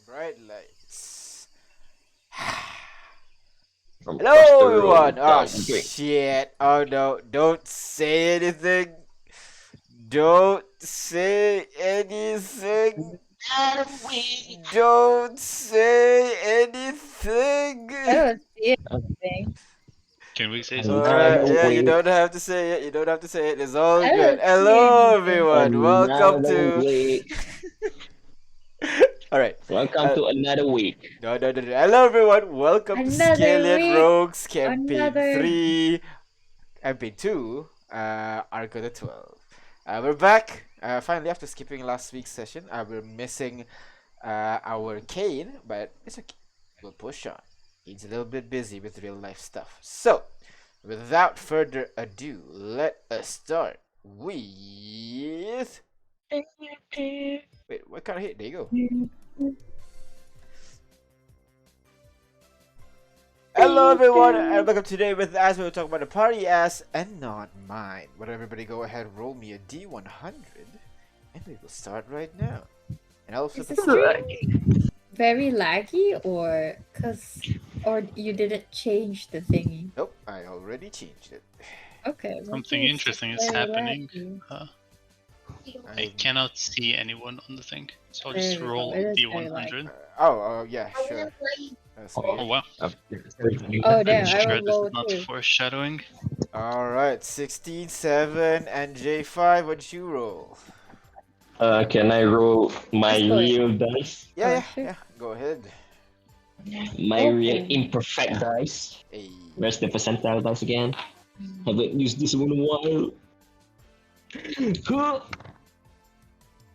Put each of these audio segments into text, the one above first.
Bright lights. Across Hello, the road. everyone. Oh, shit. Oh, no. Don't say anything. Don't say anything. Don't say anything. I don't see anything. Can we say something? Alright, Another yeah, you week. don't have to say it. You don't have to say it. It's all I good. don't see Hello, anything. everyone. Welcome Another to. week. Alright. Welcome Uh, to another week. no. Hello, everyone. Welcome to Another Skyllian week, Rogues Campaign another. 3, Campaign 2, Arc of the 12. We're back. Finally, after skipping last week's session, we're missing our Kane, but it's okay. We'll push on. He's a little bit busy with real life stuff. So, without further ado, let us start with. Wait, what kind of hit? There you go. Hello everyone, and welcome today with as we'll talk about the party as and not mine. Would everybody go ahead and roll me a D100, and we will start right now. And I'll flip Is the it forward. stream very laggy, or you didn't change the thingy? Nope, I already changed it. Okay. Something maybe it's just interesting is very happening. laggy. I cannot see anyone on the thing, so I'll There just we go. roll It is very D100. Oh, yeah, sure. Oh wow. Oh damn! I'm I sure rolled this low is not too. foreshadowing. Alright, 16, 7, and J5, what'd you roll? Can I roll my Just go ahead. real dice? Oh, sure. Go ahead. My real Okay. imperfect dice. Hey. Where's the percentile dice again? Haven't used this one in a while.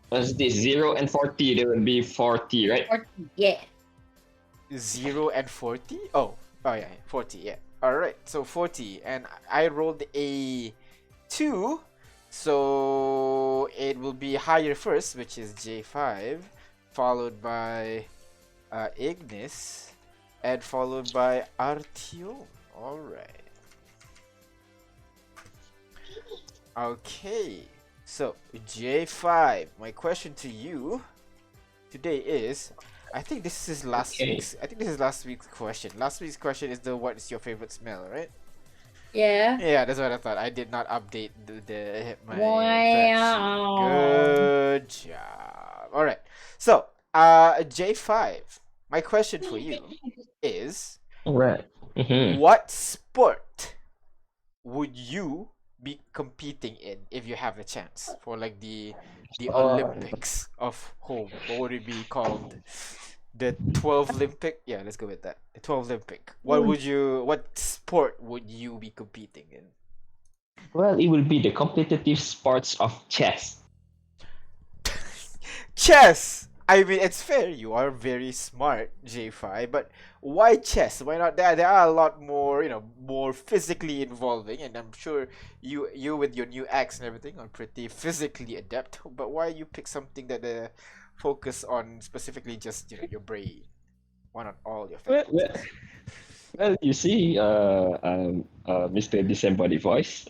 What's this? 0 and 40. There will be 40, right? Yeah. 0 and 40? Oh, yeah, 40, yeah. Alright, so 40, and I rolled a 2, so it will be higher first, which is J5, followed by Ignis, and followed by Artyom. Alright. Okay, so J5, my question to you today is, I think this is last week's question. Last week's question is the what is your favorite smell, right? Yeah. Yeah, that's what I thought. I did not update my prep sheet. Wow. Good job. All right. So, J5. My question for you is, Alright. what sport would you be competing in if you have a chance for like the Olympics of home? What would it be called? The 12 Olympic? Yeah, let's go with that. The 12 Olympic. What sport would you be competing in? Well, it will be the competitive sports of chess. Chess! I mean, it's fair. You are very smart, J5, but why chess? Why not? There are a lot more, more physically involving, and I'm sure you with your new axe and everything are pretty physically adept. But why you pick something that focus on specifically just your brain? Why not all your Well, faculties? well, you see, Mr. Disembodied Voice,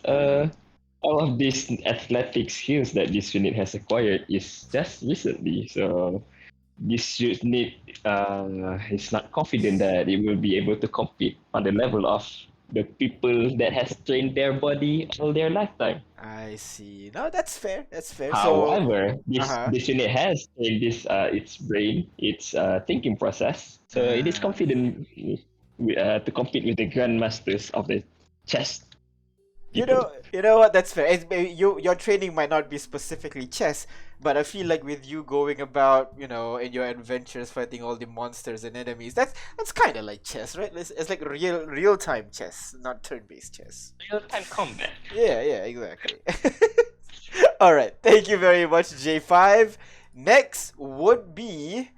all of these athletic skills that this unit has acquired is just recently. So this unit is not confident that it will be able to compete on the level of the people that has trained their body all their lifetime. I see. No, that's fair. That's fair. So, However, this uh-huh. this unit has trained this its brain, its thinking process, so it is Uh, confident to compete with the grandmasters of the chess You people. know, you know what? That's fair. Your training might not be specifically chess, but I feel like with you going about, in your adventures fighting all the monsters and enemies, that's kind of like chess, right? It's like real time chess, not turn based chess. Real time combat. Yeah, exactly. All right, thank you very much, J5. Next would be,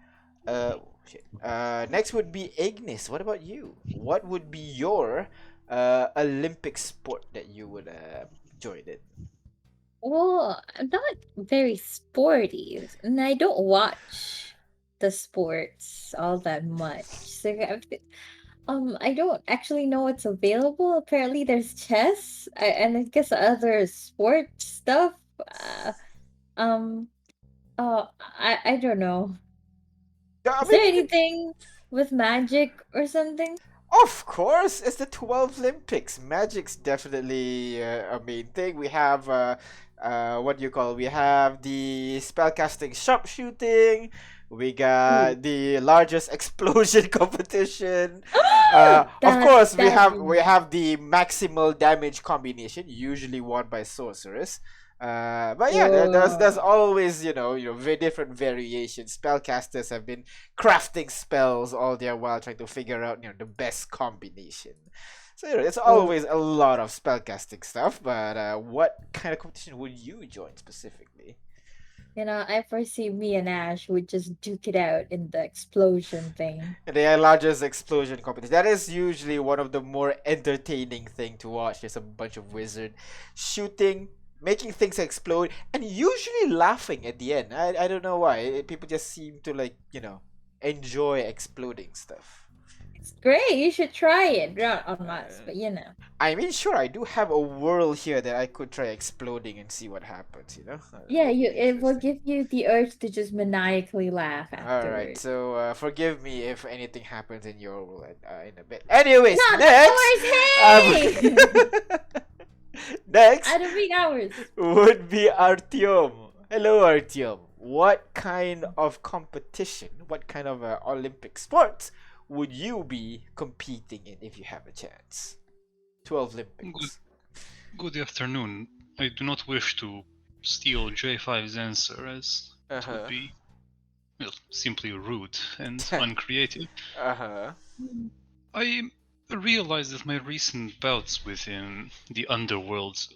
next would be Ignis. What about you? What would be your Olympic sport that you would join in? Well, I'm not very sporty, and I don't watch the sports all that much. So I don't actually know what's available. Apparently, there's chess, and I guess other sport stuff. Um, I don't know. I Is there mean, anything with magic or something? of course, it's the 12 Olympics. Magic's definitely a main thing. We have what do you call? We have the spellcasting sharpshooting. We got the largest explosion competition. Of course, That'd we be have the maximal damage combination, usually won by sorceress. But yeah, there's Whoa. always very different variations. Spellcasters have been crafting spells all their while trying to figure out the best combination. So it's Oh, always a lot of spellcasting stuff. But what kind of competition would you join specifically? I foresee me and Ash would just duke it out in the explosion thing. The largest explosion competition. That is usually one of the more entertaining thing to watch. There's a bunch of wizard shooting, making things explode, and usually laughing at the end. I don't know why. People just seem to enjoy exploding stuff. It's great. You should try it. Not on us, but I mean, sure, I do have a world here that I could try exploding and see what happens. Yeah, That'd be it will interesting. give you the urge to just maniacally laugh All right, afterwards. so forgive me if anything happens in your world in a bit. Anyways, Not next, ours, hey! next I don't mean ours. would be Artyom. Hello, Artyom. What kind of competition, what kind of Olympic sports would you be competing in if you have a chance? 12 Good, Olympics. good afternoon. I do not wish to steal J5's answer, as it would be, well, simply rude and uncreative. Uh-huh. I realize that my recent bouts within the underworlds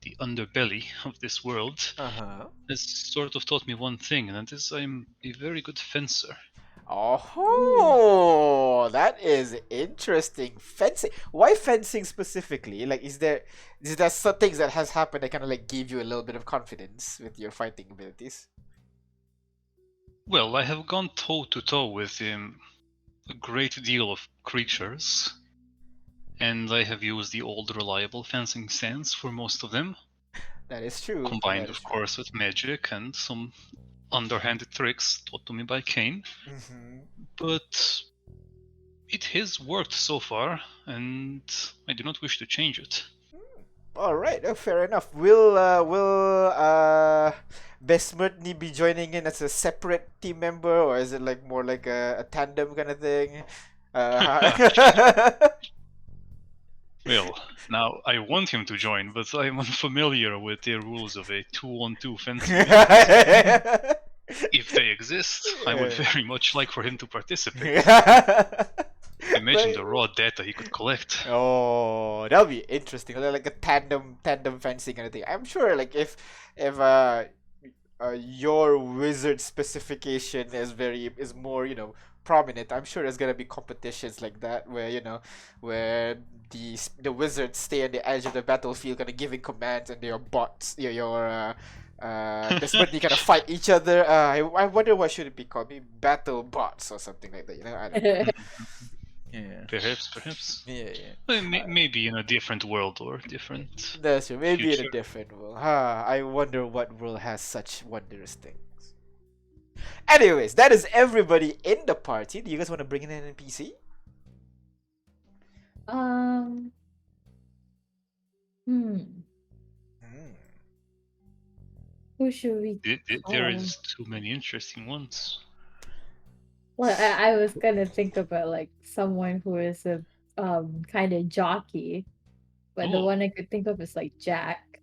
the underbelly of this world Uh-huh. has sort of taught me one thing, and that is I'm a very good fencer. Oh, that is interesting. Fencing. Why fencing specifically? Like, is there some things that has happened that kind of gave you a little bit of confidence with your fighting abilities? Well, I have gone toe to toe with a great deal of creatures, and I have used the old reliable fencing stance for most of them, That is true. combined, That is of true. course, with magic and some underhanded tricks taught to me by Kane. Mm-hmm. But it has worked so far, and I do not wish to change it. All right. Oh, fair enough. Will Besmertny be joining in as a separate team member, or is it more like a tandem kind of thing? Well, now I want him to join, but I'm unfamiliar with the rules of a 2-on-2 fencing match. If they exist, I would very much like for him to participate. Imagine the raw data he could collect. Oh, that'll be interesting. Like a tandem fencing kind of thing. I'm sure, if your wizard specification is more prominent. I'm sure there's gonna be competitions like that where where the wizards stay on the edge of the battlefield, kind of giving commands, and your bots, desperately kind of fight each other. I wonder what should it be called? Maybe battle bots or something like that. I don't know. Yeah. Perhaps. Yeah. Maybe in a different world or different That's true. Maybe in a future. different world. I wonder what world has such wondrous things. Anyways, that is everybody in the party. Do you guys want to bring in an NPC? Hmm. Who should we There is too many interesting ones. Well, I was gonna think about someone who is a kind of jockey, but the one I could think of is Jack,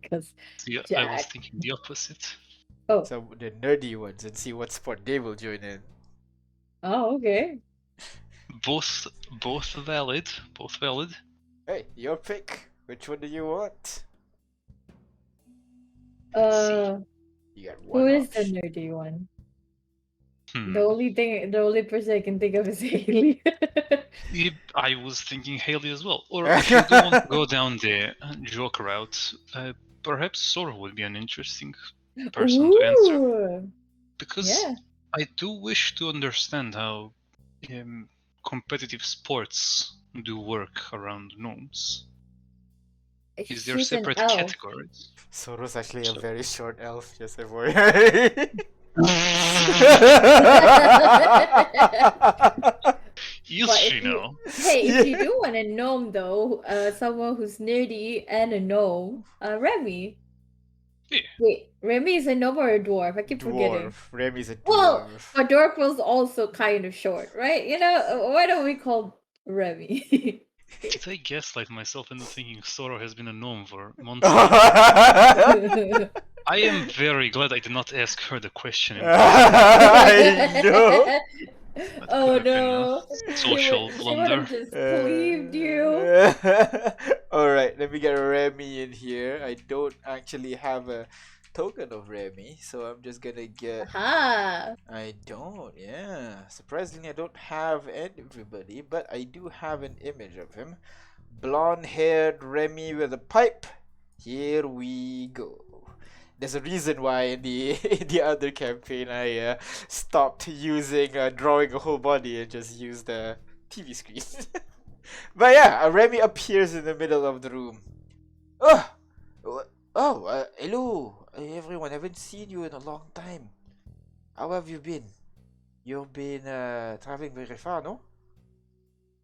because See, I was thinking the opposite. Oh, So the nerdy ones, and see what sport they will join in. oh, okay. Both valid. Both valid. Hey, your pick. Which one do you want? You got one who is the option. nerdy one? Hmm. The only person I can think of is Haley. I was thinking Haley as well. Or if you don't want to go down the joke route, perhaps Sora would be an interesting person to answer. Ooh. Because Yeah. I do wish to understand how competitive sports do work around gnomes. Is there She's an separate elf. categories? Sora's actually a very short elf, just FYI. Is But she if you, now? hey, if you do want a gnome though, someone who's nerdy and a gnome, Remy. Yeah. Wait, Remy is a gnome or a dwarf? I keep forgetting. Dwarf. Remy's a Well, dwarf. a dwarf was also kind of short, right? You know, why don't we call Remy? Did I gaslight myself into thinking Sora has been a gnome for months? I I am very glad I did not ask her the question. know. Oh could have been a no. social She would blunder. have just cleaved you. Alright, let me get Remy in here. I don't actually have a token of Remy, so I'm just gonna get. Aha. I don't, yeah. Surprisingly, I don't have everybody, but I do have an image of him. Blonde haired Remy with a pipe. Here we go. There's a reason why in the in the other campaign I stopped using drawing a whole body and just used the TV screen. But yeah, Remy appears in the middle of the room. Oh, hello everyone. Haven't seen you in a long time. How have you been? You've been traveling very far, no?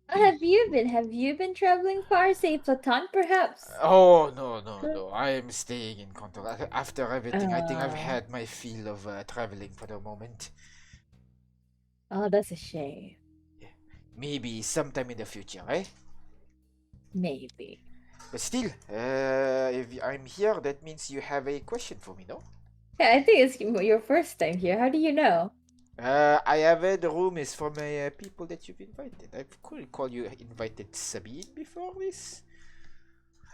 Have you been? Have you been traveling far? Say Platan, perhaps? Oh no! I am staying in Contour. After everything, I think I've Uh. had my fill of traveling for the moment. Oh, that's a shame. Maybe sometime in the future, eh? Maybe. But still, if I'm here, that means you have a question for me, no? Yeah, I think it's your first time here. How do you know? I have the room is for my people that you've invited. I could recall you invited Sabine before this.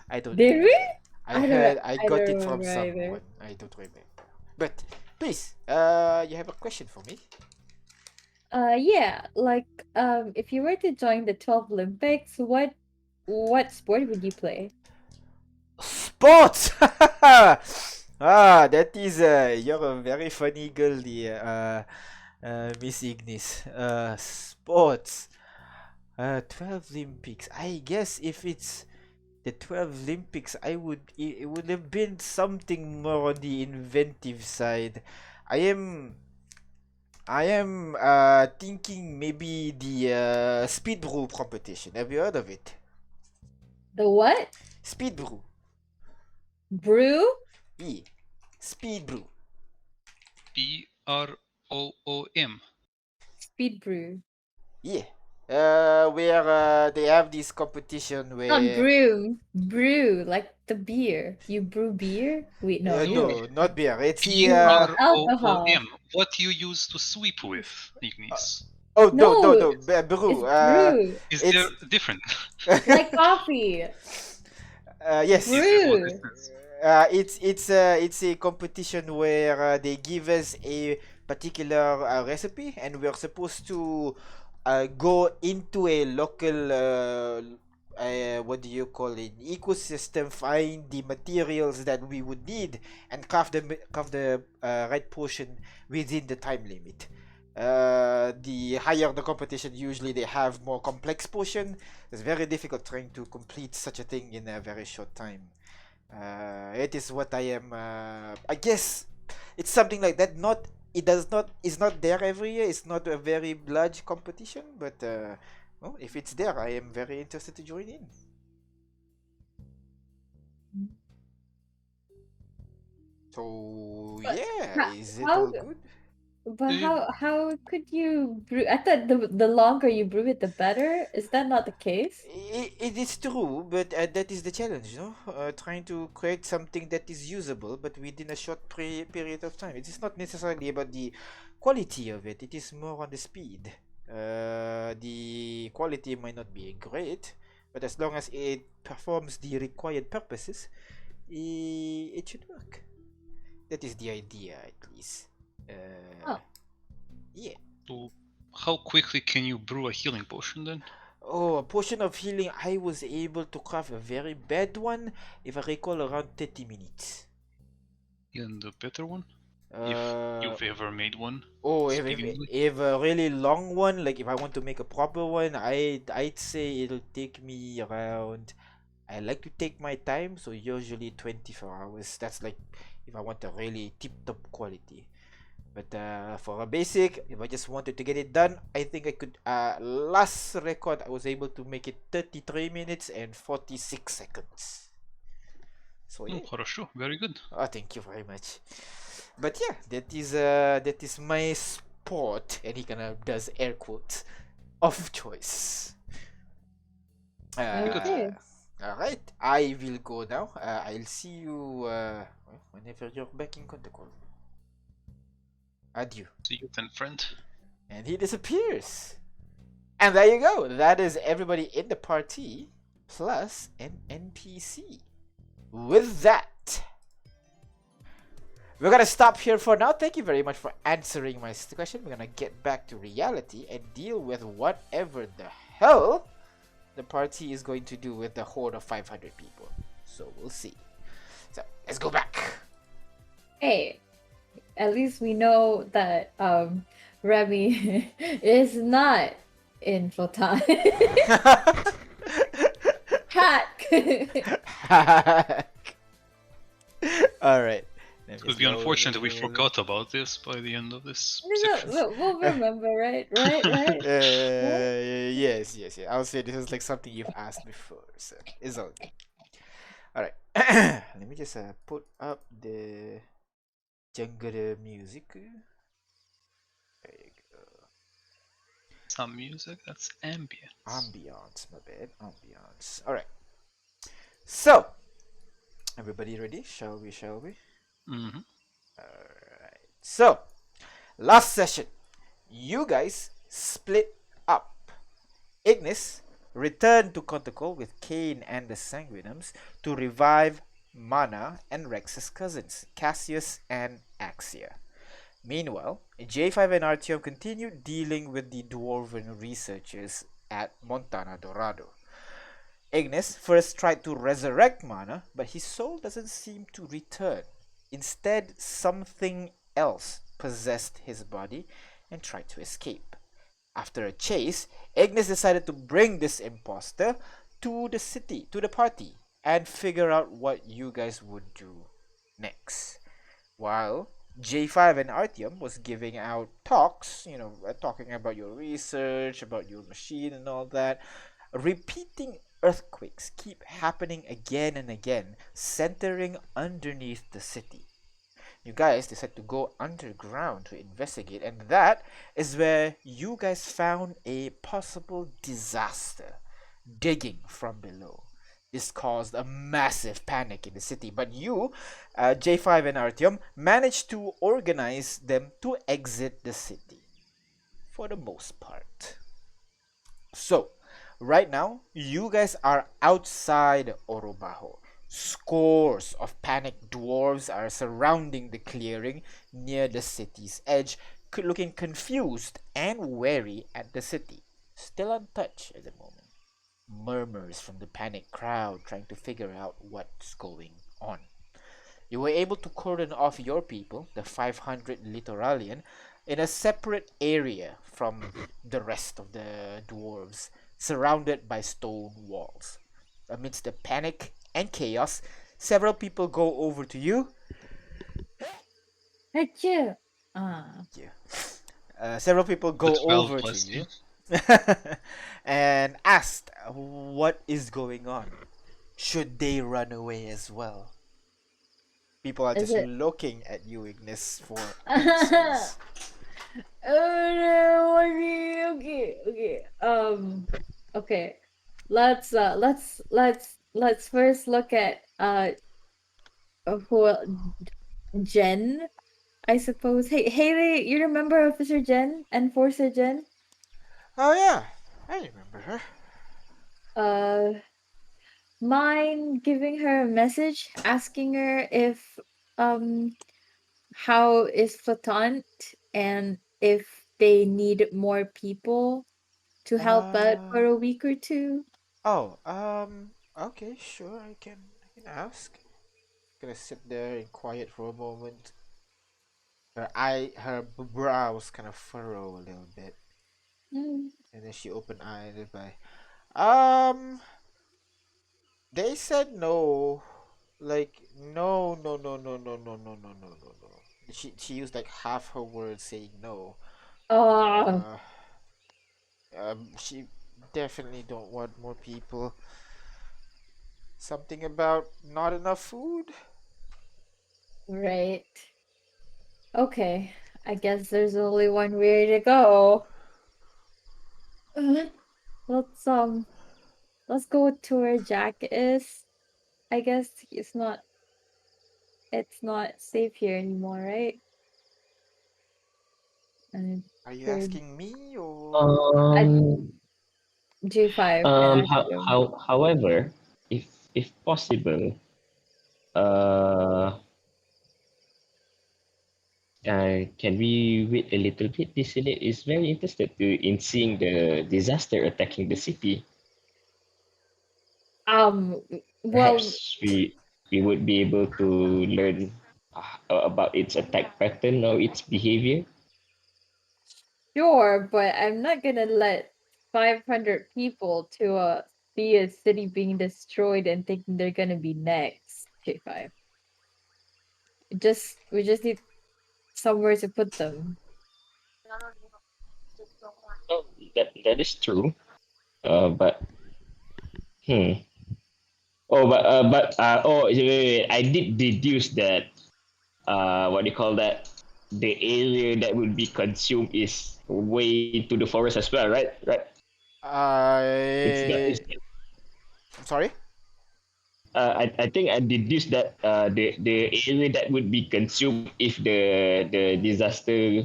I don't Did know. we? I don't heard re- I I got don't it from remember either. someone. I don't remember. But please, you have a question for me? Yeah, like if you were to join the 12 Olympics, what sport would you play? Sports. That is you're a very funny girl, Miss Ignis. Sports. 12 Olympics. I guess if it's the 12 Olympics, it would have been something more on the inventive side. I am thinking maybe the speed brew competition. Have you heard of it? The what? Speed brew. Brew? Yeah. Speed brew. BROOM. Speed brew. Yeah. Where they have this competition Not where brew. Brew, like the beer. You brew beer? Wait, no, no, not beer. It's the alcohol. BROOM. What you use to sweep with, Ignis. oh No, brew. it's brew. Is It's there different? Like coffee. yes. Is it what Brew. is this? It's a competition where they give us a particular recipe and we're supposed to go into a local what do you call it, ecosystem, find the materials that we would need and craft the right potion within the time limit. The higher the competition, usually they have more complex potion. It's very difficult trying to complete such a thing in a very short time. It is what I am. I guess it's something like that. Not it does not. It's not there every year. It's not a very large competition, but well, if it's there, I am very interested to join in. So But yeah, is it how- all good? But how could you brew? I thought the longer you brew it, the better. Is that not the case? It is true, but that is the challenge, no? Trying to create something that is usable, but within a short period of time. It is not necessarily about the quality of it. It is more on the speed. The quality might not be great, but as long as it performs the required purposes, it should work. That is the idea, at least. Oh. Yeah. So, how quickly can you brew a healing potion then? Oh, a potion of healing. I was able to craft a very bad one, if I recall, around 30 minutes. And the better one? Uh, If you've ever made one? oh, Speakingly. if a really long one, like if I want to make a proper one, I'd say it'll take me around. I like to take my time, so usually 24 hours. That's like if I want a really tip-top quality. But for a basic, if I just wanted to get it done, I think I could. Last record, I was able to make it 33 minutes and 46 seconds. So Oh, yeah. хорошо, very good. Oh, thank you very much. But yeah, that is my sport, and he kind of does air quotes of choice. Okay. All right, I will go now. I'll see you whenever you're back in contact. Adieu. See you then, friend. And he disappears. And there you go. That is everybody in the party plus an NPC. With that, we're gonna stop here for now. Thank you very much for answering my question. We're gonna get back to reality and deal with whatever the hell the party is going to do with the horde of 500 people. So we'll see. So let's go back. Hey, at least we know that Remy is not in Flotan. Hack. All right. It would be unfortunate if we forgot about this by the end of this section. We'll remember, right? Right. Yes. I'll say this is like something you've asked before, so it's all good. All right. Let me just put up the jungle music. There you go. Some music, that's ambient. Ambiance, my bad. Ambiance. All right. So, everybody ready? Shall we? Mm-hmm. Alright. So, last session, you guys split up. Ignis returned to Kontokol with Cain and the Sanguinums to revive Mana and Rex's cousins, Cassius and Axia. Meanwhile, J5 and Artyom continued dealing with the dwarven researchers at Montana Dorado. Ignis first tried to resurrect Mana, but his soul doesn't seem to return. Instead, something else possessed his body and tried to escape. After a chase, Ignis decided to bring this imposter to the city, to the party, and figure out what you guys would do next. While J5 and Artyom was giving out talks, talking about your research, about your machine and all that, repeating earthquakes keep happening again and again, centering underneath the city. You guys decide to go underground to investigate, and that is where you guys found a possible disaster digging from below. This caused a massive panic in the city, but you, J5 and Artyom, managed to organize them to exit the city for the most part. So, right now, you guys are outside Orobaho. Scores of panicked dwarves are surrounding the clearing near the city's edge, looking confused and wary at the city, still untouched at the moment. Murmurs from the panicked crowd trying to figure out what's going on. You were able to cordon off your people, the 500 Litoralian, in a separate area from the rest of the dwarves, surrounded by stone walls. Amidst the panic and chaos, several people go over to you. Achoo. Several people go The 12 over to plus you you. and asked what is going on. Should they run away as well? People are Is just it- looking at you, Ignis, for answers. Oh no, okay. Okay. Let's first look at who Jen, I suppose. Hey, Haley, you remember Officer Jen, Enforcer Jen? Oh yeah, I remember her. Mind giving her a message asking her if how is Flautant and if they need more people to help out for a week or two. Oh, okay, sure, I can ask. Gonna sit there and quiet for a moment. Her brows kind of furrow a little bit, Mm. and then she opened eyes by, um, they said no, like no, she used like half her words saying no. Oh, Uh, she definitely don't want more people. Something about not enough food. right. Okay. I guess there's only one way to go. Uh, Let's let's go to where Jack is. I guess it's not safe here anymore, right? And Are you for asking me or? Um, J5, I asked him. however, if possible, uh, can we wait a little bit? This Senate is very interested in seeing the disaster attacking the city. Um, well, Perhaps we would be able to learn about its attack pattern or its behavior. sure, but I'm not gonna let 500 people to see a city being destroyed and thinking they're gonna be next. J5. We just need somewhere to put them. Oh, that is true. But hmm. Wait. I did deduce that what do you call that? The area that will be consumed is way to the forest as well, right? Right. It's I. I'm sorry. I think I deduced that the area that would be consumed if the disaster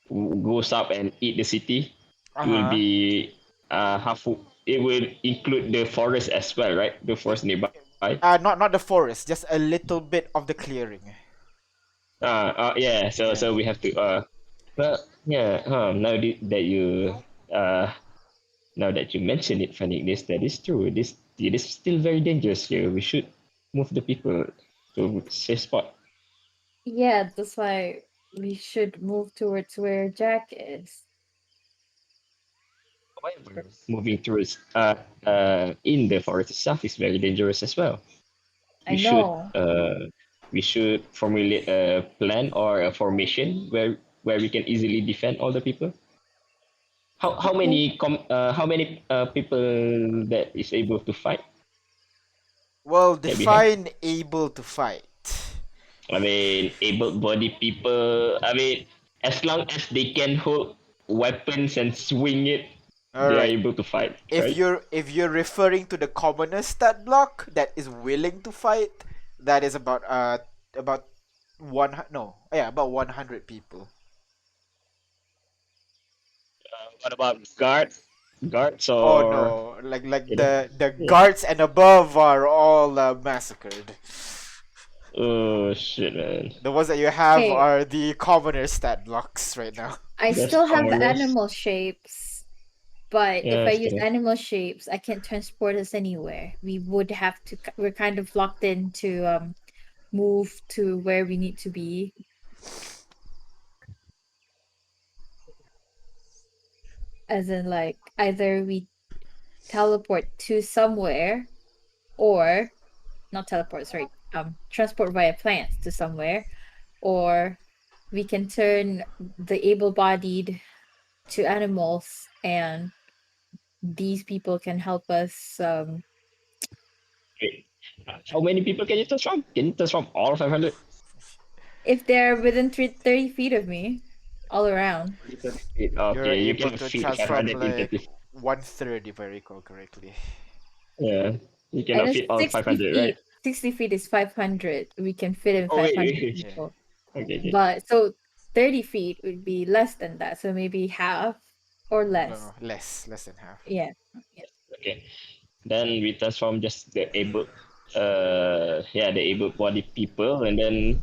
goes up and eat the city Uh will huh. be half. It will include the forest as well, right? The forest nearby. Not the forest, just a little bit of the clearing. Yeah. Yeah. So we have to well yeah. That you uh now that you mention it, Fanik, this that is true. It is still very dangerous here. We should move the people to safe spot. Yeah, that's why we should move towards where Jack is. However, moving towards in the forest itself is very dangerous as well. I We should know. formulate a plan or a formation where we can easily defend all the people. Okay. How many people that is able to fight Well, that we have? define able to fight. I mean, able-bodied people. I mean, as long as they can hold weapons and swing it, All they are right. able to fight, If right? you're referring to the commoner stat block that is willing to fight, that is about no, yeah, about 100 people. What about guards Oh or no, like you know? the Yeah. guards and above are all massacred. Oh shit, man. The ones that you have Okay. are the commoner stat blocks right now. I That's still have commoners. animal shapes, but if Yeah, I use still. animal shapes, I can't transport us anywhere. We would have to. We're kind of locked in to move to where we need to be. As in, like, either we teleport to somewhere, or not teleport. Sorry, transport via plants to somewhere, or we can turn the able-bodied to animals, and these people can help us. Wait, how many people can you transform? Can you transform all 500? If they're within 30 feet of me, all around. You're Okay, you able can to fit transform 500 in like 30. 1/3 if I recall correctly. Yeah, you And cannot it's fit all 60 500, right? feet. 60 feet is 500. We can fit in Oh, wait, 500 wait. Yeah. people. Okay. But so 30 feet would be less than that. So maybe half or less. No, less than half. Yeah. Okay. Then we transform just the the able-bodied people, and then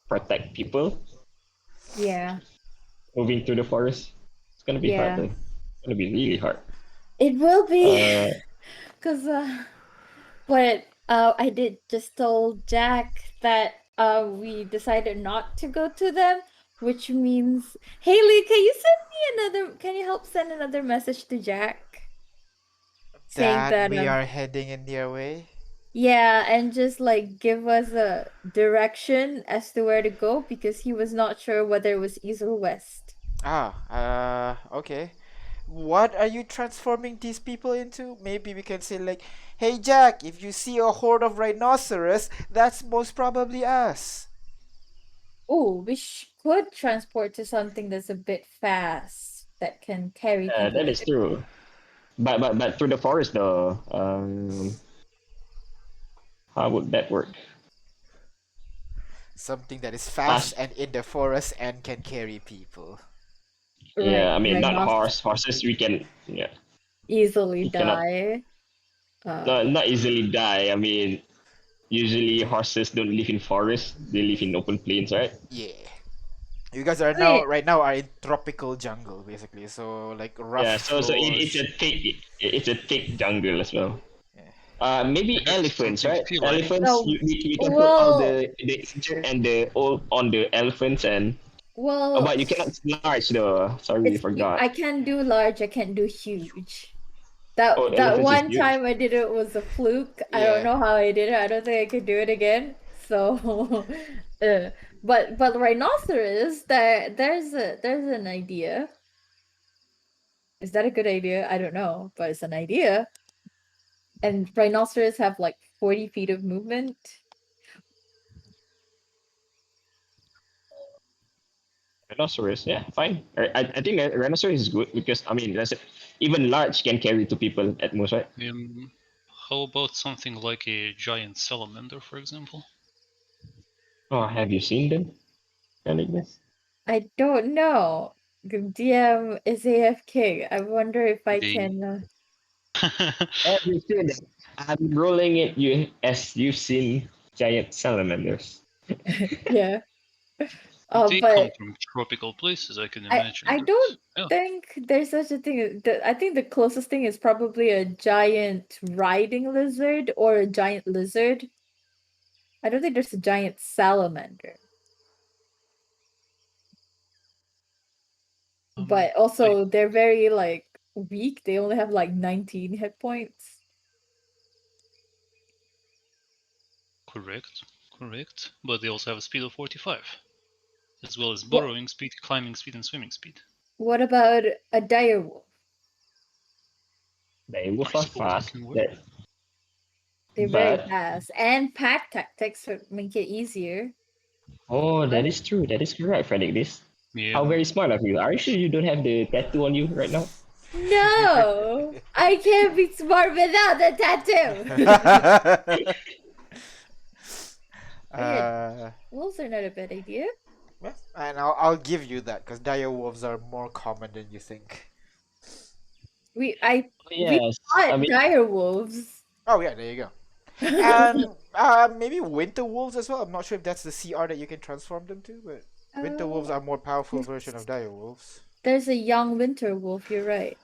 protect people Yeah. moving through the forest. It's gonna be hard Yeah. though. It's gonna be really hard. It will be. Uh, Because, but I did just told Jack that we decided not to go to them, which means Haley, can you help send another message to Jack saying That that we are heading in their way. Yeah, and just like give us a direction as to where to go because he was not sure whether it was east or west. Okay. What are you transforming these people into? Maybe we can say like, hey Jack, if you see a horde of rhinoceros, that's most probably us. Oh, we could transport to something that's a bit fast that can carry people. That is true. But through the forest though, how would that work? Something that is Fast. fast and in the forest and can carry people. Yeah, Right, I mean not rhinoceros horse. Horses we can. Yeah, easily we cannot. die. Not easily die. I mean, usually horses don't live in forests. They live in open plains, right? Yeah. You guys are now Wait, right now are in tropical jungle basically. So like rough Yeah. So it's floors. a thick jungle as well. Yeah. Maybe I guess elephants, something right? feline. Elephants. no, We can put all well, the injured and the old on the elephants and. Oh, well, but you cannot large though. Sorry, I I forgot. can do large, I can do huge. Oh, That elephants is one huge. time I did it was a fluke. I don't Yeah. know how I did it. I don't think I could do it again. So, uh, but rhinoceros, there's an idea. Is that a good idea? I don't know, but it's an idea. And rhinoceros have like 40 feet of movement. Rhinoceros, yeah, fine. I think a rhinoceros is good because I mean, even large can carry two people at most, right? How about something like a giant salamander, for example? Oh, have you seen them? Like this? I don't know. The DM is AFK. I wonder if I They can. Have you seen them? I'm rolling it. You as you've seen giant salamanders. Yeah. they come But from tropical places, I can I imagine. I But don't yeah, think there's such a thing. I think the closest thing is probably a giant riding lizard or a giant lizard. I don't think there's a giant salamander. But I also they're very like weak. They only have like 19 hit points. correct. But they also have a speed of 45, as well as What burrowing speed, climbing speed, and swimming speed. what about a direwolf? They move I fast, suppose it fast. can work. That, They're very but fast. And pack tactics would make it easier. oh, that Right? is true. That is correct, Frederick. This. How Yeah, very smart of you. Are you sure you don't have the tattoo on you right now? No! I can't be smart without the tattoo! Oh yeah, uh, wolves are not a bad idea. yeah, and I'll give you that because dire wolves are more common than you think. We Yes. I fought mean, dire wolves. Oh yeah, there you go. And maybe winter wolves as well. I'm not sure if that's the CR that you can transform them to, but winter wolves Oh, are more powerful yes. version of dire wolves. There's a young winter wolf, you're right.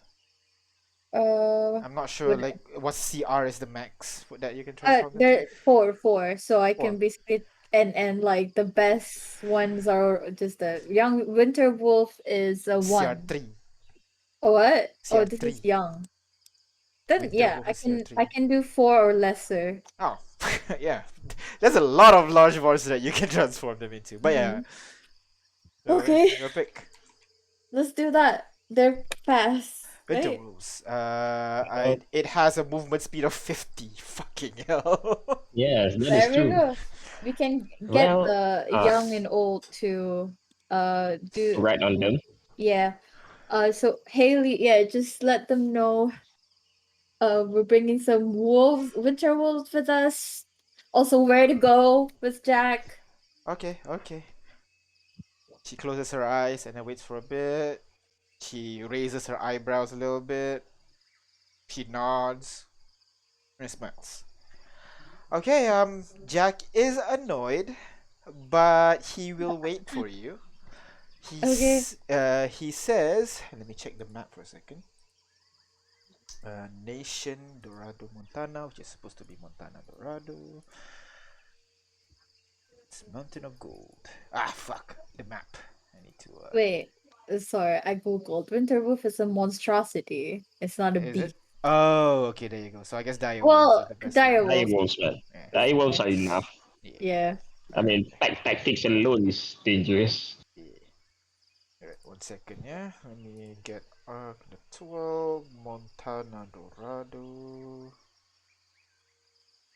I'm not sure What like what CR is the max that you can transform them to. there four, so I Four. can basically and like the best ones are just the young winter wolf is a one. CR3. Oh what? Oh, this is CR3. young. Then Winter yeah, wolf is I CR3. can do four or lesser. Oh, yeah. There's a lot of large monsters that you can transform them into. But yeah, Mhm. so Okay, your pick. let's do that. They're fast, Winter right? wolves. It has a movement speed of 50. Fucking hell. yes, that is There we true. go. We can get Well, the young and old to do right on them. yeah. So Haley, yeah, just let them know we're bringing some wolves, winter wolves with us. Also where to go with Jack. Okay, okay. She closes her eyes and then waits for a bit. She raises her eyebrows a little bit. She nods and smiles. Okay, Jack is annoyed, but he will wait for you. Okay. He says, let me check the map for a second. Nation Dorado, Montana, which is supposed to be Montana Dorado. It's Mountain of Gold. Ah, fuck the map. I need to. Wait. Sorry, I googled. Winter wolf is a monstrosity. It's not a Is it? beast. Oh, okay, there you go. So I guess dire wolves are Well, the best dire one. Die wolves. wolves, man. Yeah. Die wolves are enough. Yeah. I mean, tactics alone is dangerous. Yeah. Alright, 1 second, yeah. Let me get Arc the 12, Montana Dorado.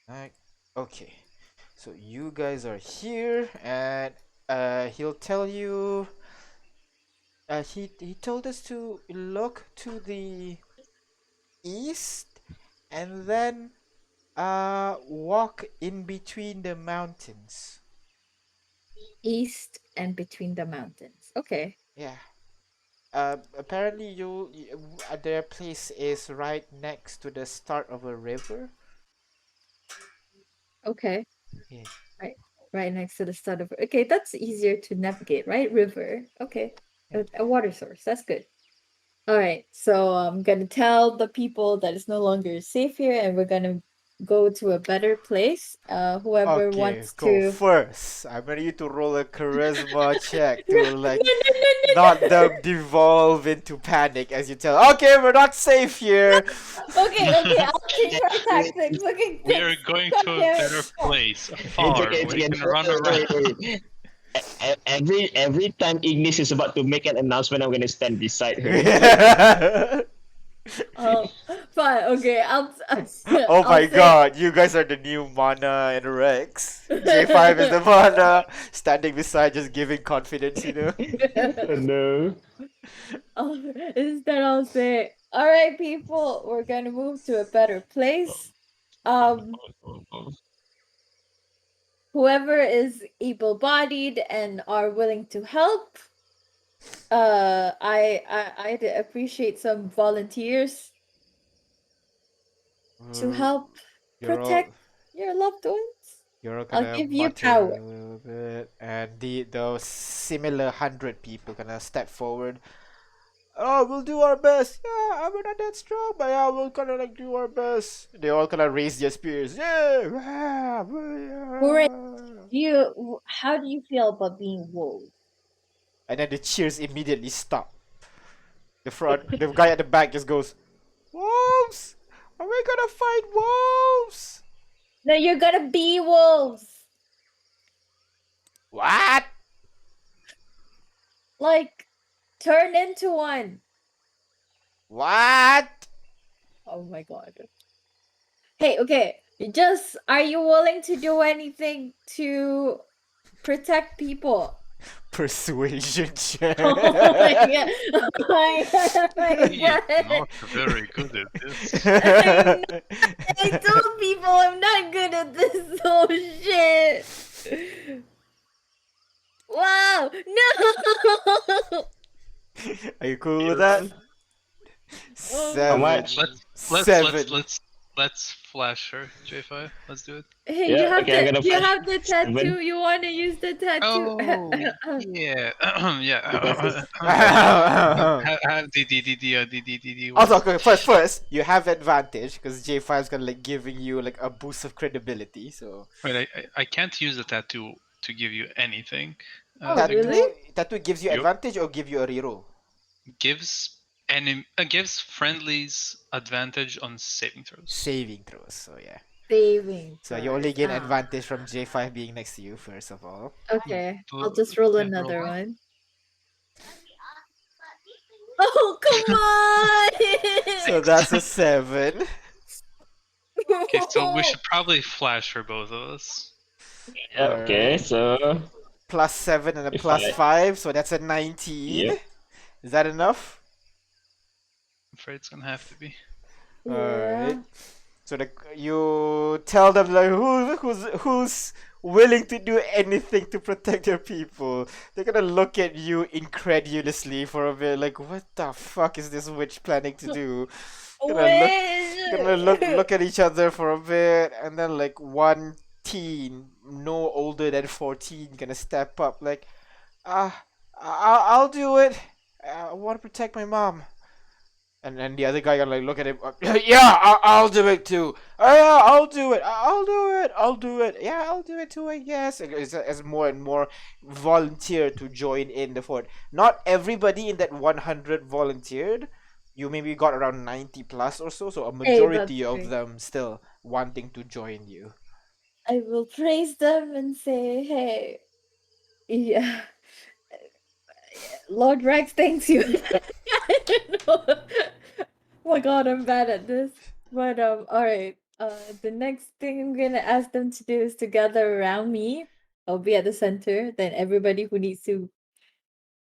Right. Okay. So you guys are here, and he'll tell you. He told us to look to the east, and then walk in between the mountains. East and between the mountains. Okay. Yeah. Apparently their place is right next to the start of a river. Okay. Yeah. Right. Right next to the start of. Okay, that's easier to navigate, right? River. Okay. A water source. That's good. All right. So I'm gonna tell the people that it's no longer safe here, and we're gonna go to a better place. Whoever Okay, wants go to. first. I want you to roll a charisma check No, to like no, not them devolve into panic as you tell. Okay, we're not safe here. Okay, I'll change our tactics. Okay, We are going come to a here. better place, It's far, okay, where it's you okay. can run around. Every time Ignis is about to make an announcement, I'm gonna stand beside her. Oh, fine. Okay, Oh I'll my say- god, you guys are the new Mana and Rex. J5 is the Mana, standing beside, just giving confidence, you know? Oh no. Instead, I'll say, "All right, people, we're gonna move to a better place. Um, whoever is able-bodied and are willing to help, I'd appreciate some volunteers to help You're all, protect your loved ones. you're all I'll gonna give you mutter power." a little bit, and those similar 100 people gonna step forward. Oh, we'll do our best. Yeah, we're not that strong, but yeah, we'll kind of like do our best. They all kind of raise their spears. Yeah. Hooray. How do you feel about being wolves? And then the cheers immediately stop. The guy at the back just goes, "Wolves! Are we gonna fight wolves?" No, you're gonna be wolves. What? Like, turn into one. What? Oh my god. Hey, okay. Are you willing to do anything to protect people? Persuasion check. Oh my god. Oh my He is god. not very good at this. I told people I'm not good at this. Oh shit. Wow. No. Are you cool with that? Oh. Seven. much? Seven. Let's flash her, J5. Let's do it. Hey, Yeah, you have okay, I'm gonna you flash have the tattoo. seven. You want to use the tattoo? Yeah, yeah. Have the Also, okay, first, you have advantage because J5 is gonna like giving you like a boost of credibility. So Wait, I can't use the tattoo to give you anything. Oh, tattoo, really? tattoo gives you Yup. advantage or give you a reroll. Gives friendlies advantage on saving throws. Saving throws. So yeah. Saving. So you only gain Ah. advantage from J5 being next to you. First of all. Okay, I'll But- just roll yeah, another roll. one. Oh, come on! So that's a 7. Okay, so we should probably flash for both of us. Yeah, okay, so Plus 7 and a If plus I- 5, so that's a 19. Yep. Is that enough? I'm afraid it's gonna have to be. Yeah. Alright. So you tell them like who's willing to do anything to protect their people. They're gonna look at you incredulously for a bit, like what the fuck is this witch planning to do? Gonna look at each other for a bit, and then like one teen, no older than 14, gonna step up like, I'll do it. I want to protect my mom. And then the other guy gonna like look at him. Yeah, I'll do it too. Oh yeah, I'll do it. I'll do it. I'll do it. Yeah, I'll do it too. I guess as more and more volunteer to join in the fort. Not everybody in that 100 volunteered, you maybe got around 90 plus or so, so a Hey, majority that's of true. them still wanting to join you. I will praise them and say, hey, yeah, Lord Rex thanks you. I don't know. Oh my god, I'm bad at this. But alright. The next thing I'm gonna ask them to do is to gather around me. I'll be at the center. Then everybody who needs to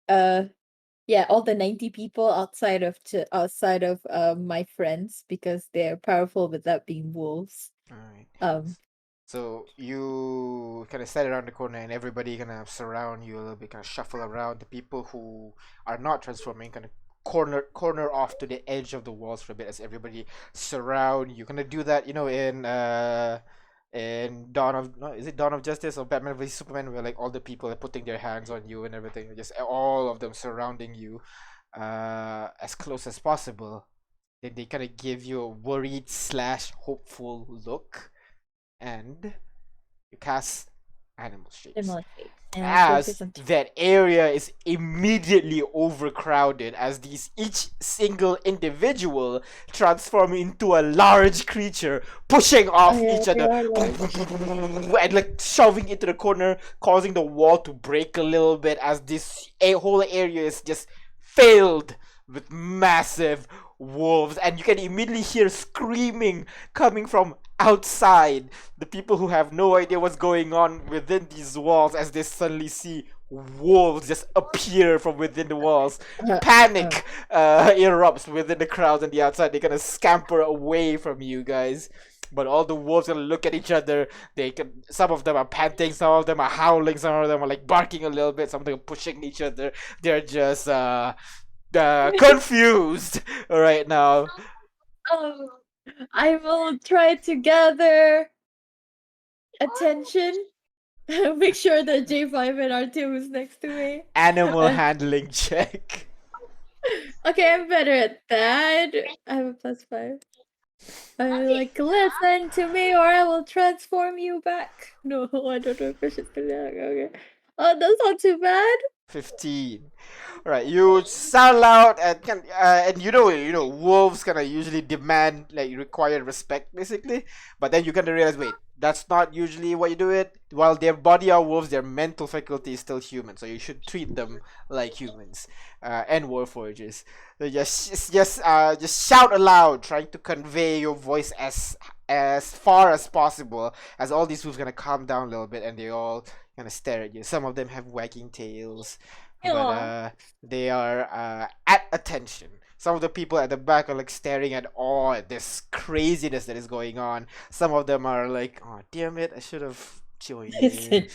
yeah, all the 90 people outside of my friends because they're powerful without being wolves. Alright. Um So you kind of stand around the corner and everybody kind of surround you a little bit, kind of shuffle around. The people who are not transforming kind of corner off to the edge of the walls for a bit as everybody surround you. Kind of do that, in Dawn of no, is it Dawn of Justice or Batman vs Superman, where like all the people are putting their hands on you and everything, just all of them surrounding you, as close as possible. Then they kind of give you a worried slash hopeful look and you cast animal shapes. Animal shape. And As focus on that area is immediately overcrowded, as each single individual transform into a large creature, pushing off Oh, yeah, each they other are large. and like shoving into the corner, causing the wall to break a little bit, as this whole area is just filled with massive wolves, and you can immediately hear screaming coming from outside. The people who have no idea what's going on within these walls, as they suddenly see wolves just appear from within the walls. Panic erupts within the crowd on the outside. They kind of scamper away from you guys. But all the wolves gonna look at each other. Some of them are panting, some of them are howling, some of them are like barking a little bit, some of them are pushing each other. They're just confused right now. Oh, I will try to gather attention. Make sure that J5 and R2 is next to me. Animal handling check. Okay, I'm better at that. I have a +5. Like, listen to me or I will transform you back. No, I don't know if I should say that. Okay. Oh, that's not too bad. 15. Alright, you sound loud and wolves kind of usually demand, like, require respect basically, but then you kind of realize, wait, that's not usually what you do it. While their body are wolves, their mental faculty is still human, so you should treat them like humans, and warforgers. So just shout aloud, trying to convey your voice as far as possible, as all these wolves gonna calm down a little bit and they all kind of stare at you. Some of them have wagging tails, but Aw. they are at attention. Some of the people at the back are like staring at awe at this craziness that is going on. Some of them are like, "Oh, damn it! I should have joined you."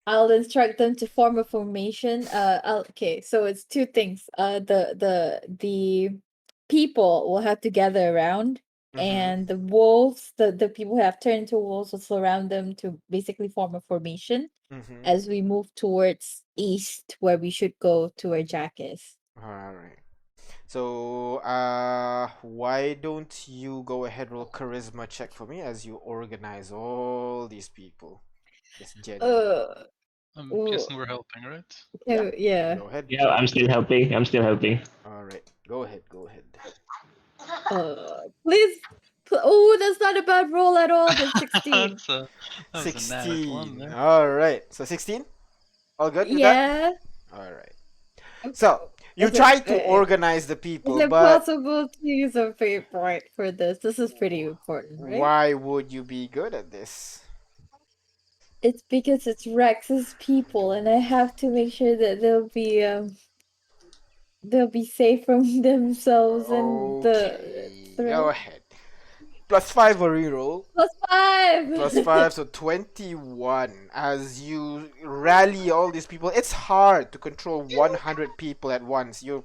I'll instruct them to form a formation. Okay, so it's two things. The people will have to gather around, and the wolves, the people who have turned into wolves, will surround them to basically form a formation as we move towards east, where we should go to where Jack is. All right. So, why don't you go ahead roll charisma check for me as you organize all these people? Just genuinely. I'm Ooh. guessing we're helping, right? Yeah. Go ahead. Yeah, I'm still helping. All right. Go ahead. Please. Oh, that's not a bad roll at all. That's 16. that was a nat 1 16. there. All right. So 16. All good with that? Yeah. All right. So you Is it- try to organize the Is people, it but possible to use a fate point for this? This is pretty important, right? why would you be good at this? It's because it's Rex's people, and I have to make sure that they'll be safe from themselves and the Okay. threat. Go ahead. +5 or reroll. +5. +5, so 21. As you rally all these people, it's hard to control 100 people at once. You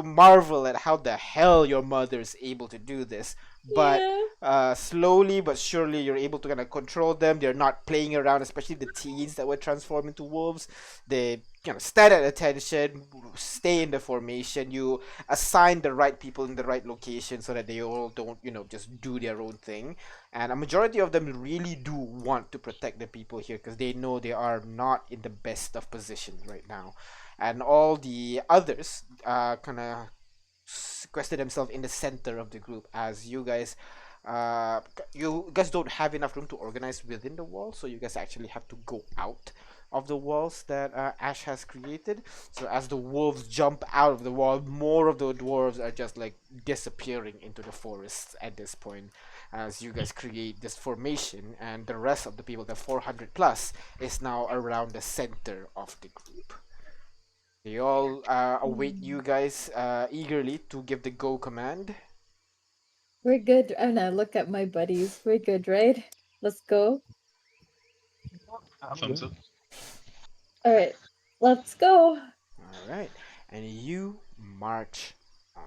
marvel at how the hell your mother is able to do this. but Yeah. slowly but surely you're able to kind of control them. They're not playing around, especially the teens that were transformed into wolves. They stand at attention, stay in the formation. You assign the right people in the right location so that they all don't just do their own thing. And a majority of them really do want to protect the people here because they know they are not in the best of positions right now. And all the others kind of sequester themselves in the center of the group as uh, you guys don't have enough room to organize within the wall, so you guys actually have to go out of the walls that Ash has created. So as the wolves jump out of the wall, more of the dwarves are just like disappearing into the forests at this point as you guys create this formation, and the rest of the people, the 400 plus, is now around the center of the group. They all await you guys eagerly to give the go command. We're good. And I look at my buddies. We're good, right? Let's go. Thumbs up. All right. Let's go. All right, and you march on.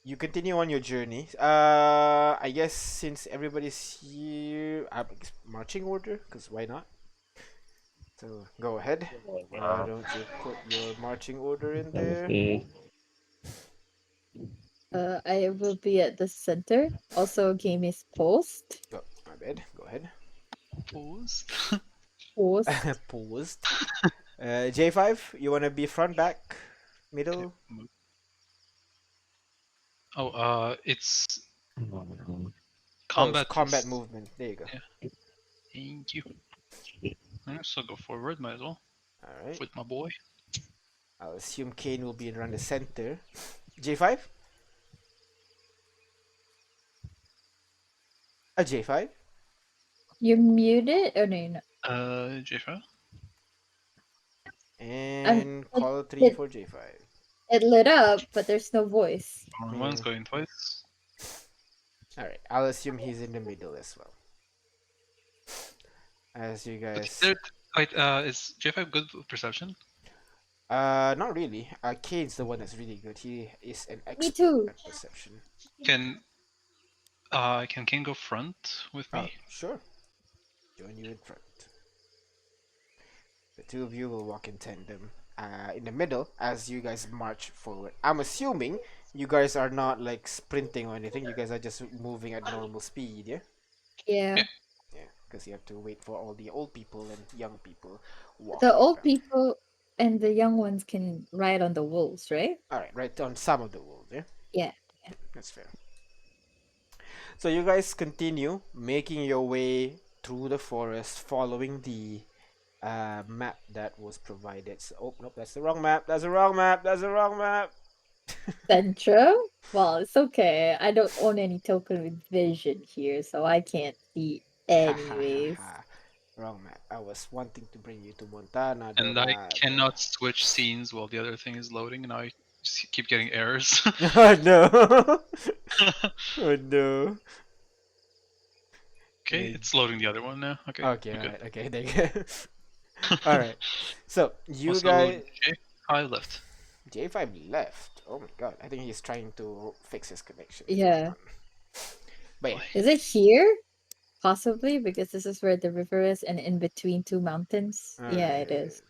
You continue on your journey. I guess since everybody's here, marching order, because why not? So go ahead. Why don't you put your marching order in there? Okay. I will be at the center. Also, game is post. Oh, my bad. Go ahead. Paused. Post. Paused. J5, you want to be front, back, middle? It's Oh, combat. it's combat is- movement. There you go. Yeah. Thank you. So go forward, might as well. All right. With my boy. I'll assume Kane will be around the center. J5? A J5? You're muted? Oh, no, you're not. J5. And call 3 it- for J5. It lit up, but there's no voice. Going once, going twice. Alright, I'll assume he's in the middle as well. As you guys... Wait, is J5 good with perception? Not really. Kane's the one that's really good. He is an expert too. at perception. Can King go front with me? Sure. Join you in front. The two of you will walk in tandem. In the middle, as you guys march forward. I'm assuming you guys are not like sprinting or anything. You guys are just moving at normal speed, yeah? Yeah. Yeah, because you have to wait for all the old people and young people walking The old around. people and the young ones can ride on the wolves, right? Alright, right on some of the wolves, yeah? Yeah. That's fair. So you guys continue making your way through the forest, following the map that was provided. So, oh nope, that's the wrong map. That's the wrong map. That's the wrong map. Centro? Well, it's okay. I don't own any token with vision here, so I can't see anyways. Wrong map. I was wanting to bring you to Montana. And I cannot switch scenes while the other thing is loading, and I just keep getting errors. Oh no! Oh no! Okay, it's loading the other one now. Okay. Okay, we're good. alright, okay, there you go. Alright, so you Also, guys. J5 left. J5 left. Oh my god, I think he's trying to fix his connection. Yeah. But yeah, Is it here? Possibly, because this is where the river is and in between two mountains. Yeah, it is.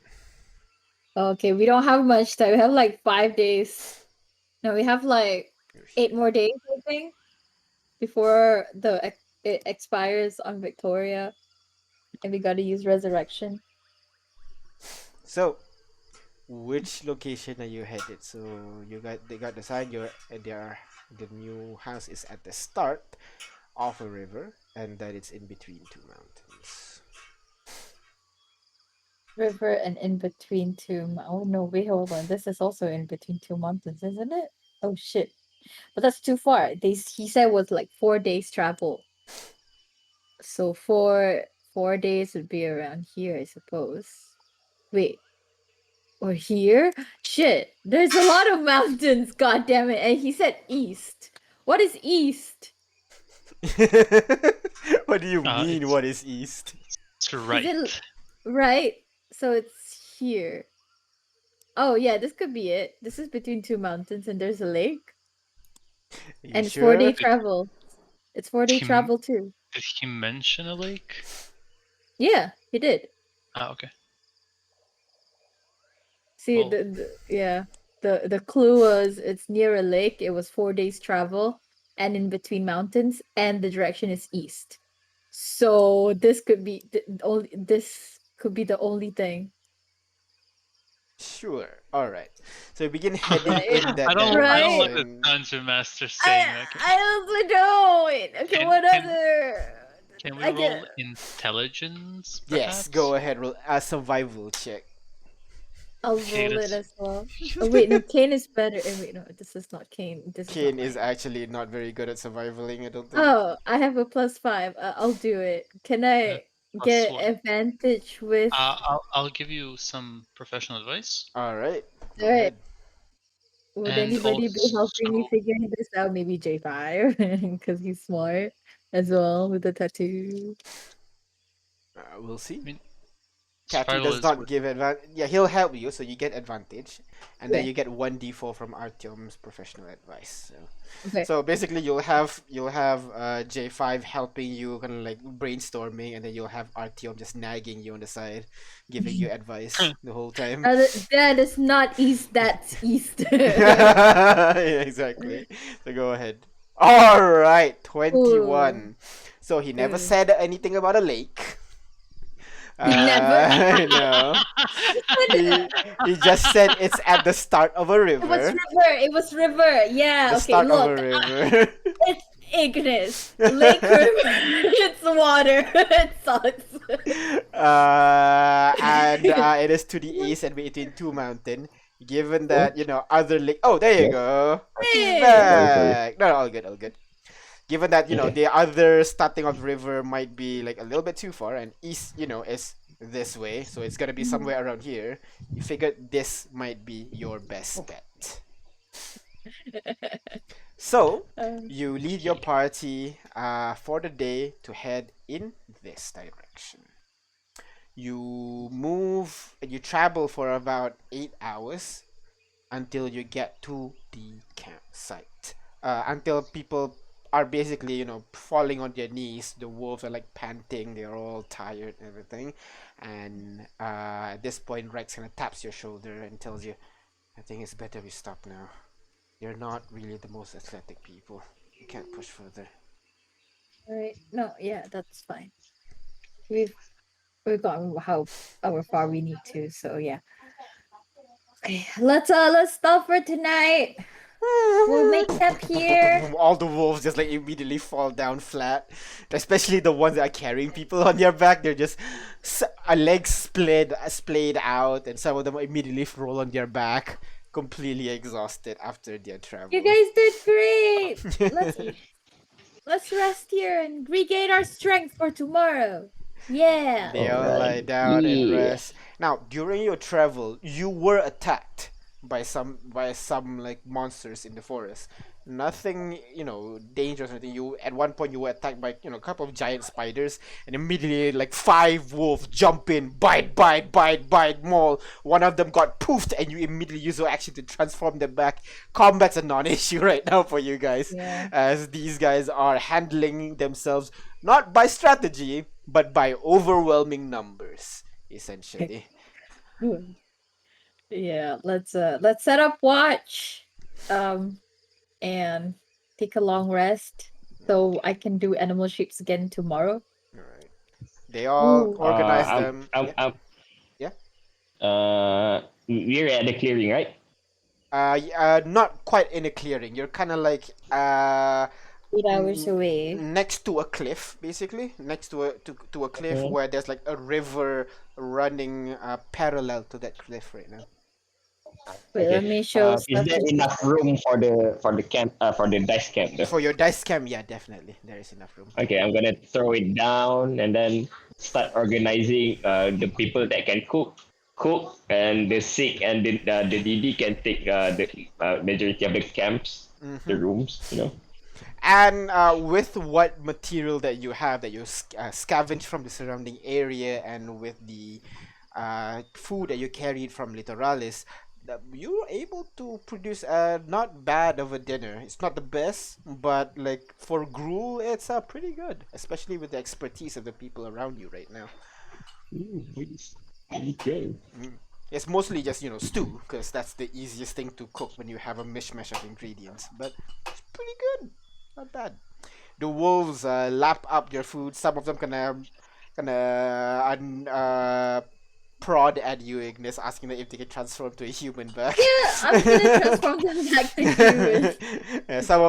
Okay, we don't have much time. We have like 5 days. No, we have like 8 more days, I think, before it expires on Victoria. And we gotta use Resurrection. So, which location are you headed? So they got the sign. The new house is at the start of a river, and that it's in between two mountains. River and in between two. Oh no, wait, hold on. This is also in between two mountains, isn't it? Oh shit. But that's too far. He said was like 4 days travel. So 4 days would be around here, I suppose. Wait. Or here? Shit. There's a lot of mountains, god damn it. And he said east. What is east? What do you mean? It's- What is east? It's right. Right. So it's here. Oh yeah, this could be it. This is between two mountains and there's a lake. You And it's sure? 4-day travel. It's 4-day Him- travel too. Did he mention a lake? Yeah, he did. Ah, okay. See Well- the clue was it's near a lake. It was 4 days travel and in between mountains, and the direction is east. So this could be the only thing. Sure. All right. So we begin heading in that I don't like the direction. dungeon master saying that. I also don't. Okay, Can- what can- other? Can we I roll get- intelligence? Yes, Perhaps? go ahead. Roll a survival check. I'll Okay, roll it let's- as well. Oh wait, no, Kane is better. Wait, no, this is not Kane. This Kane is is not mine. actually not very good at survivaling, I don't think. Oh, I have a +5. I'll do it. Can I get +1. advantage with? I'll give you some professional advice. All right. Go Alright. ahead. Would and anybody be helping me also- figuring this out? Maybe J5, because he's smart as well with the tattoo. We'll see. I mean, Tattoo survival does is not with- give advantage. Yeah, he'll help you, so you get advantage, and then Yeah. you get 1d4 from Artyom's professional advice. Okay. So basically, you'll have J5 helping you, kind of like brainstorming, and then you'll have Artyom just nagging you on the side, giving you advice the whole time. That is not east. That's east. Yeah, exactly. So go ahead. All right, 21. So he never Ooh. said anything about a lake. He never- No. He just said it's at the start of a It was river. river. It was river. Yeah. The okay. start Look, of a river. it's Ignis. Lake river. It's water. It sucks. And it is to the east and between two mountains. Given that, other lake. Oh, there you go. He's Hey. back. No, all good, all good. Given that, the other starting of the river might be like a little bit too far, and east, is this way, so it's gonna be somewhere around here. You figured this might be your best bet. So, you lead your party for the day to head in this direction. You move and you travel for about 8 hours until you get to the campsite. Until people are basically, falling on their knees. The wolves are like panting, they're all tired and everything. And at this point, Rex kind of taps your shoulder and tells you, I think it's better we stop now. You're not really the most athletic people. You can't push further. Alright. No. Yeah. That's fine. We've gotten how far we need to. So yeah. Okay. Let's stop for tonight. We'll make camp here. All the wolves just like immediately fall down flat, especially the ones that are carrying people on their back. They're just a leg splayed out, and some of them immediately roll on their back, completely exhausted after their travel. You guys did great. Let's rest here and regain our strength for tomorrow. Yeah. They all Alright. lie down and Yeah. rest. Now, during your travel, you were attacked by some like monsters in the forest. Nothing, dangerous or anything. You at one point you were attacked by a couple of giant spiders, and immediately like 5 wolves jump in, bite, maul. One of them got poofed, and you immediately use your action to transform them back. Combat's a non-issue right now for you guys, Yeah. as these guys are handling themselves not by strategy but by overwhelming numbers, essentially. Yeah, let's set up watch and take a long rest so I can do animal shapes again tomorrow. Alright. They all Ooh. organize I'm- them. I'm- Yeah. I'm- we're at the clearing, right? Not quite in a clearing. You're kind of like 8 hours away. next to a cliff, basically. Next to a cliff Okay. where there's like a river running parallel to that cliff right now. Wait, let me show Is stuff. there enough room for the camp for the dice camp? Though? For your dice cam, yeah, definitely there is enough room. Okay, I'm gonna throw it down and then start organizing the people that can cook, and the sick and the DD can take the majority of the camps, the rooms, And with what material that you have that you scavenge from the surrounding area, and with the food that you carried from Littoralis, you're able to produce not bad of a dinner. It's not the best, but like for gruel, it's pretty good, especially with the expertise of the people around you right now. Nice. Okay. It's mostly just stew, because that's the easiest thing to cook when you have a mishmash of ingredients. But it's pretty good, not bad. The wolves lap up your food. Some of them prod at you, Ignis, asking them if they can transform to a human back. Yeah, I'm gonna transform them back to humans. Yeah, some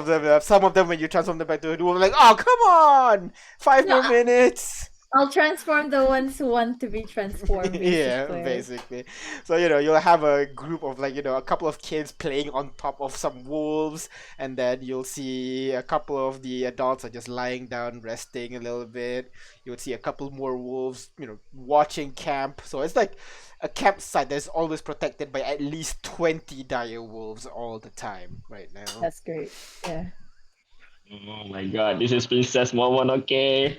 of them, when you transform them back to a wolf, like, oh come on, five No, more minutes. I'll transform the ones who want to be transformed, Yeah, basically. basically. So you'll have a group of like a couple of kids playing on top of some wolves, and then you'll see a couple of the adults are just lying down resting a little bit. You'll see a couple more wolves watching camp. So it's like a campsite that's always protected by at least 20 dire wolves all the time right now. That's great. Yeah. Oh my god, this is Princess Momonoke.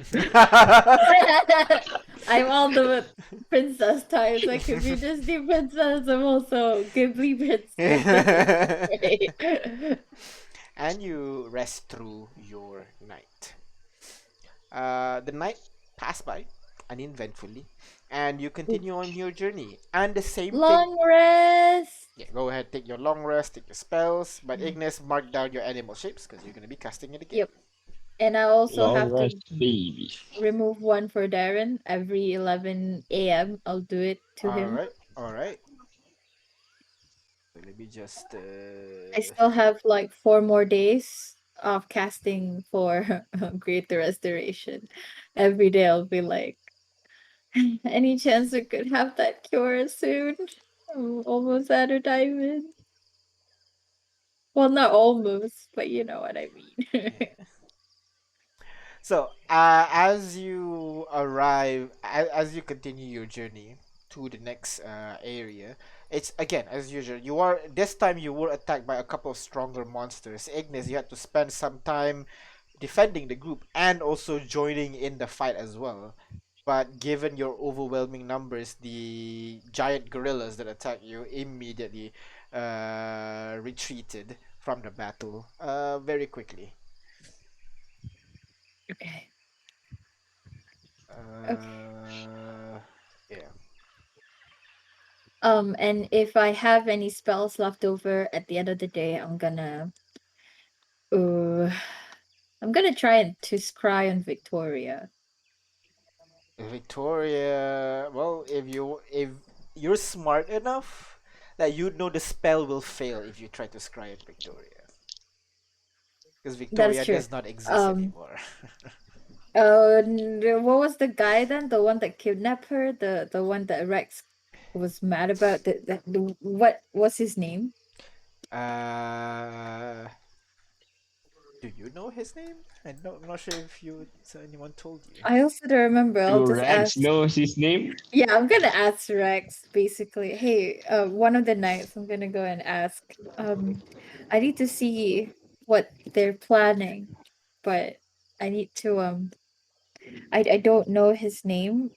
I'm all the princess types. I could be Disney princess. I'm also Ghibli princess. And you rest through your night. The night passed by uneventfully, and you continue on your journey. And the same thing. Long rest. Yeah, go ahead, take your long rest, take your spells. But Ignis, mark down your animal shapes because you're gonna be casting it again. Yep. And I also Long have to rest, baby. remove one for Darren every 11 a.m. I'll do it to him. All right. So let me just. I still have like 4 more days of casting for Greater Restoration. Every day I'll be like, any chance we could have that cure soon? I'm almost out of diamond. Well, not almost, but you know what I mean. So, as you arrive, as you continue your journey to the next area, it's again as usual. This time you were attacked by a couple of stronger monsters. Ignis, you had to spend some time defending the group and also joining in the fight as well. But given your overwhelming numbers, the giant gorillas that attacked you immediately retreated from the battle very quickly. Okay. Yeah. And if I have any spells left over at the end of the day, I'm gonna try and to scry on Victoria. Victoria, well, if you're smart enough that you'd know the spell will fail if you try to scry at Victoria. Because That is Victoria true. does not exist anymore. What was the guy then? The one that kidnapped her? The one that Rex was mad about? What was his name? Do you know his name? I'm not sure if anyone told you. I also don't remember. I'll Do just Rex ask. knows his name? Yeah, I'm gonna ask Rex basically. Hey, one of the nights I'm gonna go and ask. I need to see what they're planning, but I need to I don't know his name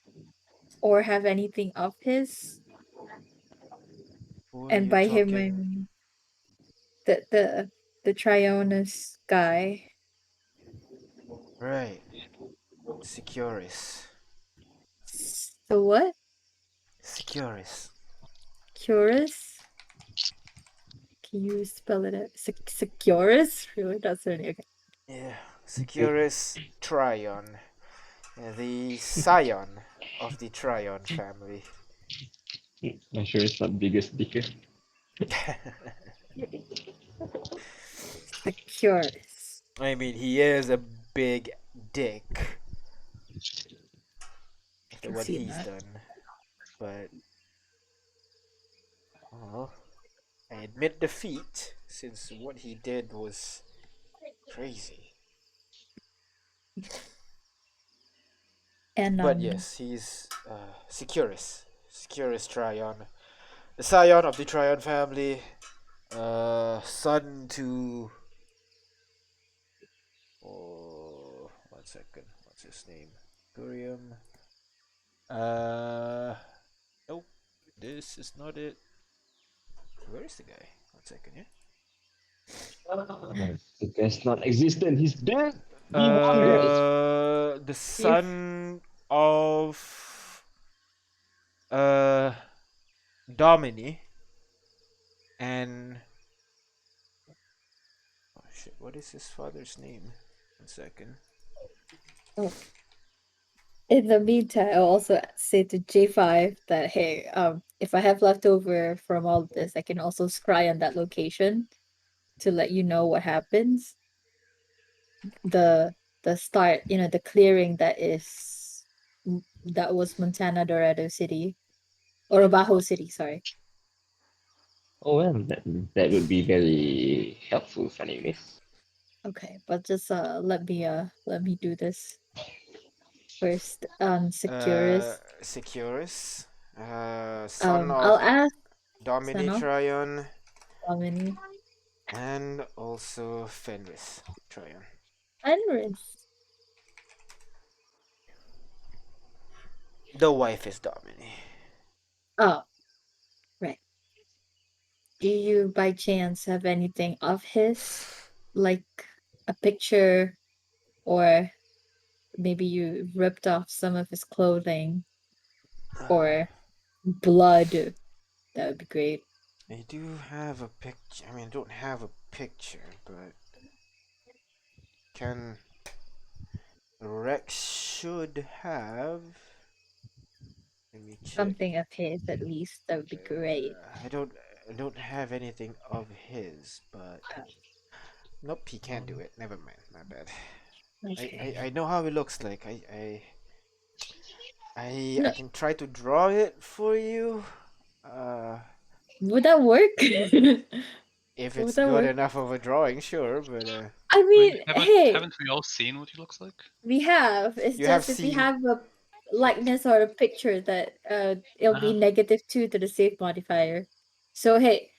or have anything of his. Who are And you by him I talking? mean the Trionus guy. Right. Securis. So what? Securis. Curus? Can you spell it out? Securus? Really? That's her name. Okay. Yeah. Securis Tryon. The scion of the Tryon family. I'm sure it's not biggest dicker. Securus. I mean, he is a big dick I after can what see he's that. done. But, well, I admit defeat since what he did was crazy. And But yes, he's Securus. Securus Tryon. The scion of the Tryon family. Son to. Oh, 1 second. What's his name? Gurium. Nope. This is not it. Where is the guy? 1 second, yeah. The guy's not existent. He's dead. He wanders. The son of uh Domini and oh shit, what is his father's name? 1 second. In the meantime, I'll also say to J5 that hey, if I have leftover from all this, I can also scry on that location to let you know what happens. The start, the clearing that was Montana Dorado City. Orobaho City, sorry. Oh well, that would be very helpful, anyways. Okay, but just let me do this first. Securus. Securus. Son I'll of ask Domini Son of Tryon Domini and also Fenris Tryon. Fenris. The wife is Domini. Oh, right. Do you by chance have anything of his, like a picture, or maybe you ripped off some of his clothing, or blood? That would be great. I do have a picture. I mean, I don't have a picture, but Rex should have. Let me check. Something of his at least. That would be great. I don't have anything of his, but nope, he can't do it. Never mind, my bad. Okay. I know how it looks like. I No. can try to draw it for you. Would that work? If Would it's that good work? enough of a drawing, sure, but I mean, hey, Haven't we all seen what he looks like? we have. It's You have just if we seen- have a likeness or a picture that it'll be -2 to the save modifier. So hey,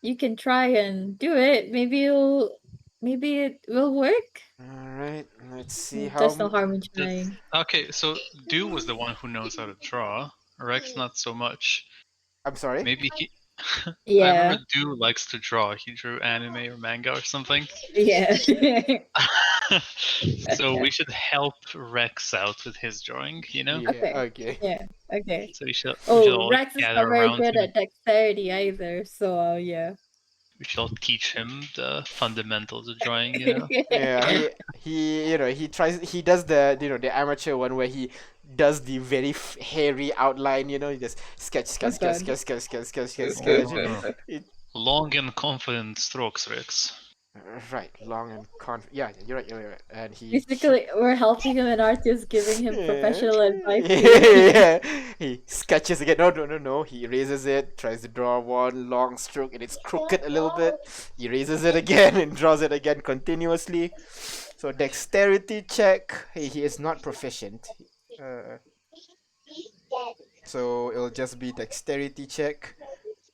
you can try and do it. Maybe it will work. all right. Let's see how. There's no harm in trying. Okay, so Do was the one who knows how to draw. Rex not so much. I'm sorry. Maybe he. I Yeah, remember Do likes to draw. He drew anime or manga or something. yeah. So we should help Rex out with his drawing, you know? Yeah. Okay. Okay. Yeah. Okay. So we should Oh, all Rex is gather not very around good him. at dexterity either. So yeah. We shall teach him the fundamentals of drawing, you know? Yeah. He does the amateur one where he does the very hairy outline. He just sketch. Long and confident strokes, Rex. Right, long and yeah, you're right. And he Basically, we're helping him and Arthur's giving him professional advice. Yeah. He sketches again. No. He raises it, tries to draw one long stroke, and it's crooked a little bit. He raises it again and draws it again continuously. So dexterity check. He is not proficient. So it'll just be dexterity check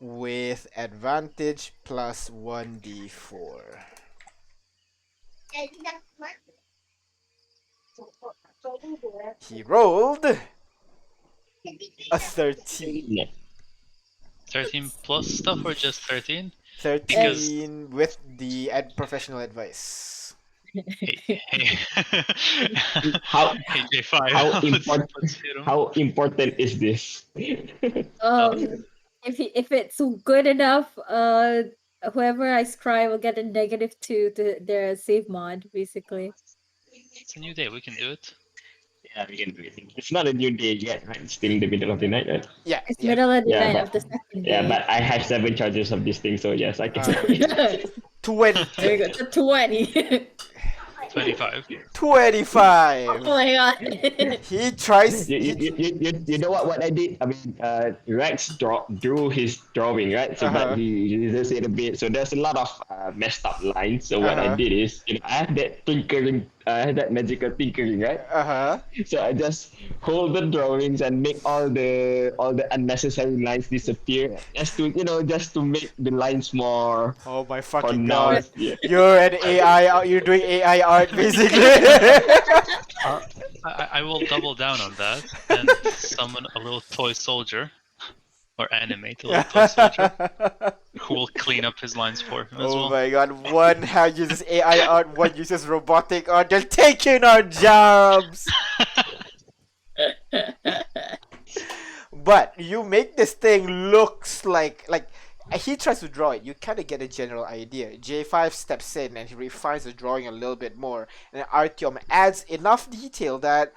with advantage plus 1d4. He rolled a 13. 13 plus stuff or just 13? 13 with the professional advice. Hey. How Hey, J5. how let's important hit him. how important is this? If it's good enough, whoever I scry will get a -2 to their save mod, basically. It's a new day, we can do it. Yeah, we can do it. It's not a new day yet, right? It's still in the middle of the night, right? Yeah. It's yeah. middle of the Yeah, night but- of the second Yeah, day. but I have 7 charges of this thing, so yes, I can. 20. There you go. To 20. 25. 25. Oh my god. He tries. You know what I did? I mean, Rex drew his drawing, right? So Uh-huh. but he just it a bit. So there's a lot of messed up lines. So what I Uh-huh. did is, I have that tinkering, I have that magical tinkering, right? So I just hold the drawings and make all the unnecessary lines disappear, just to make the lines more. Oh my For fucking now, god. yeah. You're an AI. You're doing AI art basically. I will double down on that and summon a little toy soldier. or animate a little placeholder who will clean up his lines for him as Oh well. my god, one uses AI art, one uses robotic art. They're taking our jobs! But you make this thing looks like he tries to draw it. You kind of get a general idea. J5 steps in and he refines the drawing a little bit more, and Artyom adds enough detail that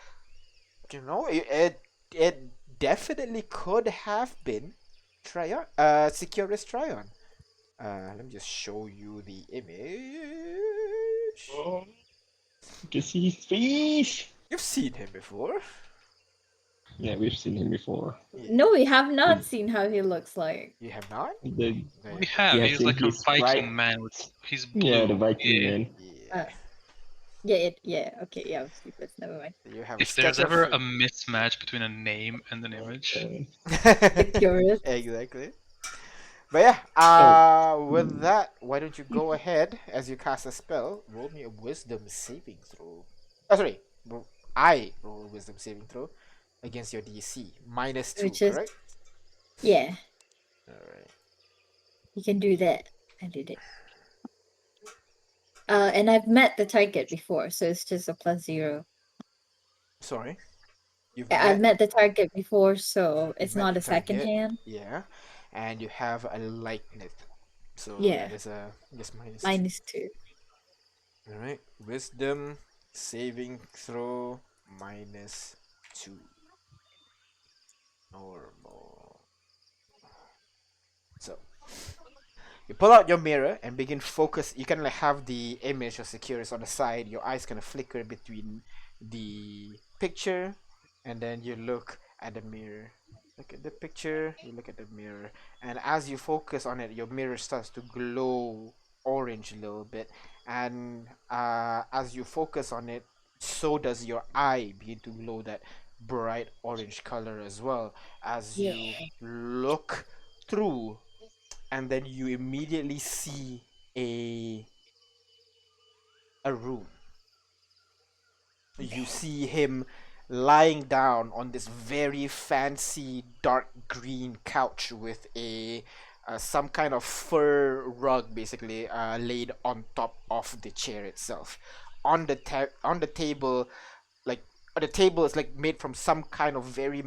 it definitely could have been Tryon, Securus Tryon. Let me just show you the image. Oh, you can see his face. You've seen him before. Yeah, we've seen him before. No, we have not seen how he looks like. You have not? The, No, We have. Yeah, He's so like a he's Viking bright. man with. He's blue. yeah, the Viking Yeah. man. Yeah. Okay, yeah, stupid. Never mind. You have a If there's sketch of ever a him. mismatch between a name and an image, Curious. Exactly. But yeah, with that, why don't you go ahead as you cast a spell? Roll me a wisdom saving throw. Oh, sorry. I roll a wisdom saving throw against your DC. -2, Which is- correct? Yeah, Alright. you can do that. I did it. And I've met the target before, so it's just a +0. Sorry. You've I've met the target before, so it's met not the a second target. hand. Yeah. And you have a lightning. So Yeah. that is a just -2. -2. Alright. Wisdom saving throw -2. Normal. So you pull out your mirror and begin focus. You can like have the image of Securus on the side. Your eyes kind of flicker between the picture, and then you look at the mirror. Look at the picture. You look at the mirror, and as you focus on it, your mirror starts to glow orange a little bit. And as you focus on it, so does your eye begin to glow that bright orange color as well. As you look through, and then you immediately see a room. You see him lying down on this very fancy dark green couch with a some kind of fur rug basically laid on top of the chair itself. On the table, like the table is like made from some kind of very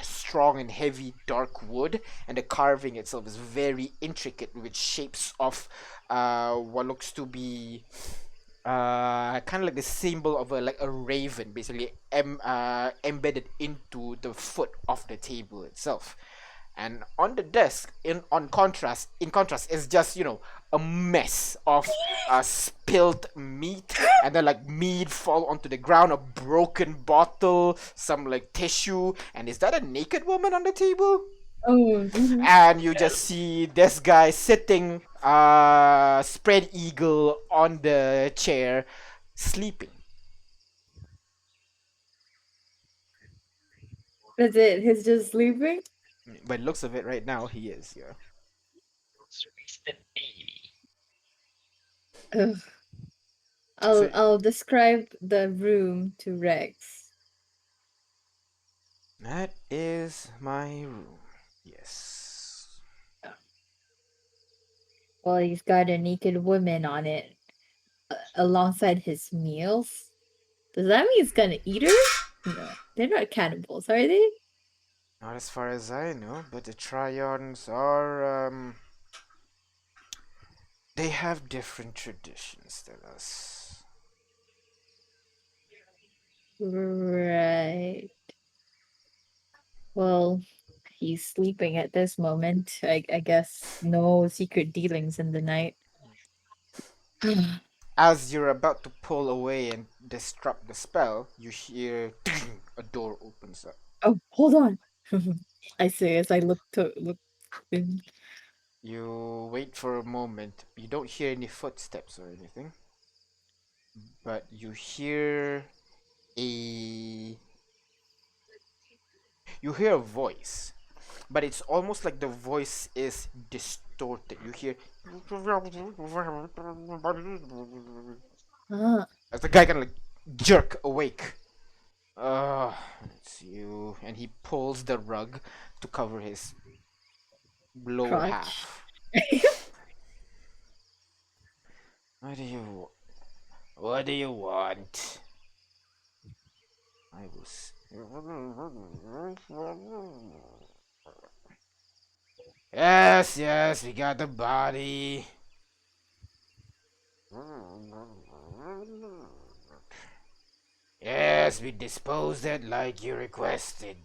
strong and heavy dark wood, and the carving itself is very intricate with shapes of what looks to be kind of like the symbol of a raven basically embedded into the foot of the table itself. And on the desk, in contrast, is just a mess of spilled meat, and then like meat fall onto the ground, a broken bottle, some like tissue, and is that a naked woman on the table? Oh, And you just see this guy sitting spread eagle on the chair sleeping. that's it. He's just sleeping. By the looks of it right now, he is, yeah. Ugh. So- I'll describe the room to Rex. That is my room. Yes. Well, he's got a naked woman on it alongside his meals. Does that mean he's gonna eat her? No, they're not cannibals, are they? Not as far as I know, but the Tryons are they have different traditions than us. Right. Well, he's sleeping at this moment. I guess no secret dealings in the night. As you're about to pull away and disrupt the spell, you hear a door opens up. Oh, hold on. I say as I look in. You wait for a moment. You don't hear any footsteps or anything, but you hear a voice, but it's almost like the voice is distorted. You hear Ah, as the guy kind of like jerk awake. It's you. and he pulls the rug to cover his lower Crotch. half. What do you want? I was. Yes, we got the body. Yes, we disposed it like you requested.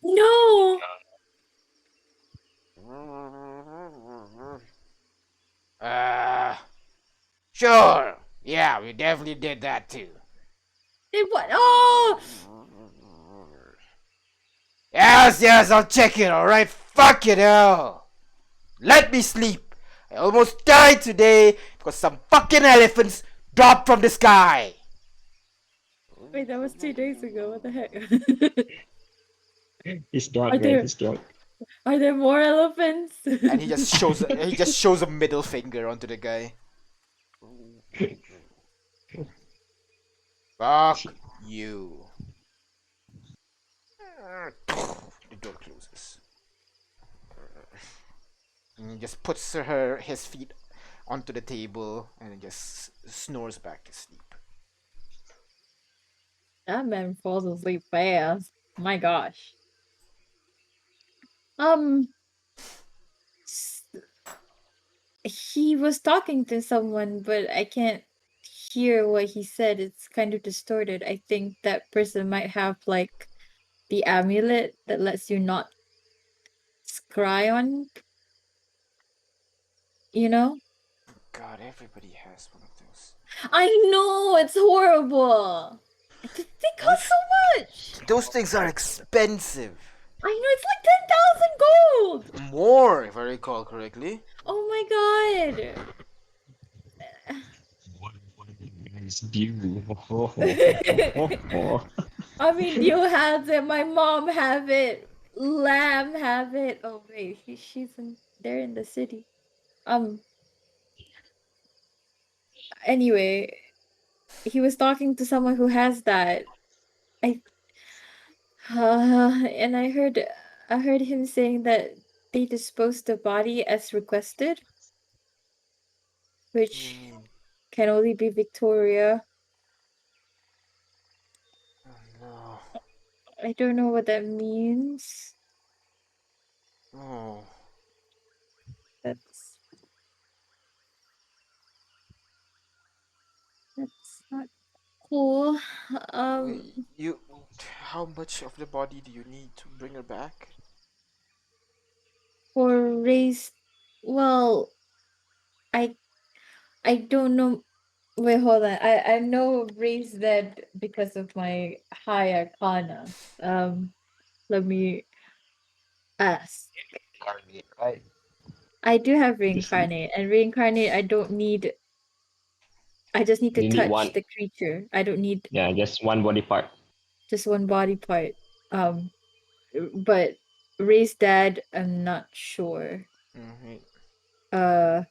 No! Sure. Yeah, we definitely did that too. It what? Oh! Yes, I'll check it, alright? Fuck it all. Let me sleep. I almost died today because some fucking elephants dropped from the sky. Wait, that was 2 days ago. What the heck? He's drunk, Are man. there He's drunk. are there more elephants? And he just shows a middle finger onto the guy. Fuck you. The door closes. And he just puts his feet onto the table and just snores back to sleep. That man falls asleep fast. My gosh. Um, s- he was talking to someone, but I can't hear what he said. It's kind of distorted. I think that person might have like the amulet that lets you not scry on, you know? God, everybody has one of those. I know, it's horrible. They cost so much. Those things are expensive. I know, it's like 10,000 gold. More, if I recall correctly. Oh my god. What do you guys do? I mean, you have it. My mom have it. Lamb have it. Oh wait, she's in. They're in the city. Anyway, he was talking to someone who has that. And I heard him saying that they disposed the body as requested, which can only be Victoria. Oh no. I don't know what that means. Oh. That's not cool. You. How much of the body do you need to bring her back? For raised, well, I don't know. Wait, hold on. I know raised that because of my high arcana. Let me ask. Right? I do have Just reincarnate, and reincarnate I don't need. I just need to you need touch one. the creature. I don't need Yeah, just one body part. just one body part. But raised dad, I'm not sure. Mm-hmm.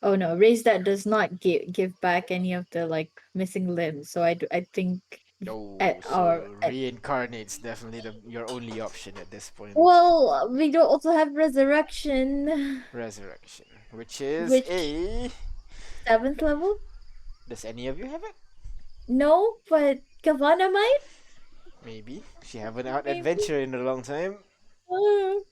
Oh no, raised dad does not give back any of the like missing limbs. So I think Oh, at our so reincarnate's definitely your only option at this point. well, we don't also have resurrection, Resurrection, which is which a. 7th level. Does any of you have it? No, but Kavana might. Maybe she haven't out Maybe. adventure in a long time. Well,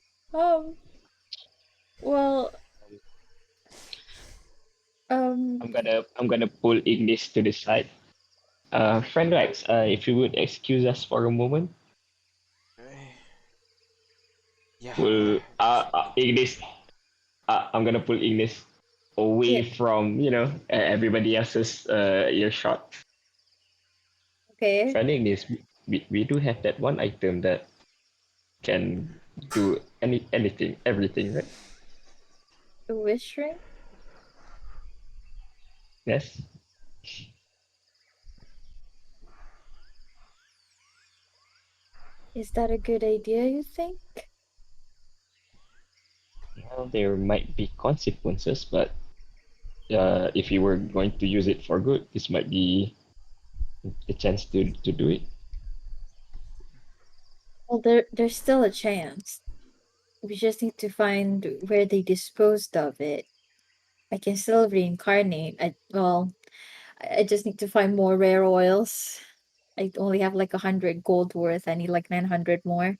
I'm gonna pull Ignis to the side. Friend Rex, if you would excuse us for a moment, Yeah. pull Ignis. I'm gonna pull Ignis away Yeah. from everybody else's earshot. Okay. Friend Ignis, we do have that one item that can do anything, everything, right? The wish ring. Yes. Is that a good idea, you think? Well, there might be consequences, but if you were going to use it for good, this might be a chance to do it. Well, there's still a chance. We just need to find where they disposed of it. I can still reincarnate. I just need to find more rare oils. I only have like 100 gold worth. I need like 900 more.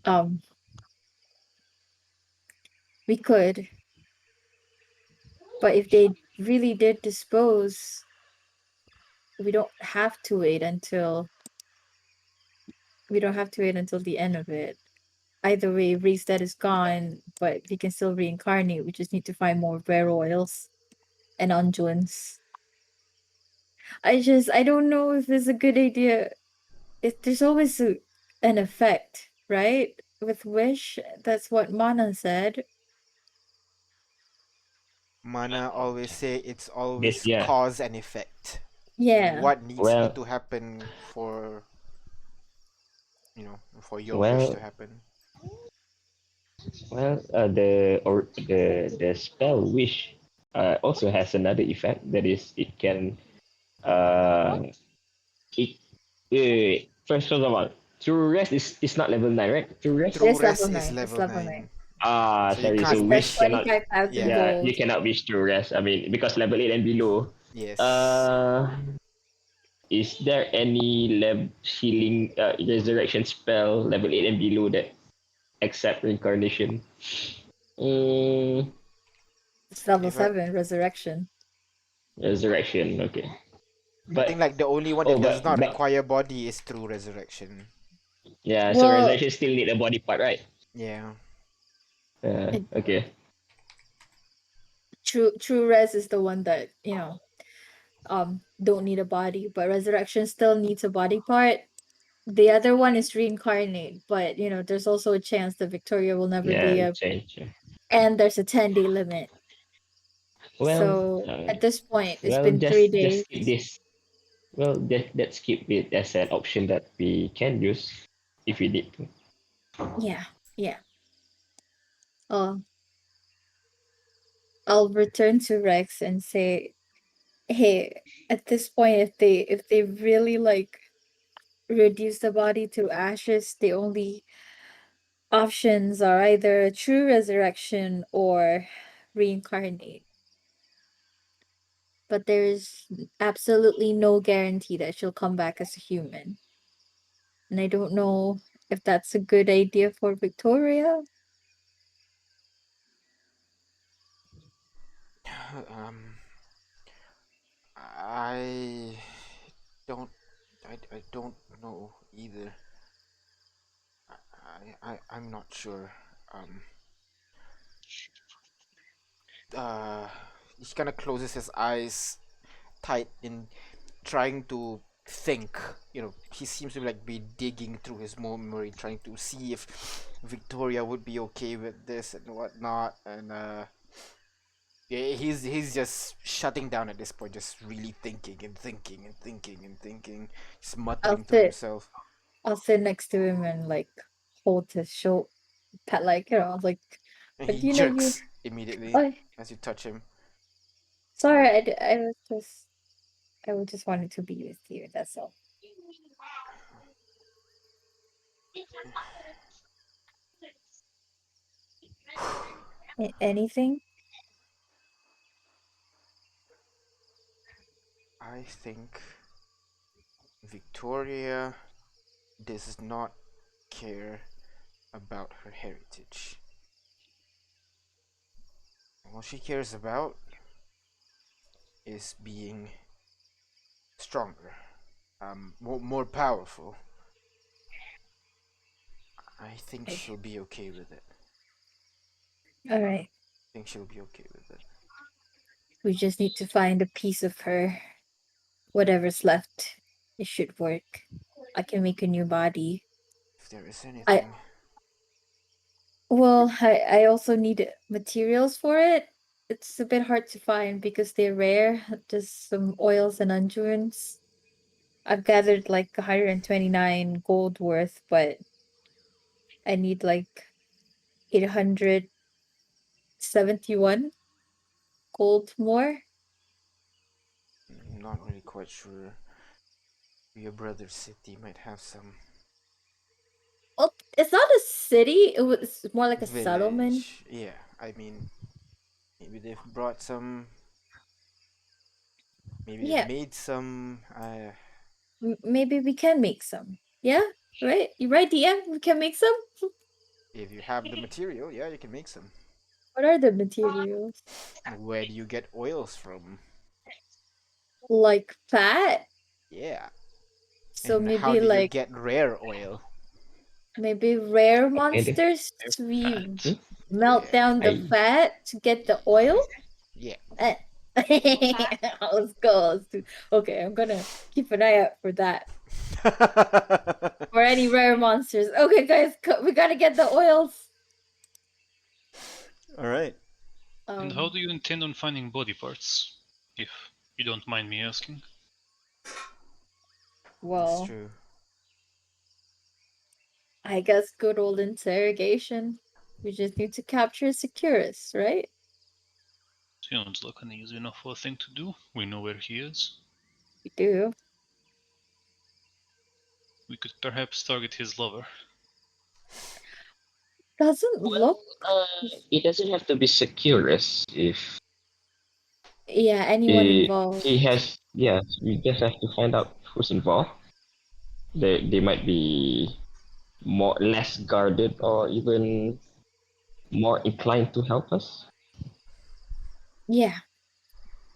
Um, we could, but if they really did dispose, we don't have to wait until the end of it. Either way, Reese that is gone, but we can still reincarnate. We just need to find more rare oils and unjuns. I don't know if it's a good idea. There's always an effect, right? With wish, that's what Mana said. Mana always say it's always Yeah. cause and effect. Yeah. What needs Well, to happen for for your wish well, to happen? the spell wish also has another effect. That is, it can it first of all, true rest is not level 9, right? True rest. True It's rest level is 9. It's level level 9. 9. Ah, So you sorry. So can't That's wish wish. cannot. 25,000 Yeah. Yeah, you gold. cannot wish true rest. I mean, because level 8 and below. Yes. Is there any healing resurrection spell level 8 and below that accept reincarnation? Mm, It's level If I 7, resurrection. resurrection. Okay. I think But like the only one oh, that does not but require body is through resurrection. yeah. So Well, resurrection still need a body part, right? Yeah. it, Okay. true res is the one that, don't need a body, but resurrection still needs a body part. The other one is reincarnate, but there's also a chance that Victoria will never Yeah, be a, change. and there's a 10-day limit. Well, So at this point, it's well, been 3 days. just skip this. Well, let's keep it as an option that we can use if we need to. Yeah, yeah. Uh, I'll return to Rex and say, hey, at this point, if they really like reduce the body to ashes, the only options are either true resurrection or reincarnate. But there's absolutely no guarantee that she'll come back as a human. And I don't know if that's a good idea for Victoria. Um, I don't I don't know either. I'm not sure. Um, uh, he kind of closes his eyes tight in trying to think. He seems to be digging through his memory, trying to see if Victoria would be okay with this and whatnot. And yeah, he's just shutting down at this point, just really thinking and thinking and thinking and thinking, just I'll muttering to sit himself. I'll sit next to him and like hold his shoulder, pet, like, like, And but he you. jerks immediately Oh, as you touch him. sorry, I was just wanted to be with you. That's all. Anything? I think Victoria does not care about her heritage. All she cares about is being stronger, more powerful. I think she'll be okay with it. All right. I think she'll be okay with it. We just need to find a piece of her. Whatever's left, it should work. I can make a new body. If there is I anything. I also need materials for it. It's a bit hard to find because they're rare. Just some oils and unguents. I've gathered like 129 gold worth, but I need like 871 gold more. I'm not really quite sure. Your brother's city might have some Well, it's not a city. It was more like a settlement. village. Yeah, I mean, maybe they've brought some. Maybe they've Yeah, made some. maybe we can make some. Yeah, right. You right, DM. We can make some. If you have the material, yeah, you can make some. What are the materials? Where do you get oils from? Like fat. Yeah, So and how maybe do you like get rare oil? maybe rare And monsters. We Fat. melt Yeah, down the I fat to get the oil. yeah. Eh. Let's go. Okay, I'm gonna keep an eye out for that. For any rare monsters. Okay, guys, we gotta get the oils. All right. And how do you intend on finding body parts? If you don't mind me asking. That's Well, true. I guess good old interrogation. We just need to capture Securus, right? Sounds like an easy enough thing to do. We know where he is. We do. We could perhaps target his lover. Doesn't look. it doesn't have to be Securus if Yeah, anyone involved. he has. Yeah, we just have to find out who's involved. They might be less guarded or even more inclined to help us. Yeah.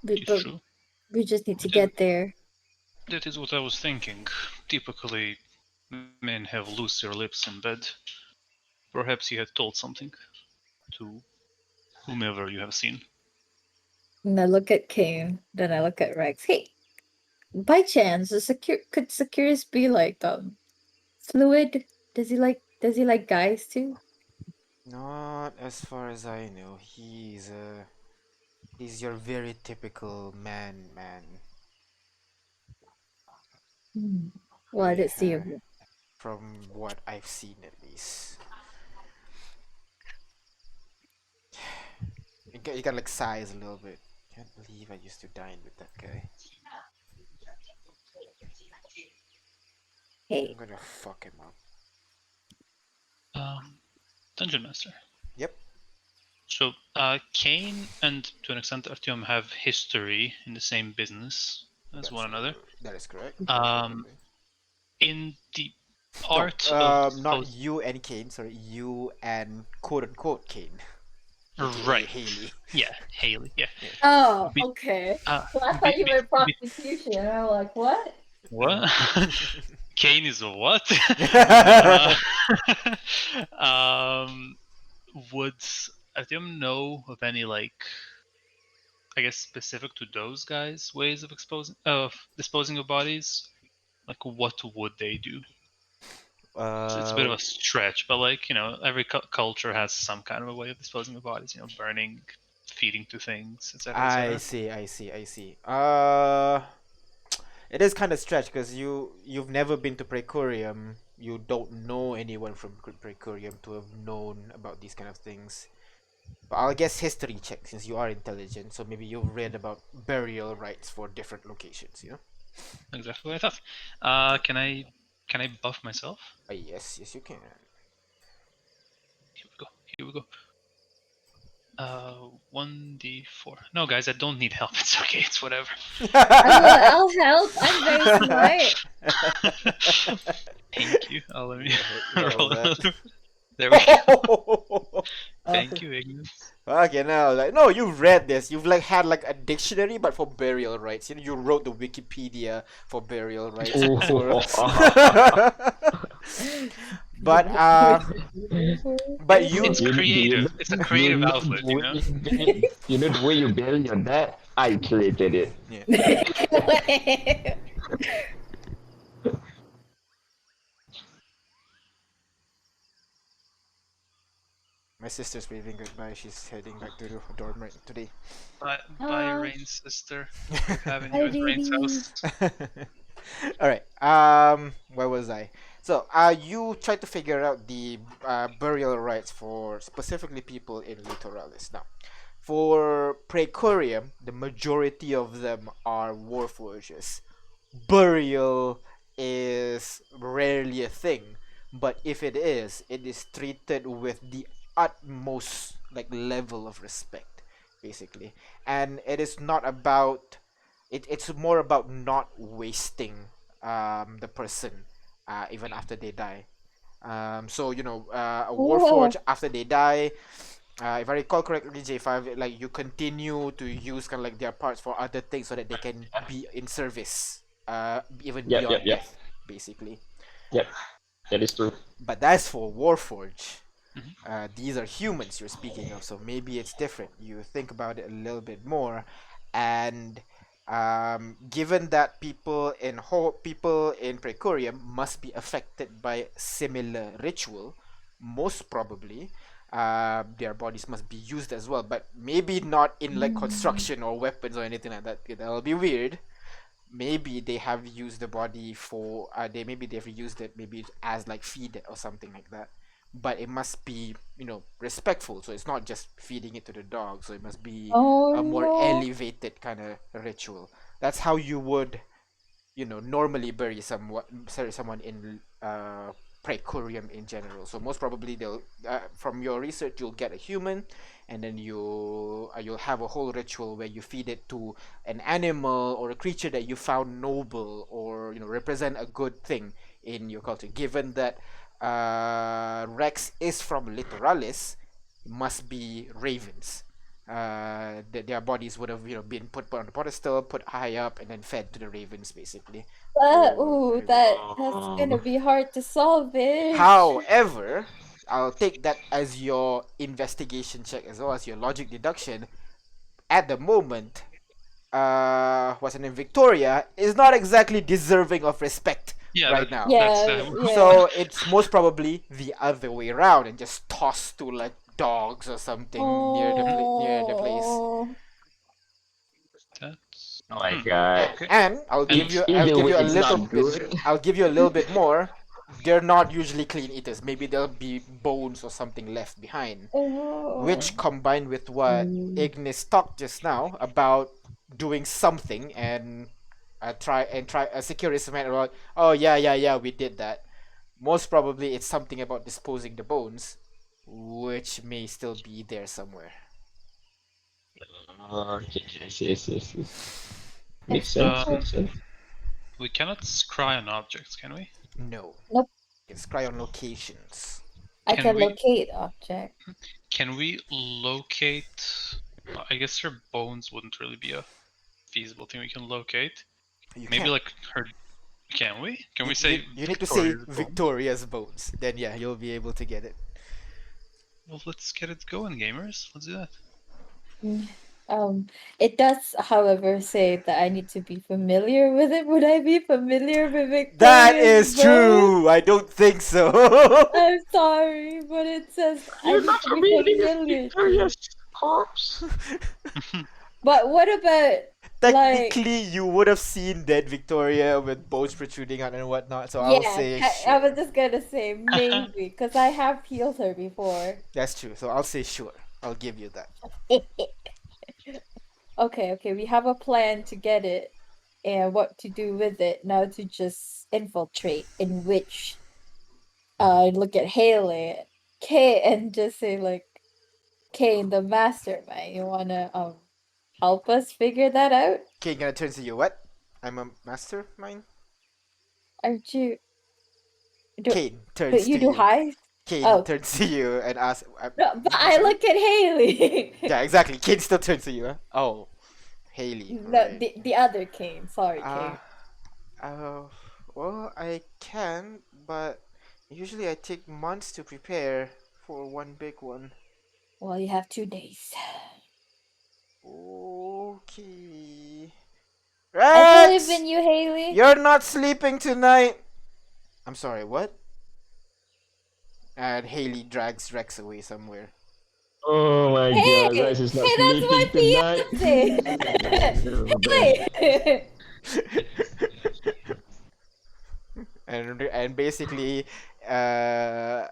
It's But true. we just need to That- get there. That is what I was thinking. Typically, men have looser lips in bed. Perhaps he had told something to whomever you have seen. And I look at Kane, then I look at Rex. Hey, by chance, could Securus be like fluid? Does he like guys too? Not as far as I know. He's your very typical man. Well, I didn't see Yeah, him. from what I've seen at least. You got like size a little bit. Can't believe I used to dine with that guy. Hey, I'm gonna fuck him up. Dungeon Master. Yep. So, Kane and to an extent Artyom have history in the same business as one another. That is correct. In the No, art of not you and Kane. Sorry, you and quote unquote Kane. aka right, Haley. yeah, Haley, yeah. oh, Be- okay. Uh, Well, I thought you meant prostitution. And I'm like, what? What? Kane is a what? Would Artyom know of any I guess specific to those guys ways of disposing of bodies? Like what would they do? It's a bit of a stretch, but every culture has some kind of a way of disposing of bodies. Burning, feeding to things, etc. I see. It is kind of stretch because you've never been to Precorium. You don't know anyone from Precorium to have known about these kind of things. But I'll guess history check since you are intelligent. So maybe you've read about burial rites for different locations. Exactly what I thought. Can I buff myself? Yes, you can. Here we go. 1d4. No, guys, I don't need help. It's okay. It's whatever. I'll help. I'm very smart. Thank you. Let me roll that. another. There we go. Thank you, Ignis. Okay, now no, you've read this. You've had a dictionary, but for burial rites. You wrote the Wikipedia for burial rites. But It's creative. It's a creative outlet, You know the way you bury your dad? I created it. Yeah. My sister's waving goodbye. She's heading back to the dorm right today. Bye, Rain's sister. We're having you at Rain's house. All right. Where was I? So, you try to figure out the burial rites for specifically people in Litoralis. Now, for Precorium, the majority of them are warforges. Burial is rarely a thing, but if it is treated with the utmost like level of respect, basically. And it is not about it's more about not wasting the person even after they die. So a Oh, warforged after they die, if I recall correctly, J5, like you continue to use kind of like their parts for other things so that they can be in service, even Yep, yep, beyond yep, death, basically. yep. That is true. But that's for Warforge. Mhm. These are humans you're speaking of, so maybe it's different. You think about it a little bit more, and given that people in Precorium must be affected by similar ritual, most probably their bodies must be used as well, but maybe not in like construction or weapons or anything like that. That'll be weird. Maybe they have used the body for maybe they've used it maybe as like feed or something like that, but it must be respectful, so it's not just feeding it to the dog, so it must be oh a more no. elevated kind of ritual. That's how you would normally bury someone in Praetorium in general. So most probably they'll from your research you'll get a human, and then you'll have a whole ritual where you feed it to an animal or a creature that you found noble or represent a good thing in your culture. Given that Rex is from Littoralis, must be ravens. Their bodies would have been put on the pedestal, put high up, and then fed to the ravens, basically. For Ooh, raven. that's gonna be hard to solve it. However, I'll take that as your investigation check as well as your logic deduction. At the moment, what's her name, Victoria, is not exactly deserving of respect Yeah, right now. that's Yeah, yeah. So it's most probably the other way around and just tossed to like dogs or something near the place. Oh, that's Oh my hmm. god. Okay. And And Either way, it's not good. I'll give you a little bit more. They're not usually clean eaters. Maybe there'll be bones or something left behind, oh. which combined with what Mm. Ignis talked just now about doing something and try secure his mind about, oh yeah, we did that. Most probably it's something about disposing the bones, which may still be there somewhere. Okay, I see. I Makes think sense, um, makes sense. we cannot scry on objects, can we? No. nope. It's cry on locations. I Can can we locate object. can we locate? I guess her bones wouldn't really be a feasible thing we can locate. You Maybe can. like her. Can we? Can we You, say you need to say Victoria's bones? Victoria's bones. Then yeah, you'll be able to get it. Well, let's get it going, gamers. Let's do that. Mm, it does, however, say that I need to be familiar with it. Would I be familiar with That Victoria's is bones? true. I don't think so. I'm sorry, but it says I You're need not to be familiar with familiar. Victoria's corpse. But what about like Technically, you would have seen dead Victoria with bones protruding out and whatnot. So I'll yeah, say I was sure. just gonna say maybe because I have healed her before. That's true. So I'll say sure. I'll give you that. Okay, we have a plan to get it and what to do with it. Now to just infiltrate, in which look at Haley, Kay, and just say like, Kane, the mastermind, you wanna help us figure that out? Okay, gonna turn to you. What? I'm a mastermind. Aren't you? Do, Kane do turns you to do you. highs? Kane Oh, turns to you and asks. no, but I look at Haley. Yeah, exactly. Kane still turns to you. Huh? Oh, Haley. No, Right. the other Kane. Sorry, Uh, Kane. well, I can, but usually I take months to prepare for one big one. Well, you have 2 days. Okay. I believe Rex! in you, Haley. You're not sleeping tonight! I'm sorry, what? And Haley drags Rex away somewhere. Oh my Hey, god, Rice is not hey, that's my sleeping tonight. Oh, man. fiance. And basically, uh,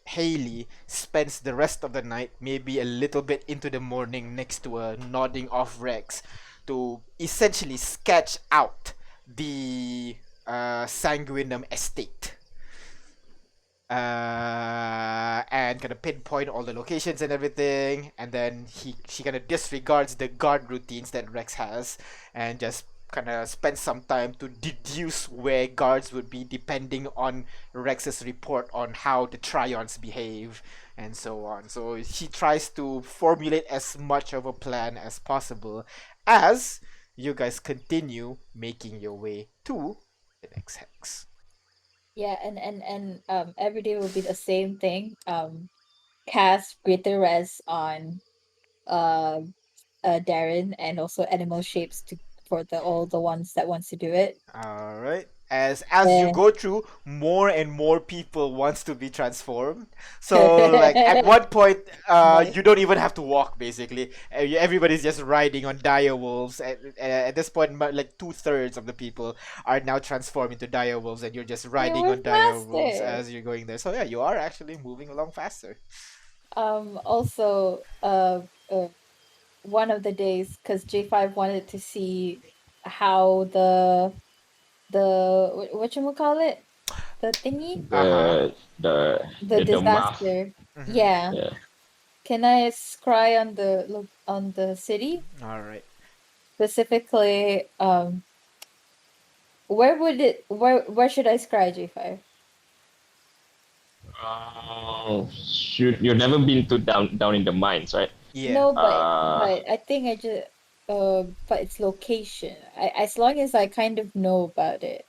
Haley spends the rest of the night, maybe a little bit into the morning, next to a nodding off Rex, to essentially sketch out the Sanguinum estate. And kind of pinpoint all the locations and everything, and then she kind of disregards the guard routines that Rex has, and just kind of spends some time to deduce where guards would be depending on Rex's report on how the Tryons behave and so on. So she tries to formulate as much of a plan as possible as you guys continue making your way to the next hex. Yeah, and every day will be the same thing. Cast greater res on uh Darren, and also animal shapes to for the all the ones that wants to do it. All right. As you And go through, more and more people wants to be transformed. So like at one point, Nice. you don't even have to walk. Basically, everybody's just riding on dire wolves. At this point, like 2/3 of the people are now transformed into dire wolves, and you're just riding we're on dire wolves faster. as you're going there. So yeah, you are actually moving along faster. Also, one of the days, because J5 wanted to see how the what you call it, the thingy, Uh-huh. the the math. disaster. Mm-hmm. Yeah. Yeah. Can I scry on the city All right. specifically? Where should I scry, J5? You've never been to down in the mines, right? Yeah. No, Uh, but I think I just but its location. As long as I kind of know about it.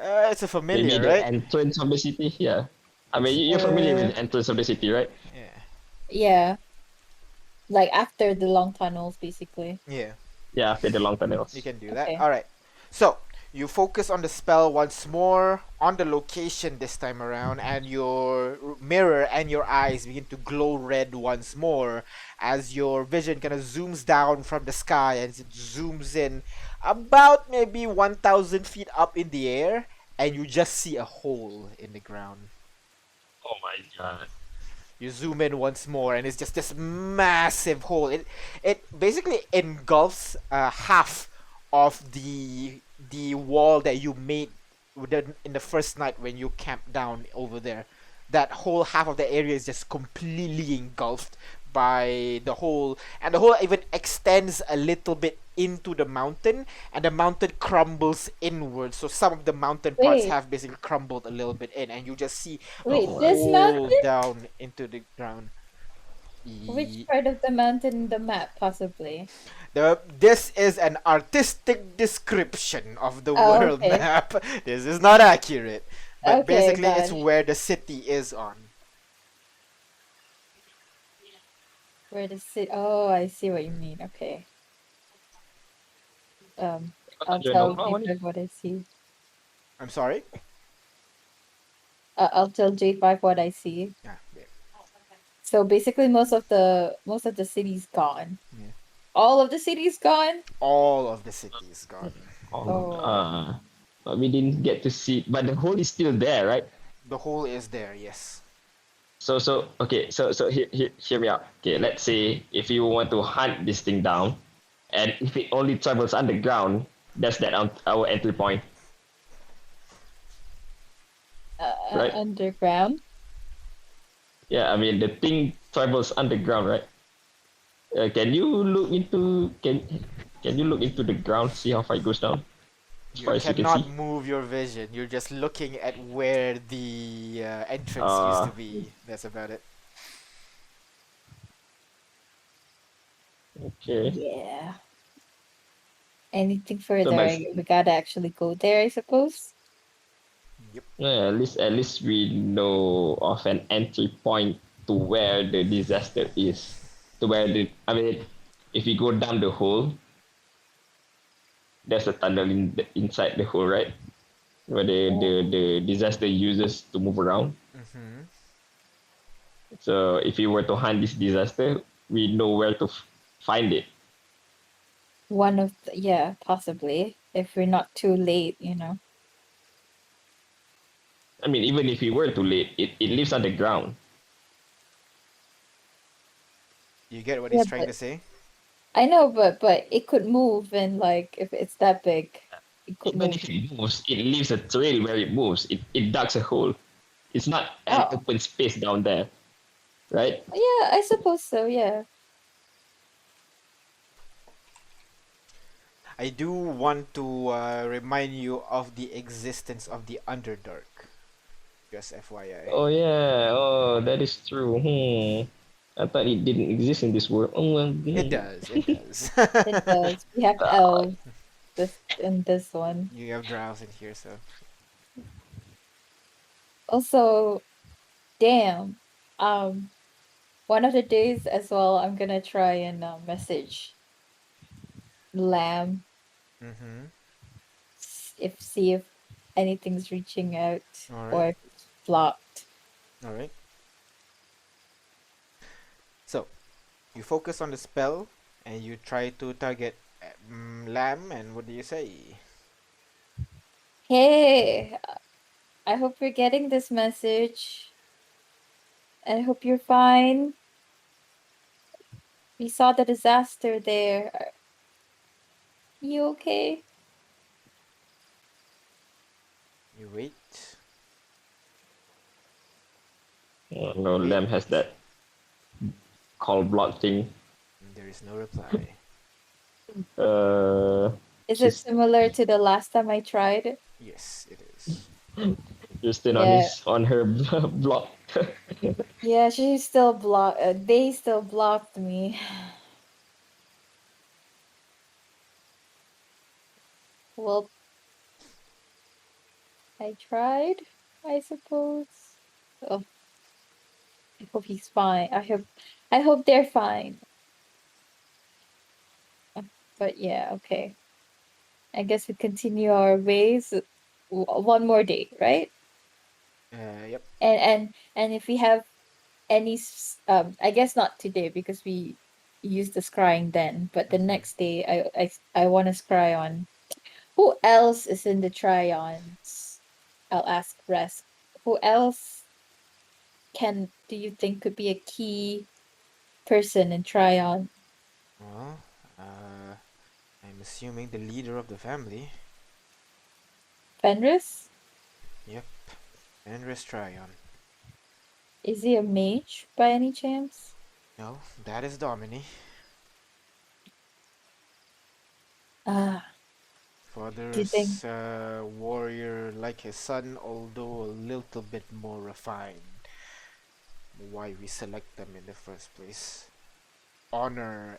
It's a maybe familiar, the right? entrance of the city. Yeah. I mean, It's you're familiar with Uh, the entrance of the city, right? yeah. yeah, like after the long tunnels, basically. Yeah. Yeah, after the long tunnels. You can do that. Okay. All right. So you focus on the spell once more, on the location this time around, and your mirror and your eyes begin to glow red once more as your vision kind of zooms down from the sky and it zooms in about maybe 1,000 feet up in the air, and you just see a hole in the ground. Oh my god. You zoom in once more, and it's just this massive hole. It basically engulfs half of the wall that you made in the first night when you camped down over there. That whole half of the area is just completely engulfed by the hole, and the hole even extends a little bit into the mountain, and the mountain crumbles inwards. So some of the mountain parts Wait, have basically crumbled a little bit in, and you just see a wait, Oh this my. hole mountain? down into the ground. Which part of the mountain in the map, possibly? This is an artistic description of the Oh, world okay. map. This is not accurate, but Okay, basically it's got it. where the city is on. Where the city? Oh, I see what you mean. Okay. I'll You know, tell J5 what I see. I'm sorry. I'll tell J5 what I see. Yeah, yeah. So basically, most of the city's gone. Yeah. All of the city's gone. All of the city is gone. Oh. But we didn't get to see. But the hole is still there, right? The hole is there. Yes. So okay. So hear me out. Okay, let's say if you want to hunt this thing down, and if it only travels underground, that's our entry point. Right. Underground. Yeah, I mean the thing travels underground, right? Can you look into the ground, see how far it goes down? As far You as you can cannot see. move your vision. You're just looking at where the entrance used to be. That's about it. Okay. Yeah. Anything further? my- We gotta actually go there, I suppose. Yep. Yeah, at least we know of an entry point to where the disaster is. If you go down the hole, there's a tunnel inside the hole, right? Where the disaster uses to move around. Mm-hmm. So if you were to hunt this disaster, we know where to find it. Yeah, possibly. If we're not too late, you know. I mean, even if we were too late, it lives underground. You get what Yeah, he's trying but to say? I know, but it could move, and like if it's that big, it could Even move. if it moves, it leaves a trail where it moves. It digs a hole. It's not an Oh, open space down there, right? yeah, I suppose so. Yeah. I do want to remind you of the existence of the Underdark. Just FYI. Oh yeah. Oh, that is true. I thought it didn't exist in this world. Oh well. It does. It does. It does. We have Ah, elves this in this one. You have drows in here, so. Also, damn. One of the days as well, I'm gonna try and message Lamb, Mm-hmm. see if anything's reaching out All or right. if it's blocked. All right. So, you focus on the spell and you try to target Lamb. And what do you say? Hey, I hope you're getting this message. I hope you're fine. We saw the disaster there. Are you okay? You wait. oh, no, Wait. Lamb has that call block thing. And there is no reply. Is it She's similar to the last time I tried? Yes, it is. still Yeah. on her block. Yeah, she still blocked. They still blocked me. Well, I tried, I suppose. Oh, I hope he's fine. I hope they're fine. But yeah, okay. I guess we continue our ways. One more day, right? Yep. And if we have any, I guess not today because we used the scrying then. But the Mhm. next day, I want to scry on. Who else is in the tryons? I'll ask Resk. Who else do you think could be a key person in tryon? Well, I'm assuming the leader of the family. Fenris? Yep. Fenris Tryon. Is he a mage by any chance? No, that is Domini. Ah, Father do you think? is a warrior like his son, although a little bit more refined. Why we select them in the first place. Honor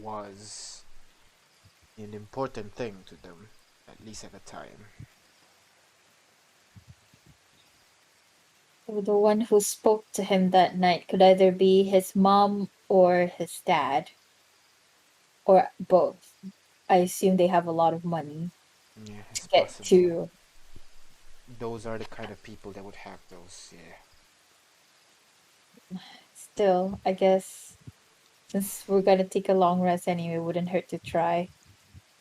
was an important thing to them, at least at the time. The one who spoke to him that night could either be his mom or his dad, or both. I assume they have a lot of money Yeah, to it's get possible. to. Those are the kind of people that would have those, yeah. Still, I guess since we're gonna take a long rest anyway, it wouldn't hurt to try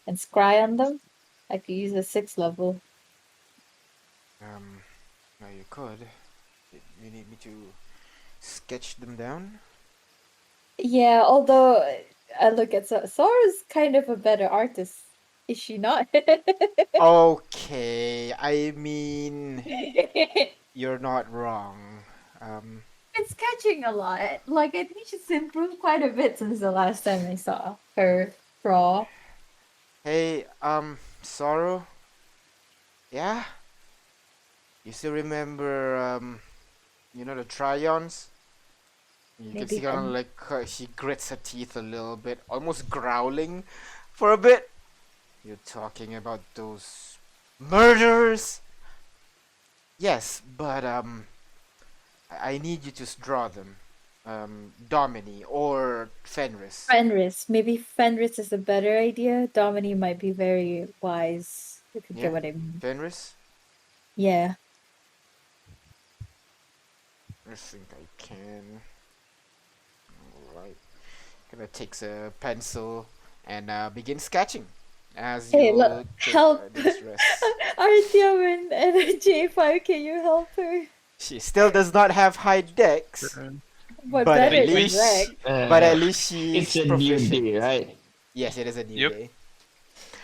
and scry on them. I could use a 6th level. Now you could. You need me to sketch them down? Yeah, although I look at Sora's kind of a better artist, is she not? Okay, I mean, you're not wrong. It's catching a lot. Like I think she's improved quite a bit since the last time I saw her draw. Hey, Sorrow? Yeah? You still remember, the Tryons? You can Maybe see kind of him. like she grits her teeth a little bit, almost growling for a bit. You're talking about those murders? Yes, but I need you to draw them. Domini or Fenris. Fenris. Maybe Fenris is a better idea. Domini might be very wise. If you Yeah, get what I mean. Fenris. Yeah. I think I can. Alright. Gonna take a pencil and begin sketching as Hey, look, you take help! this rest. Artyom and J5, can you help her? She still does not have high dex. But But at better than least, Rex. but at least she's It's a new proficient. day, right? Yes, it is a new Yep. day.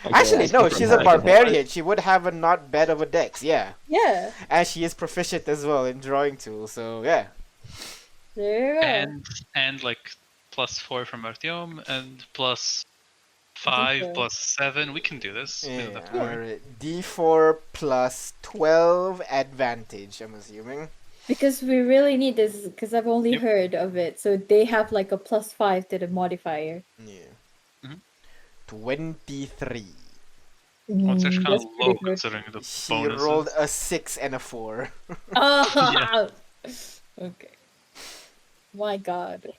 Okay, Actually, I no, can she's a have- I can have- barbarian. She would have a not bad of a dex, yeah. Yeah. And she is proficient as well in drawing tools, so yeah. There you go. And like +4 from Artyom and +5 so. +7. We can do this. We don't Yeah, have to worry. alright. D4 plus 12 advantage, I'm assuming. Because we really need this, because I've only Yep. heard of it. So they have like a +5 to the modifier. Yeah. Mhm. 23. Well, it's actually kind That's of pretty low good. considering the She bonuses. rolled a 6 and a 4. Oh, okay. My God.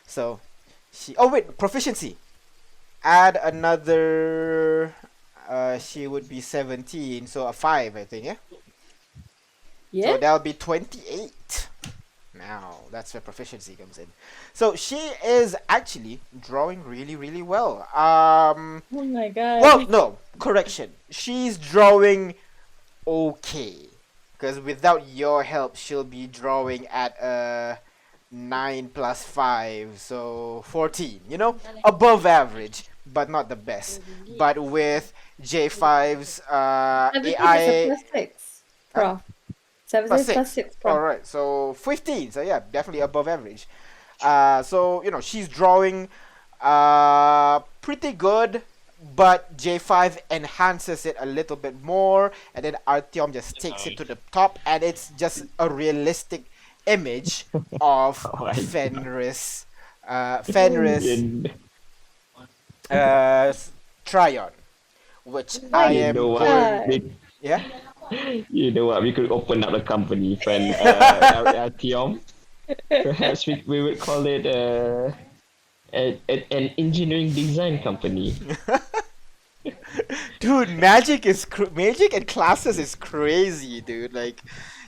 So, she. Oh, wait, proficiency. Add another. She would be 17, so a 5, I think, yeah? Yeah. So that'll be 28. Now, that's where proficiency comes in. So she is actually drawing really, really well. Oh my God. Well, no, correction. She's drawing okay. Because without your help, she'll be drawing at 9 plus 5, so 14. You know, above average, but not the best. But with J5's 17 AI. is a +6, Prof. 17 is +6. +6, Prof. All right, so 15. So yeah, definitely above average. So you know she's drawing pretty good, but J5 enhances it a little bit more, and then Artyom just takes it to the top, and it's just a realistic image of Oh my Fenris, Tryon, which I You am know what? God. We- yeah. You know what? We could open up a company, friend. Tiom. Perhaps we would call it an engineering design company. Dude, magic magic and classes is crazy, dude. Like,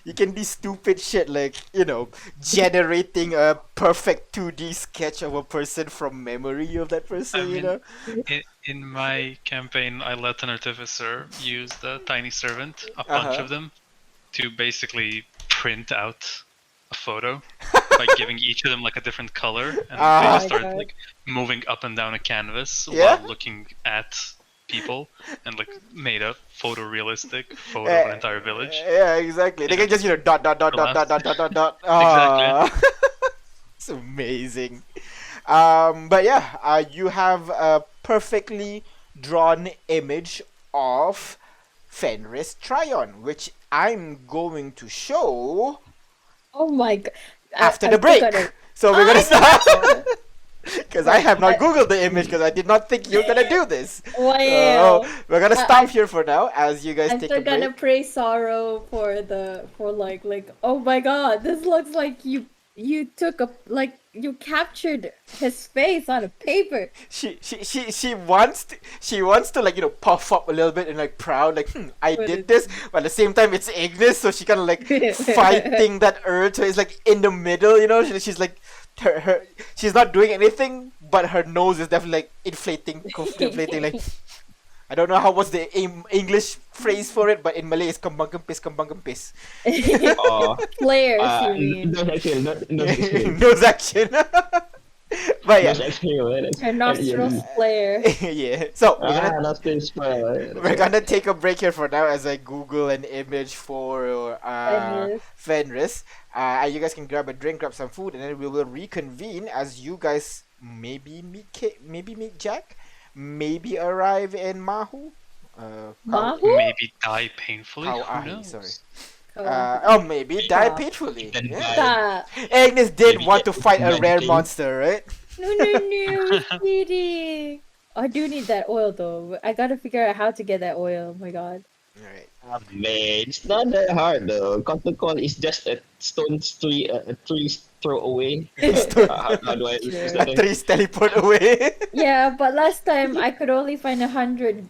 you can do stupid shit like, you know, generating a perfect 2D sketch of a person from memory of that person, I you mean, know? In my campaign, I let an artificer use the tiny servant, a bunch Uh-huh. of them, to basically print out a photo by giving each of them like a different color, and Ah. they Oh just my start God. like moving up and down a canvas Yeah? while looking at people, and like made a photorealistic photo of an entire village. Yeah, exactly. They can just, you know, dot, dot, dot, dot, dot, dot, dot, dot, dot. Exactly. It's amazing. But yeah, you have a perfectly drawn image of Fenris Tryon, which I'm going to show Oh my God. after I the break. forgot it. So we're gonna start. Oh. Because I have not googled the image because I did not think you were gonna do this. Wow. So we're gonna I- stop I- here for now as you guys I'm take still a gonna break. praise Sorrow for like oh my God, this looks like you took you captured his face on a paper. She wants to like, you know, puff up a little bit and like proud, like, I But did it's- this, but at the same time it's Ignis, so she kind of like fighting that urge, so it's like in the middle, you know. She's like she's not doing anything, but her nose is definitely like inflating like, I don't know what's the English phrase for it, but in Malay it's kembang kempis. Or Flares, you mean? nose exhale, nose exhale. Nose action. But Nose yeah, exhale. Her nostrils flare. yeah. So Nostrils flare. we're gonna take a break here for now as I Google an image for Fenris. And you guys can grab a drink, grab some food, and then we will reconvene as you guys maybe meet Jack, maybe arrive in Mahu. Mahu? Maybe die painfully. Who Kauahi, knows? sorry. Maybe die Stop. painfully. Then Yeah. Stop. Agnes did Maybe want to get fight a rare medicine. monster, right? No, sweetie. I do need that oil though. I gotta figure out how to get that oil. Oh my God. Alright. Man, it's not that hard though. Cotton call is just a tree's throw away. How do I Sure. is that a- Trees teleport away. Yeah, but last time I could only find 100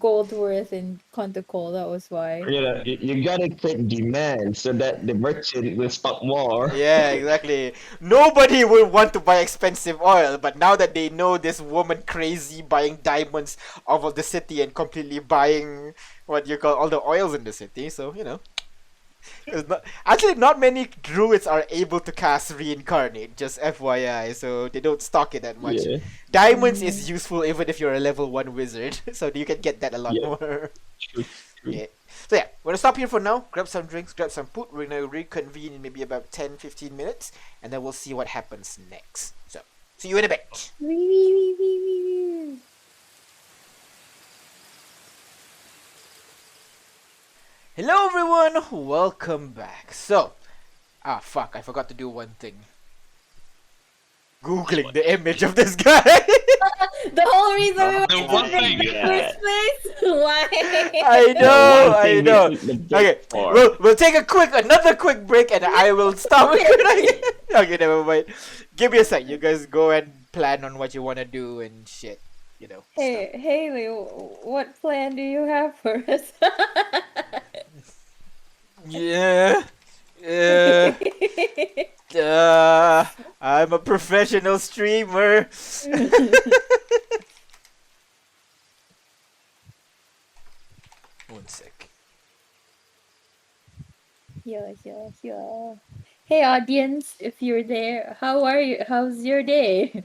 gold worth in Contacol. That was why. You know, you gotta create demand so that the merchant will stock more. Yeah, exactly. Nobody will want to buy expensive oil, but now that they know this woman crazy buying diamonds off of the city and completely buying what you call all the oils in the city, so you know, Actually, not many druids are able to cast reincarnate. Just FYI, so they don't stock it that much. Yeah. Diamonds is useful even if you're a level 1 wizard, so you can get that a lot Yeah. more. True. True. Yeah. So yeah, we're gonna stop here for now. Grab some drinks, grab some food. We're gonna reconvene in maybe about 10-15 minutes, and then we'll see what happens next. So, see you in a bit. Hello everyone, welcome back. So, fuck, I forgot to do one thing. Googling the image of this guy. The whole reason we went The to one the thing. first place? Why? I know, One I thing know. we took the Okay, break for. we'll take another quick break, and I will stop. Okay, never mind. Give me a sec. You guys go and plan on what you want to do and shit. You know. Hey, Haley, what plan do you have for us? Yeah. I'm a professional streamer. One sec. Yeah. Hey, audience, if you're there, how are you? How's your day?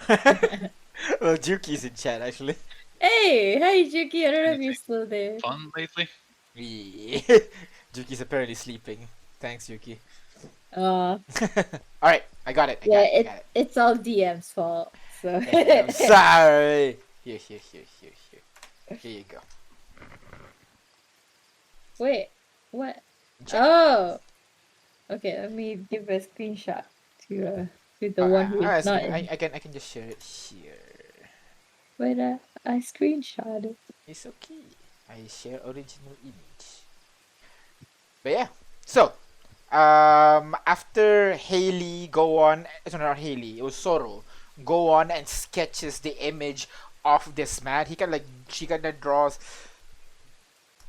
Well, Juki's in chat actually. Hey, hi, Juki. I don't know if you're still there. Fun lately? Yeah. Juki's apparently sleeping. Thanks, Juki. Alright, I got it. I got it. It's all DM's fault. So I'm sorry. Here. Here you go. wait, what? Check. Oh, okay. Let me give a screenshot to the one who's Alright, not. I can just share it here. Wait, I screenshot it. It's okay. I share original image. But yeah, so after Haley go on, it's not Haley, it was Soro, go on and sketches the image of this man. She kind of draws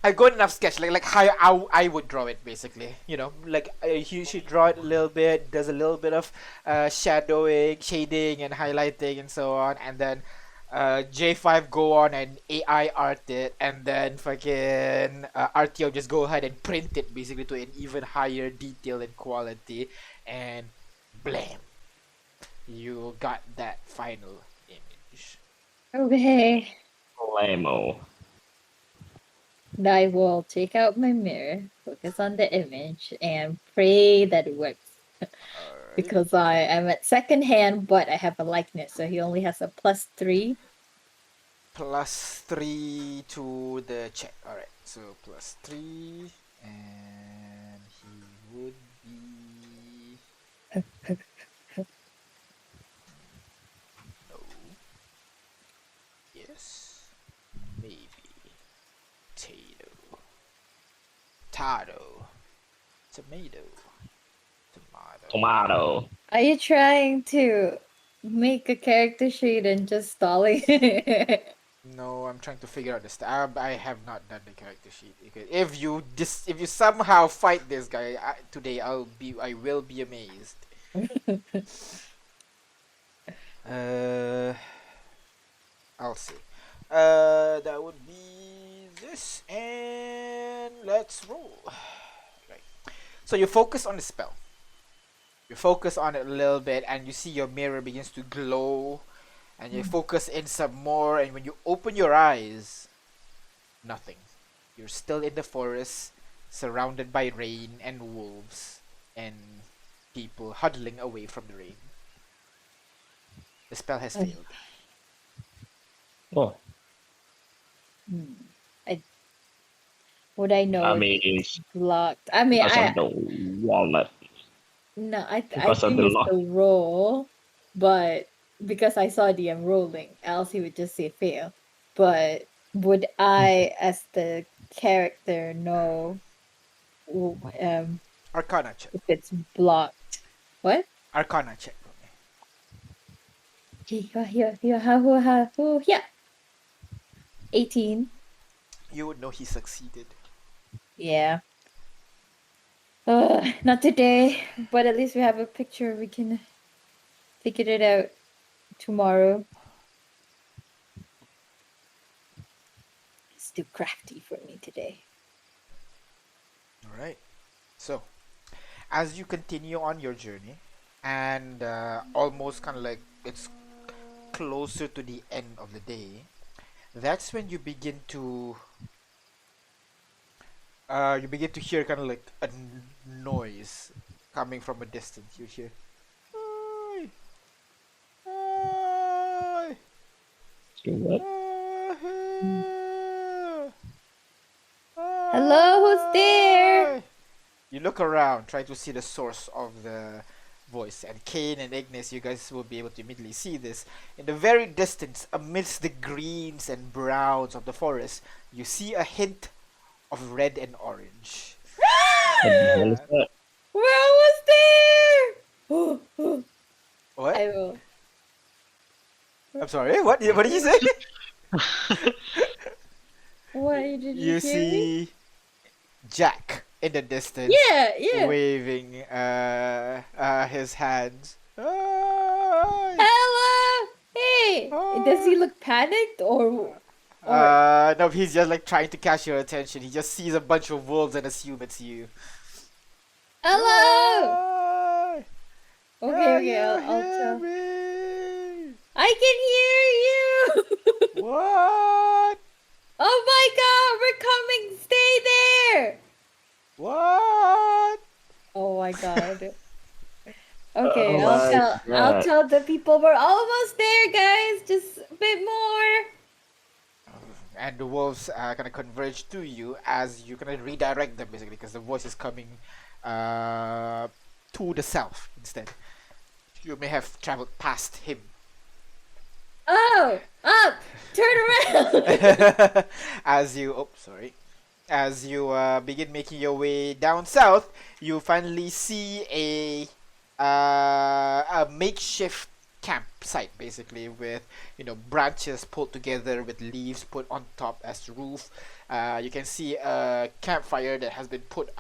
a good enough sketch, like how I would draw it, basically. You know, like she draw it a little bit, does a little bit of shadowing, shading, and highlighting, and so on, and then J5 go on and AI art it, and then fucking RTO just go ahead and print it basically to an even higher detail and quality, and blam, you got that final image. Okay. Lamo. I will take out my mirror, focus on the image, and pray that it works. Alright. Because I am at second hand, but I have a likeness, so he only has a +3. +3 to the check. Alright, so +3, and he would be no. Yes. Maybe. Tato. Tomato. Tomato. Are you trying to make a character sheet and just stalling? No, I'm trying to figure out the I have not done the character sheet. Because if you somehow fight this guy today, I will be amazed. I'll see. That would be this, and let's roll. Right. So you focus on the spell. You focus on it a little bit, and you see your mirror begins to glow, and you focus in some more, and when you open your eyes, nothing. You're still in the forest, surrounded by rain and wolves, and people huddling away from the rain. The spell has failed. Oh, Would I know? I mean, it's blocked. I mean, because of the walnut. no, I because think of the it's lock. the roll, but because I saw DM rolling, else he would just say fail. But would I, as the character, know Arcana check. if it's blocked? What? Arcana check. Yeah. 18. You would know he succeeded. Yeah. Not today, but at least we have a picture. We can figure it out tomorrow. It's too crafty for me today. Alright. So, as you continue on your journey, and almost kind of like it's closer to the end of the day, that's when you begin to hear kind of like a noise coming from a distance. You hear, "Oi, oi, What? Hello, who's there? oi." You look around, try to see the source of the voice, and Kane and Ignis, you guys will be able to immediately see this. In the very distance, amidst the greens and browns of the forest, you see a hint of red and orange. What the hell is that? We're almost there. What? I will. I'm sorry. What? What did you say? Why did you You hear me? see Jack in the distance, Yeah. waving his hands. Oi! Hello. Hey. Does he look panicked or? No, he's just like trying to catch your attention. He just sees a bunch of wolves and assume it's you. Hello. Oi! Okay. Can I'll you hear tell. me? I can hear you. What? Oh my God, we're coming. Stay there. What? Oh my God. Okay, Oh I'll my tell. I'll God. tell the people we're almost there, guys. Just a bit more. And the wolves kind of converge to you as you kind of redirect them basically because the voice is coming to the south instead. You may have traveled past him. Oh, up! Turn around. As you begin making your way down south, you finally see a makeshift campsite basically with branches pulled together with leaves put on top as roof. You can see a campfire that has been put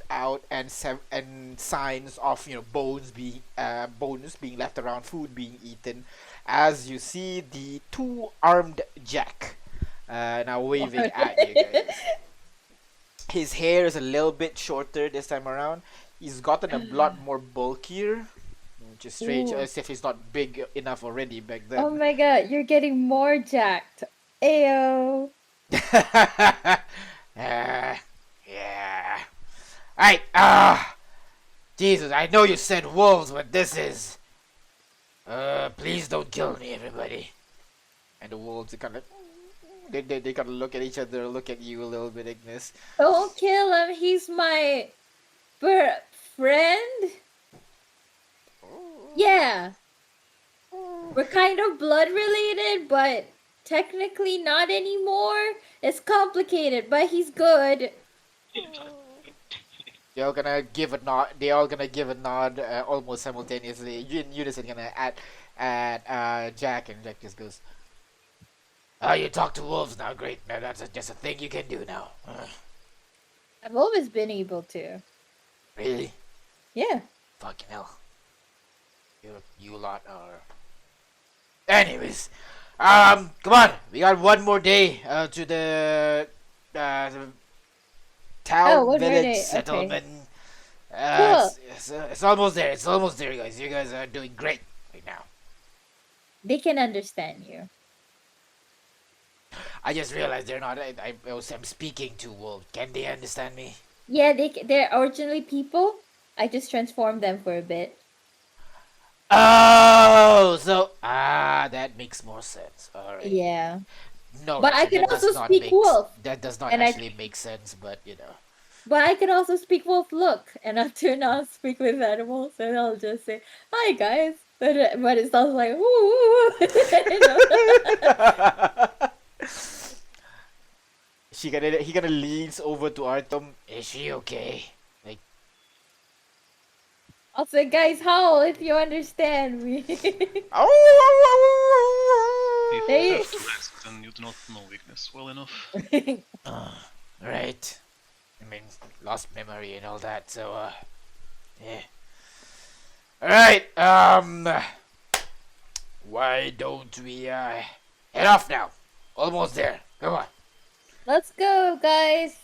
out and signs of bones being left around, food being eaten, as you see the two-armed Jack now waving at you guys. His hair is a little bit shorter this time around. He's gotten a lot more bulkier, which is strange, Ooh. as if he's not big enough already back then. Oh my God, you're getting more jacked. Ayo. Yeah. Alright, Jesus, I know you said wolves, but this is... please don't kill me, everybody. And the wolves, they kind of look at each other, look at you a little bit, Ignis. Don't kill him. He's my friend. Yeah. We're kind of blood related, but technically not anymore. It's complicated, but he's good. They all gonna give a nod almost simultaneously. You in unison gonna at Jack, and Jack just goes, "Oh, you talk to wolves now, great. Now that's just a thing you can do now." I've always been able to. Really? Yeah. Fucking hell. You lot are... Anyways, come on. We got one more day to the town, one more village, day, okay. settlement. Cool. It's almost there. It's almost there, guys. You guys are doing great right now. They can understand you. I just realized they're not. I'm speaking to wolves. Can they understand me? Yeah, they're originally people. I just transformed them for a bit. Oh, so that makes more sense. All right. Yeah. No, But I actually, can that also does not speak make wolf. That does not And I- actually make sense, but But I can also speak wolf look, and after now speak with animals, and I'll just say, "Hi guys," but it sounds like "Ooh." You know? he gonna leans over to Artem. Is she okay? Like, I'll say, "Guys, howl if you understand me." If They- you have to rest, then you do not know weakness well enough. right. I mean, lost memory and all that. So, yeah. All right. Why don't we head off now? Almost there. Come on. Let's go, guys.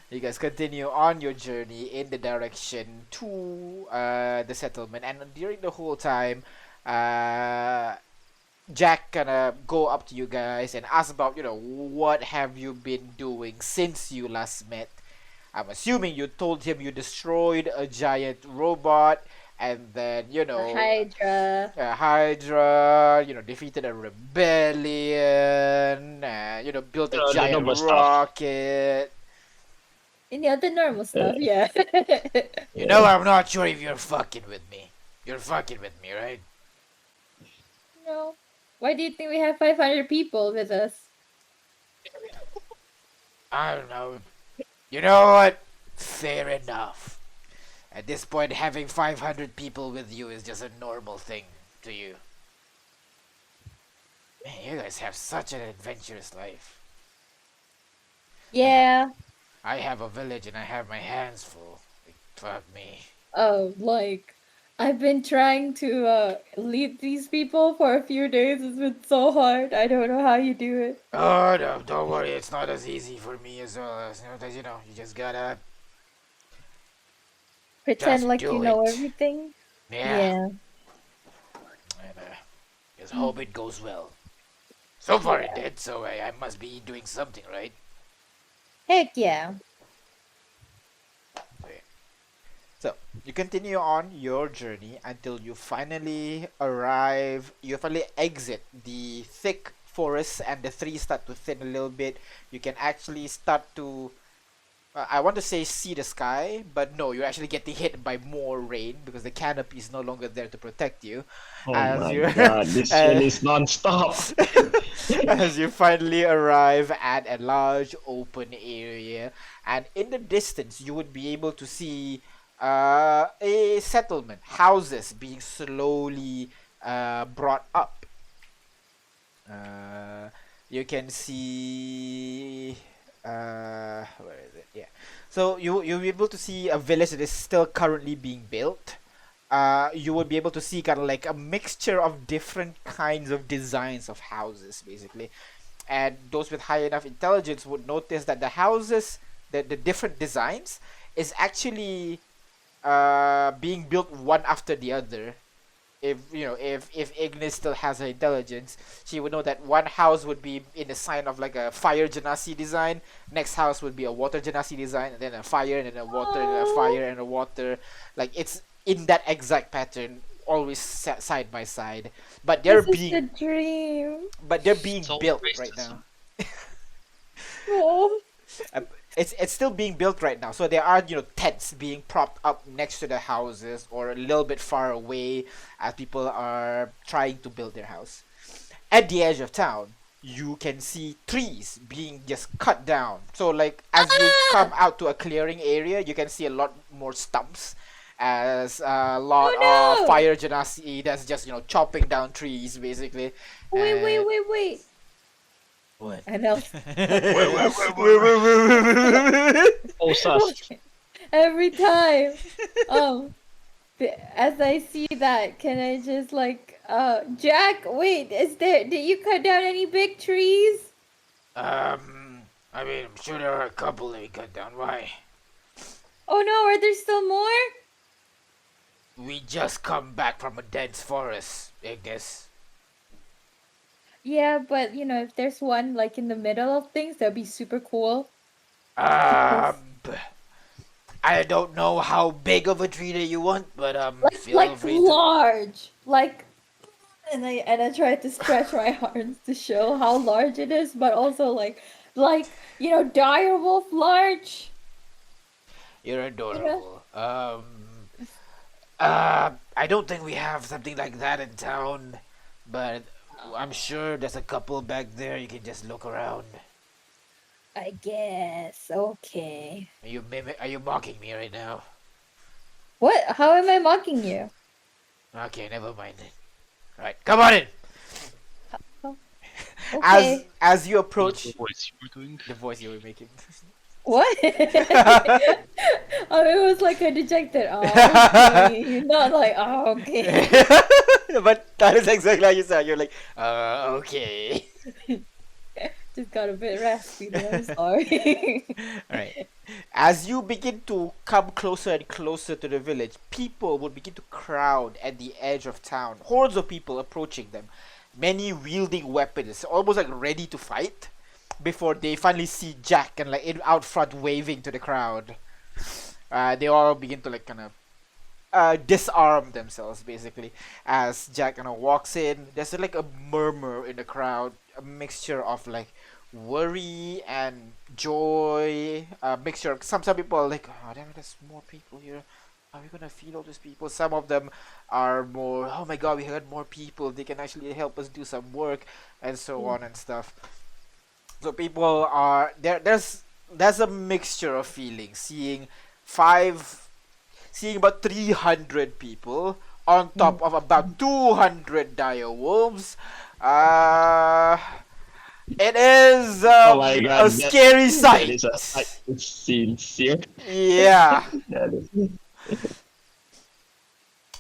You guys continue on your journey in the direction to the settlement, and during the whole time, uh, Jack gonna go up to you guys and ask about, what have you been doing since you last met. I'm assuming you told him you destroyed a giant robot, and then, A Hydra. a Hydra, defeated a rebellion, built a The giant normal stuff. rocket. The normal stuff, yeah. I'm not sure if you're fucking with me. You're fucking with me, right? No. Why do you think we have 500 people with us? I don't know. You know what? Fair enough. At this point, having 500 people with you is just a normal thing to you. Man, you guys have such an adventurous life. Yeah. I have a village and I have my hands full. Fuck me. Oh, I've been trying to lead these people for a few days. It's been so hard. I don't know how you do it. Oh, no, don't worry. It's not as easy for me as well. You just gotta... Pretend Just like do you know it. everything. Yeah. Yeah. And, just hope it goes well. So far it did, so I must be doing something, right? Heck yeah. So, you continue on your journey until you finally exit the thick forest and the trees start to thin a little bit. You can actually start to, I want to say see the sky, but no, you're actually getting hit by more rain because the canopy is no longer there to protect you. Oh As my you- god, this one is non-stop. As you finally arrive at a large open area, and in the distance you would be able to see a settlement, houses being slowly brought up. You can see where is it? Yeah. So you'll be able to see a village that is still currently being built. You will be able to see kind of like a mixture of different kinds of designs of houses, basically. And those with high enough intelligence would notice that the houses, the different designs, is actually being built one after the other. If Ignis still has her intelligence, she would know that one house would be in the sign of like a fire genasi design. Next house would be a water genasi design, and then a fire, and then a water, and then a fire, and a water. Like it's in that exact pattern, always side by side. But they're This is the being dream. It's all built right racism. now. Oh. It's still being built right now. So there are tents being propped up next to the houses or a little bit far away as people are trying to build their house. At the edge of town, you can see trees being just cut down. So like as you come out to a clearing area, you can see a lot more stumps as a lot Oh, no! of fire genasi that's just chopping down trees basically. Wait. What? I know. Oh, sus. Every time. As I see that, can I just Jack, wait, did you cut down any big trees? I mean, I'm sure there are a couple that we cut down. Why? Oh no, are there still more? We just come back from a dense forest, Ignis. Yeah, but if there's one in the middle of things, that'd be super cool. I don't know how big of a tree that you want, but feel free to. Large. And I tried to stretch my arms to show how large it is, but also dire wolf large. You're adorable. I don't think we have something like that in town, but I'm sure there's a couple back there. You can just look around. I guess. Okay. Are you mocking me right now? What? How am I mocking you? Okay, never mind then. Right, come on in. Okay. As you What's approach the voice you were doing? the voice you were making. What? Oh, it was like a dejected. Oh, okay. Not like, oh, okay. But that is exactly how you sound. You're like, okay. Just got a bit raspy there. I'm sorry. Alright. As you begin to come closer and closer to the village, people would begin to crowd at the edge of town. Hordes of people approaching them, many wielding weapons, almost like ready to fight. Before they finally see Jack and like out front waving to the crowd, they all begin to like kind of disarm themselves basically as Jack kind of walks in. There's like a murmur in the crowd, a mixture of like worry and joy, a mixture of some people are like, oh damn it, there's more people here. Are we gonna feed all these people? Some of them are more, oh my god, we had more people. They can actually help us do some work, and so on and stuff. So people are there. There's a mixture of feelings. Seeing about 300 people on top of about 200 dire wolves. It is Oh my god, a scary that sight. is a sight to see here. Yeah. That is-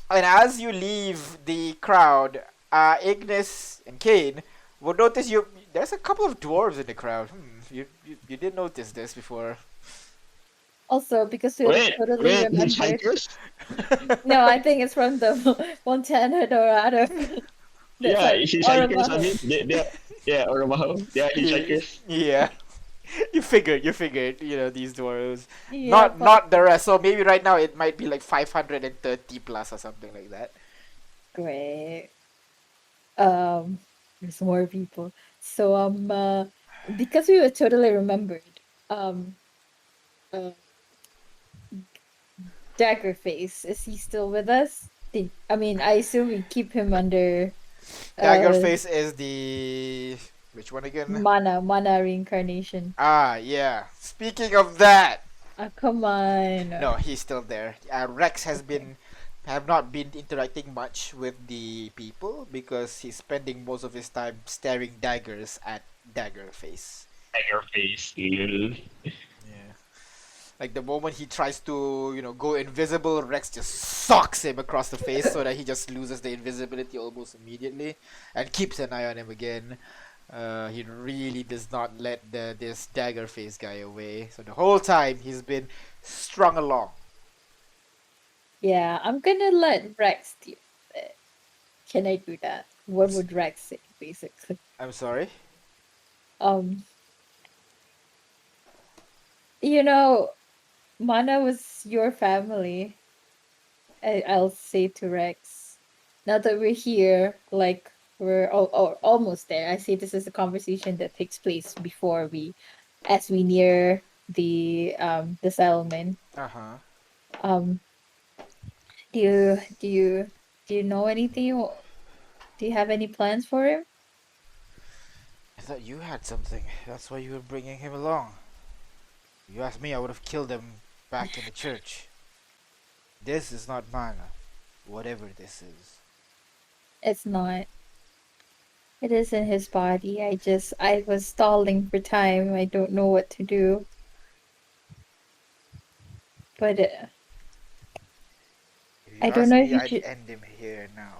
And as you leave the crowd, Ignis and Kane will notice there's a couple of dwarves in the crowd. You didn't notice this before. Also, because we Wait, totally wait, remembered. hitchhikers? No, I think it's from the Montana Dorado. Yeah, like hitchhikers. I Orobaho. mean, yeah, Orobaho. They are hitchhikers. Yeah. You figured, these dwarves. Yeah, Not the rest. So maybe right now it might be like 530 plus or something like that. great. There's more people. So because we were totally remembered, um, uh, Daggerface, is he still with us? I assume we keep him under Daggerface is the which one again? mana reincarnation. Yeah. Speaking of that, Come on. no, he's still there. Rex have not been interacting much with the people because he's spending most of his time staring daggers at Daggerface. Tiger face. Lol. Yeah. Like the moment he tries to, go invisible, Rex just socks him across the face so that he just loses the invisibility almost immediately and keeps an eye on him again. He really does not let this dagger face guy away. So the whole time he's been strung along. Yeah, I'm gonna let Rex deal with it. Can I do that? What would Rex say, basically? I'm sorry. Um, Mana was your family. I'll say to Rex. Now that we're here, like we're almost there. I say this is a conversation that takes place as we near the settlement. Uh-huh. Do you know anything? Do you have any plans for him? I thought you had something. That's why you were bringing him along. If you asked me, I would have killed him back in the church. This is not mana. Whatever this is. It's not. It is in his body. I was stalling for time. I don't know what to do. But If you I don't asked know me, if you I'd should. end him here now.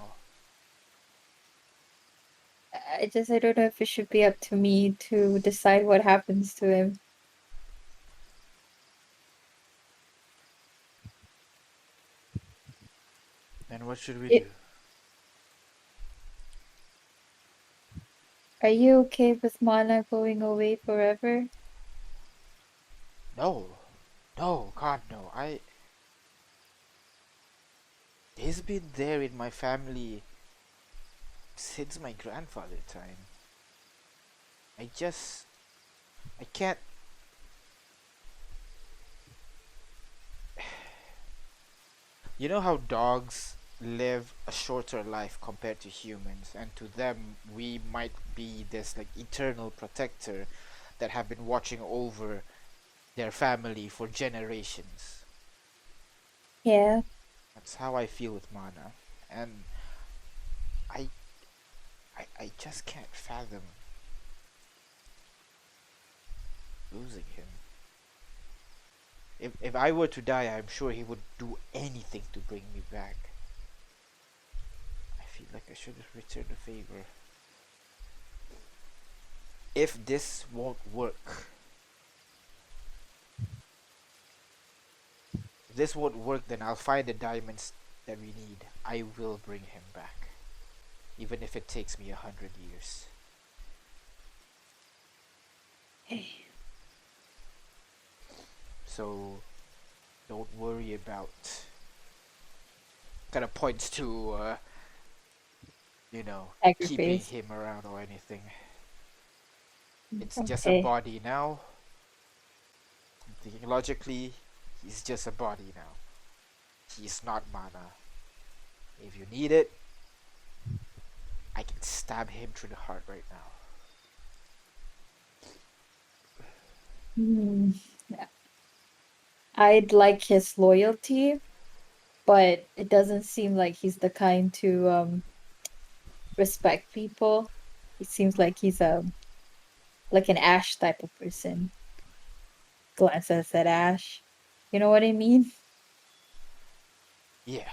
I don't know if it should be up to me to decide what happens to him. Then what should we It- do? Are you okay with Mana going away forever? No. No, God, no. He's been there in my family since my grandfather time. I can't. You know how dogs live a shorter life compared to humans, and to them we might be this like eternal protector that have been watching over their family for generations. Yeah. That's how I feel with Mana, and I, I just can't fathom losing him. If I were to die, I'm sure he would do anything to bring me back. I feel like I should return the favor. If this won't work, this won't work, then I'll find the diamonds that we need. I will bring him back, even if it takes me 100 years. Okay. So don't worry about. Kind of points to keeping Sacrifice. him around or anything. It's just a Okay. body now. I'm thinking logically, he's just a body now. He's not mana. If you need it, I can stab him through the heart right now. Hmm. I'd like his loyalty, but it doesn't seem like he's the kind to respect people. It seems like he's like an Ash type of person. Glances at Ash. You know what I mean? Yeah.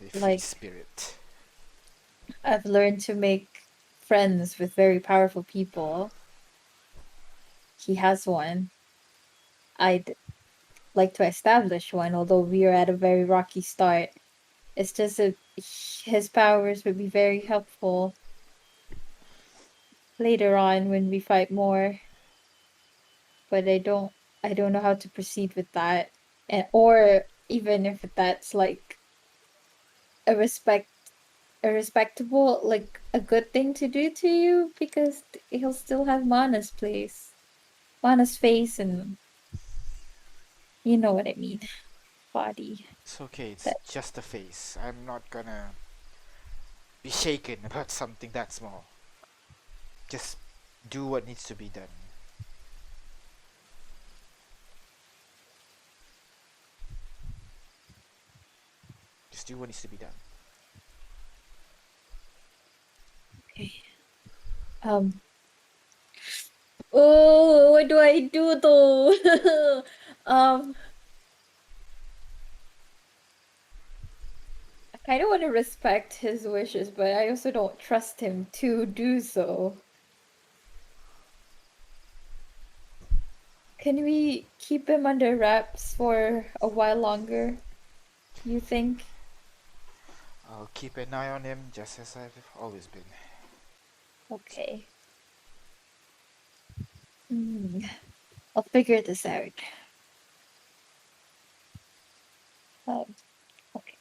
A free Like, spirit. I've learned to make friends with very powerful people. He has one. I'd like to establish one, although we are at a very rocky start. It's just that his powers would be very helpful later on when we fight more. But I don't know how to proceed with that. And or even if that's like a respectable, like a good thing to do to you, because he'll still have Mana's face, and you know what I mean. Body. It's okay, it's That just a face. I'm not gonna be shaken about something that small. Just do what needs to be done. Just do what needs to be done. okay. Um Oh, what do I do though? um I kind of want to respect his wishes, but I also don't trust him to do so. Can we keep him under wraps for a while longer, you think? I'll keep an eye on him just as I've always been. Okay. Hmm. I'll figure this out. Um, okay.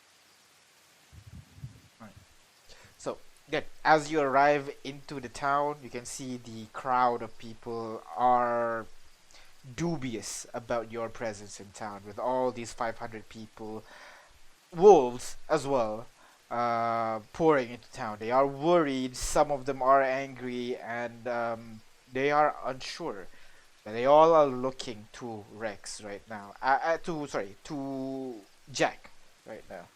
So, then, as you arrive into the town, you can see the crowd of people are dubious about your presence in town with all these 500 people, wolves as well, pouring into town. They are worried, some of them are angry, and they are unsure. But they all are looking to Rex right now. To Jack right now.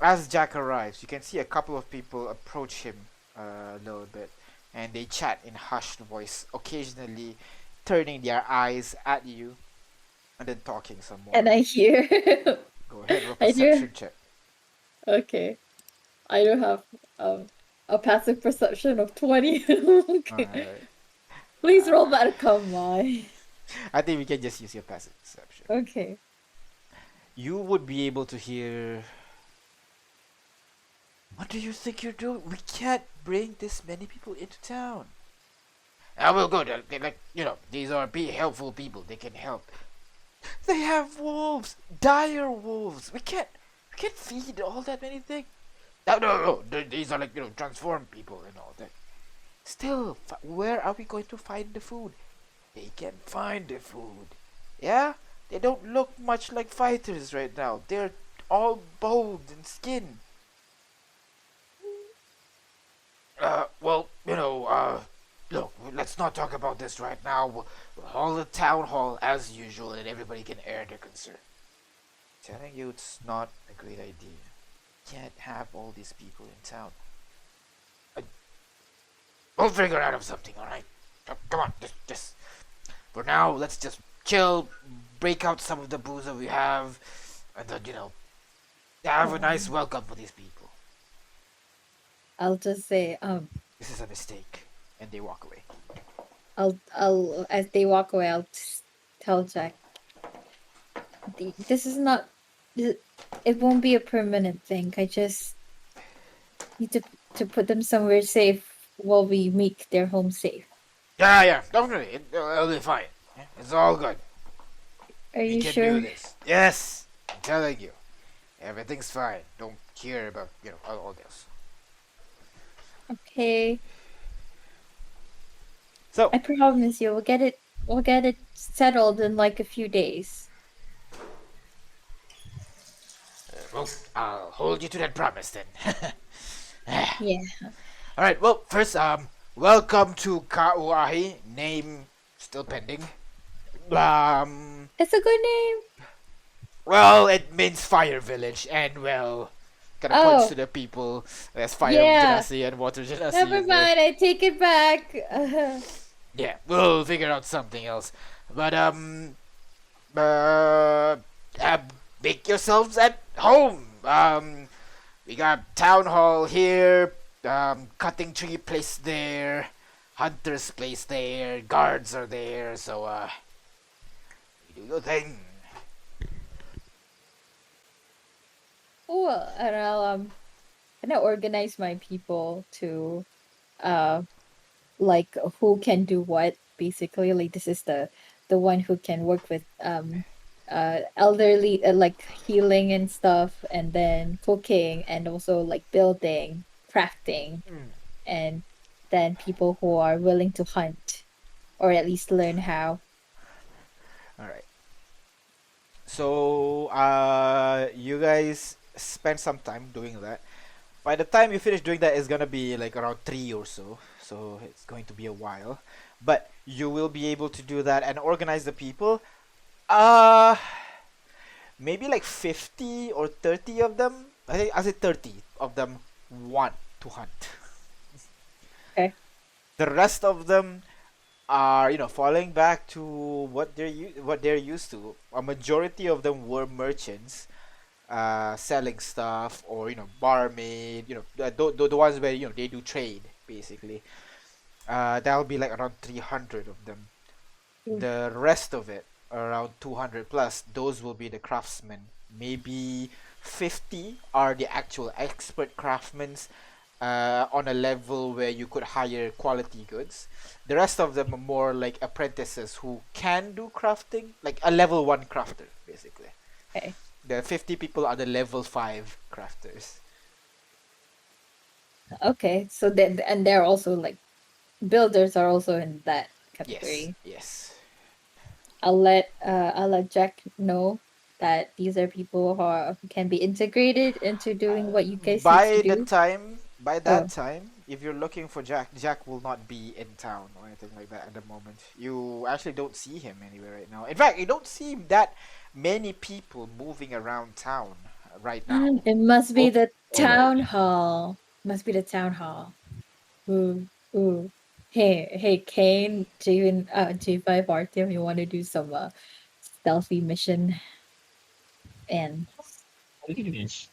As Jack arrives, you can see a couple of people approach him a little bit, and they chat in hushed voice, occasionally turning their eyes at you and then talking some And more. I hear. Go ahead, roll I perception hear. check. Okay. I do have a passive perception of 20. Okay. Alright. Please roll that. Come on. I think we can just use your passive perception. Okay. You would be able to hear. What do you think you're doing? We can't bring this many people into town. I will go. These are helpful people. They can help. They have wolves, dire wolves. We can't feed all that many things. No. These are transformed people and all that. Still, where are we going to find the food? They can find the food. Yeah, they don't look much like fighters right now. They're all bones and skin. Look, let's not talk about this right now. We'll hold a town hall as usual and everybody can air their concern. Telling you it's not a great idea. Can't have all these people in town. We'll figure out something, alright? Come on, just. For now, let's just chill, break out some of the booze that we have, and then, have a nice welcome for these people. I'll just say, This is a mistake. And they walk away. I'll as they walk away, I'll tell Jack, this is not. It won't be a permanent thing. I just need to put them somewhere safe while we make their home safe. Yeah, don't worry. It'll be fine. Yeah, it's all good. Are We you can do sure? this. Yes, I'm telling you. Everything's fine. Don't care about, all this. Okay. So, I promise you, we'll get it settled in like a few days. well, I'll hold you to that promise then. Yeah. All right. Well, first, welcome to Kauahi. Name still pending. It's a good name. Well, it means fire village, and well, kind of points Oh, to the people. There's fire yeah. genasi and water genasi. Never in there. mind, I take it back. Yeah, we'll figure out something else. But uh, make yourselves at home. We got town hall here. Cutting tree place there. Hunter's place there. Guards are there. So you do your thing. Cool. And I'll organize my people to uh like who can do what basically. Like this is the one who can work with elderly, like healing and stuff, and then cooking, and also like building, crafting, and then people who are willing to hunt or at least learn how. All right. So you guys spend some time doing that. By the time you finish doing that, it's gonna be like around 3 or so. So it's going to be a while. But you will be able to do that and organize the people. Uh, maybe like 50 or 30 of them. I say 30 of them want to hunt. Okay. The rest of them are, falling back to what they're used to. A majority of them were merchants, selling stuff, or barmaid, the ones where they do trade basically. That'll be like around 300 of them. Mm. The rest of it, around 200 plus, those will be the craftsmen. Maybe 50 are the actual expert craftsmen, on a level where you could hire quality goods. The rest of them are more like apprentices who can do crafting, like a level 1 crafter basically. Okay. The 50 people are the level 5 crafters. Okay. So then, and they're also like builders are also in that Yes, category. yes. I'll let Jack know that these are people who can be integrated into doing what you guys need to do. By Oh. that time, if you're looking for Jack will not be in town or anything like that at the moment. You actually don't see him anywhere right now. In fact, you don't see that many people moving around town right now. It must be Oh, the alright. town hall. Must be the town hall. Ooh, ooh. Hey, Kane, J5 Artyom, you want to do some stealthy mission and Please.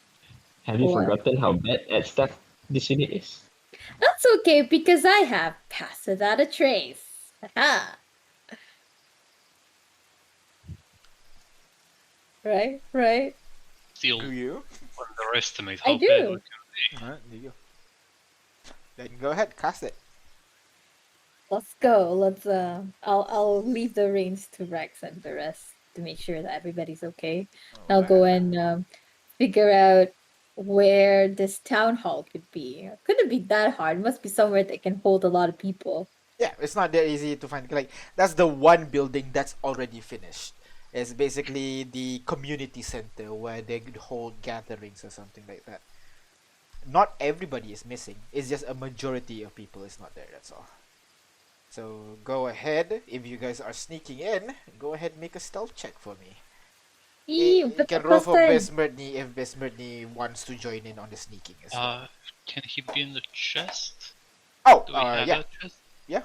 Have you what? forgotten how bad at stuff this unit is? That's okay because I have passed without a trace. Haha. Right. Still Do you? underestimate I how bad do. we can be. Do you? Then go ahead, cast it. Let's go. I'll leave the reins to Rex and the rest to make sure that everybody's okay. I'll go Alright. and figure out where this town hall could be. Couldn't be that hard. Must be somewhere that can hold a lot of people. Yeah, it's not that easy to find. Like, that's the one building that's already finished. It's basically the community center where they could hold gatherings or something like that. Not everybody is missing. It's just a majority of people is not there. That's all. So go ahead. If you guys are sneaking in, go ahead and make a stealth check for me. You But can roll plus for then, Besmerdny if Besmerdny wants to join in on the sneaking as well. Can he be in the chest? Oh, Do we have yeah, a chest? yeah.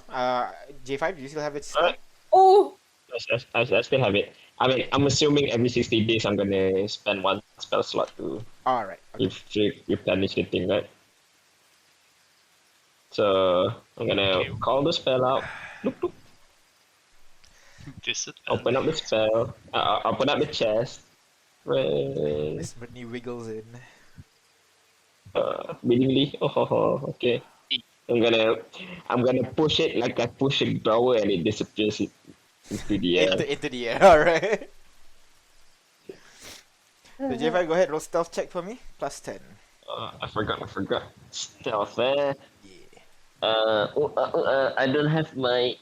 J5, do you still have it? oh, I still have it. I mean, I'm assuming every 60 days I'm gonna spend one spell slot to All right. Okay. replenish the thing, right? So I'm gonna Okay. call the spell out. Look, look. Disadvantage. Open up the spell. Open up the chest. Miss Brittany wiggles in. Willingly. Okay. I'm gonna push it like I push a drawer and it disappears into the air. Into the air, alright. So J5, go ahead, roll stealth check for me. +10. I forgot. Stealth, eh? Yeah. I don't have my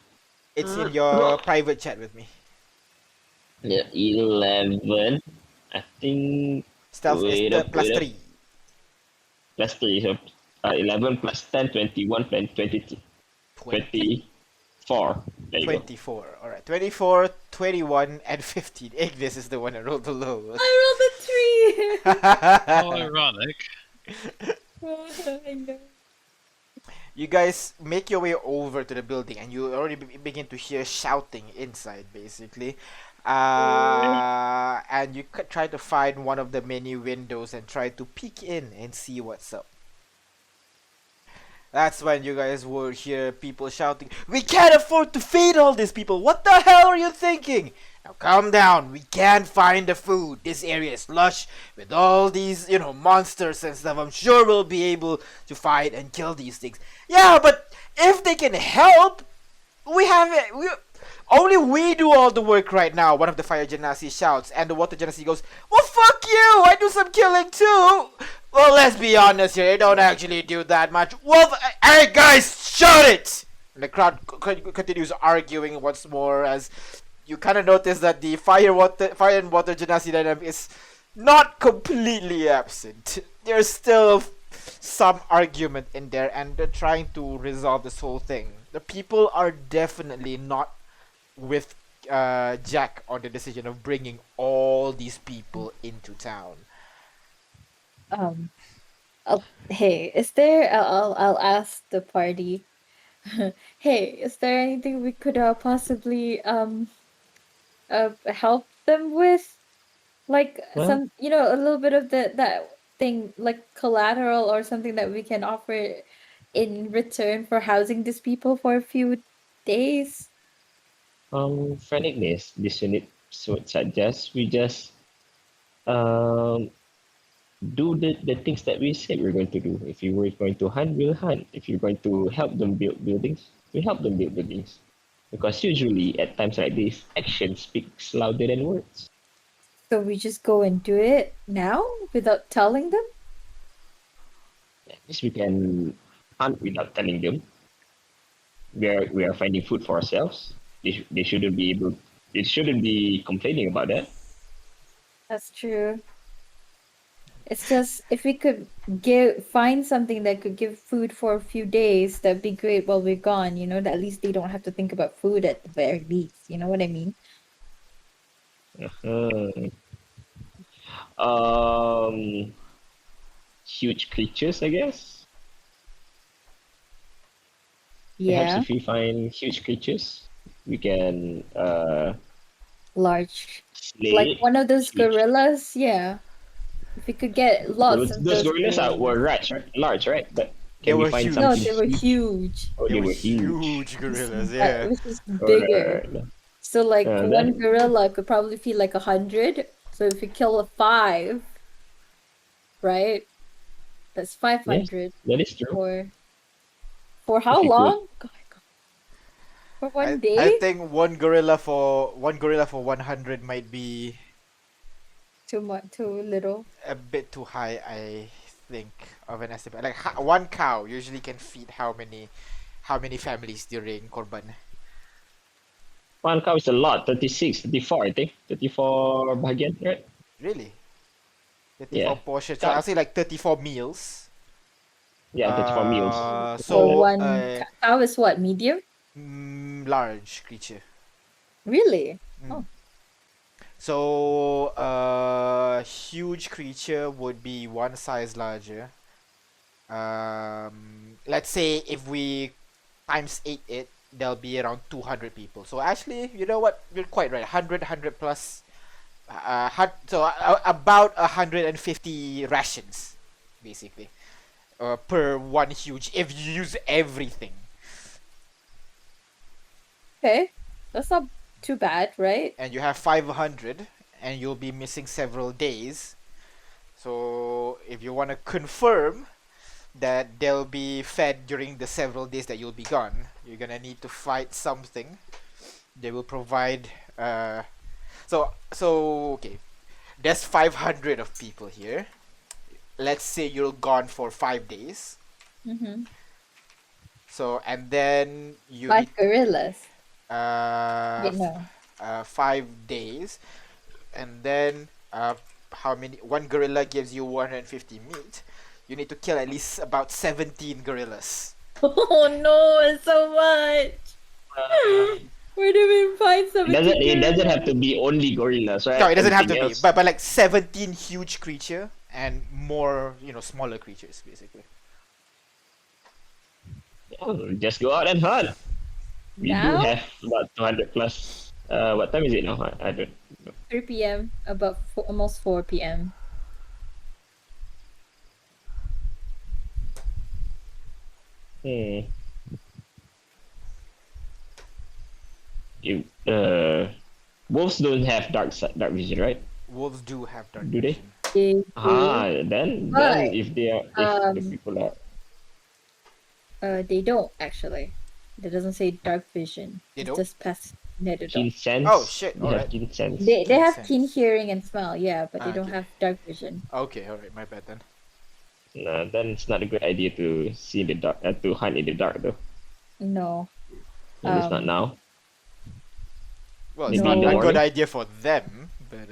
It's in your private chat with me. 11. I think. Stealth is the +3. Plus 3. So 11 plus 10, 21, 22, 24. There you go. 24. Alright. 24, 21, and 15. Ignis is the one that rolled the lowest. I rolled a 3. How ironic. I know. You guys make your way over to the building and you already begin to hear shouting inside, basically. And you try to find one of the many windows and try to peek in and see what's up. That's when you guys will hear people shouting, "We can't afford to feed all these people! What the hell are you thinking? Now calm down, we can't find the food. This area is lush with all these, monsters and stuff. I'm sure we'll be able to fight and kill these things." Yeah, but if they can help, only we do all the work right now, one of the fire genasi shouts, and the water genasi goes, "Well, fuck you! I do some killing too!" Well, let's be honest here, they don't actually do that much. Well, hey guys, shut it! And the crowd continues arguing once more as you kind of notice that the fire and water genasi dynamic is not completely absent. There's still some argument in there, and they're trying to resolve this whole thing. The people are definitely not with Jack on the decision of bringing all these people into town. Hey, is there? I'll ask the party. Hey, is there anything we could possibly help them with? Like Well- a little bit of that thing, like collateral or something that we can offer in return for housing these people for a few days. Franticness, this unit would suggest we just do the things that we said we're going to do. If you were going to hunt, we'll hunt. If you're going to help them build buildings, we help them build buildings. Because usually at times like this, action speaks louder than words. So we just go and do it now without telling them? At least we can hunt without telling them. We are finding food for ourselves. They shouldn't be complaining about that. That's true. It's just if we could find something that could give food for a few days, that'd be great while we're gone, that at least they don't have to think about food at the very least. You know what I mean? Huge creatures, I guess. Yeah. Perhaps if we find huge creatures, we can Large. slay. Like one of those huge. gorillas, yeah. If we could get lots of Those gorillas gorillas. were large, right? But They can we were find huge. No, something? they were huge. Oh, they were huge. Huge gorillas, yeah. Which is bigger. Alright. So like Yeah, one that- gorilla could probably feed like 100. So if you kill a 5, right? That's 500 That is true. for how If you could. long? God. For one day? I think one gorilla for 100 might be Too much, too little. a bit too high, I think, of an estimate. Like one cow usually can feed how many families during Korban? One cow is a lot. 36, 34, I think. 34 bahagian, right? Really? 34 Yeah. portions. So I'll say like 34 meals. Yeah, 34 meals. So For one cow is what, medium? large creature. Really? So huge creature would be one size larger. Let's say if we times 8 it, there'll be around 200 people. So actually, you know what? You're quite right. 100 plus. About 150 rations, basically, per one huge. If you use everything. Okay. That's not too bad, right? and you have 500, and you'll be missing several days. So if you want to confirm that they'll be fed during the several days that you'll be gone, you're gonna need to fight something. They will provide. Okay. There's 500 of people here. Let's say you're gone for 5 days. Mm-hmm. So and then you 5 need gorillas. uh, Wait, no. 5 days, and then how many? One gorilla gives you 150 meat. You need to kill at least about 17 gorillas. Oh no, it's so much. Where do we find It doesn't, 17 it doesn't have gorillas? to be only gorillas, right? No, it doesn't have to Anything be, else? but like 17 huge creature and more, smaller creatures basically. Oh, just go out and hunt. We do Now? have about 200 plus. What time is it now? I don't know. 3 p.m. About almost 4 p.m. Hmm. Wolves don't have dark vision, right? Wolves do have dark Do they? vision. They do. Then But, if they are, if the people are, they don't actually. It doesn't say dark vision. They It's don't? just past. No, they keen don't. sense. Oh, shit, They have alright. keen sense. They Keen have sense. keen hearing and smell, yeah, but they don't Okay. have dark vision. Okay, alright, my bad then. Then it's not a good idea to see in the dark, to hunt in the dark though. No. At least not Um, now. Well, it's Maybe not in the a good morning. idea for them, but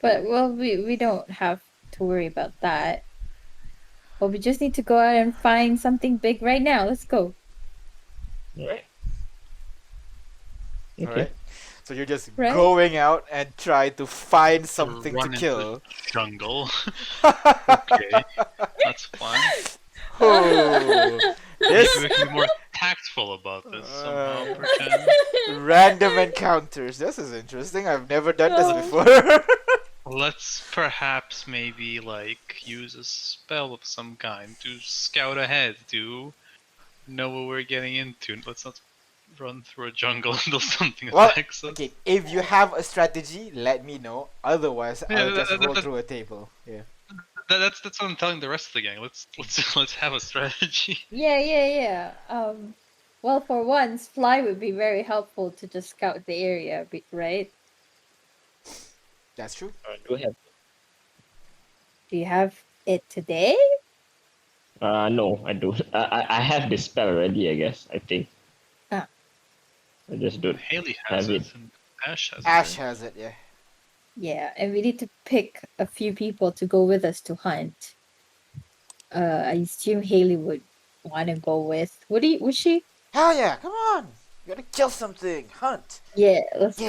But well, we don't have to worry about that. Well, we just need to go out and find something big right now. Let's go. Alright. Okay. alright. So you're just Right? going out and try to find something to Run into kill. the jungle. Okay, that's fun. Oh, this Maybe we can be more tactful about this somehow, Uh, perchance. random encounters. This is interesting. I've never done this Oh. before. Let's perhaps maybe use a spell of some kind to scout ahead, to know what we're getting into. Let's not run through a jungle until something Well, attacks us. okay, if you have a strategy, let me know. Otherwise, Yeah, I'll just roll that- through a table. Yeah. That's what I'm telling the rest of the gang. Let's have a strategy. Yeah. Well, for once, fly would be very helpful to just scout the area, right? That's true. I do have. Do you have it today? No, I don't. I have the spell already. I guess. I think. Ah. I just don't. Haley has Have it, it. and Ash has Ash it. has it, yeah. Yeah, and we need to pick a few people to go with us to hunt. I assume Haley would want to go with. Would she? Hell yeah, come on! You gotta kill something. Hunt. Yeah, let's go.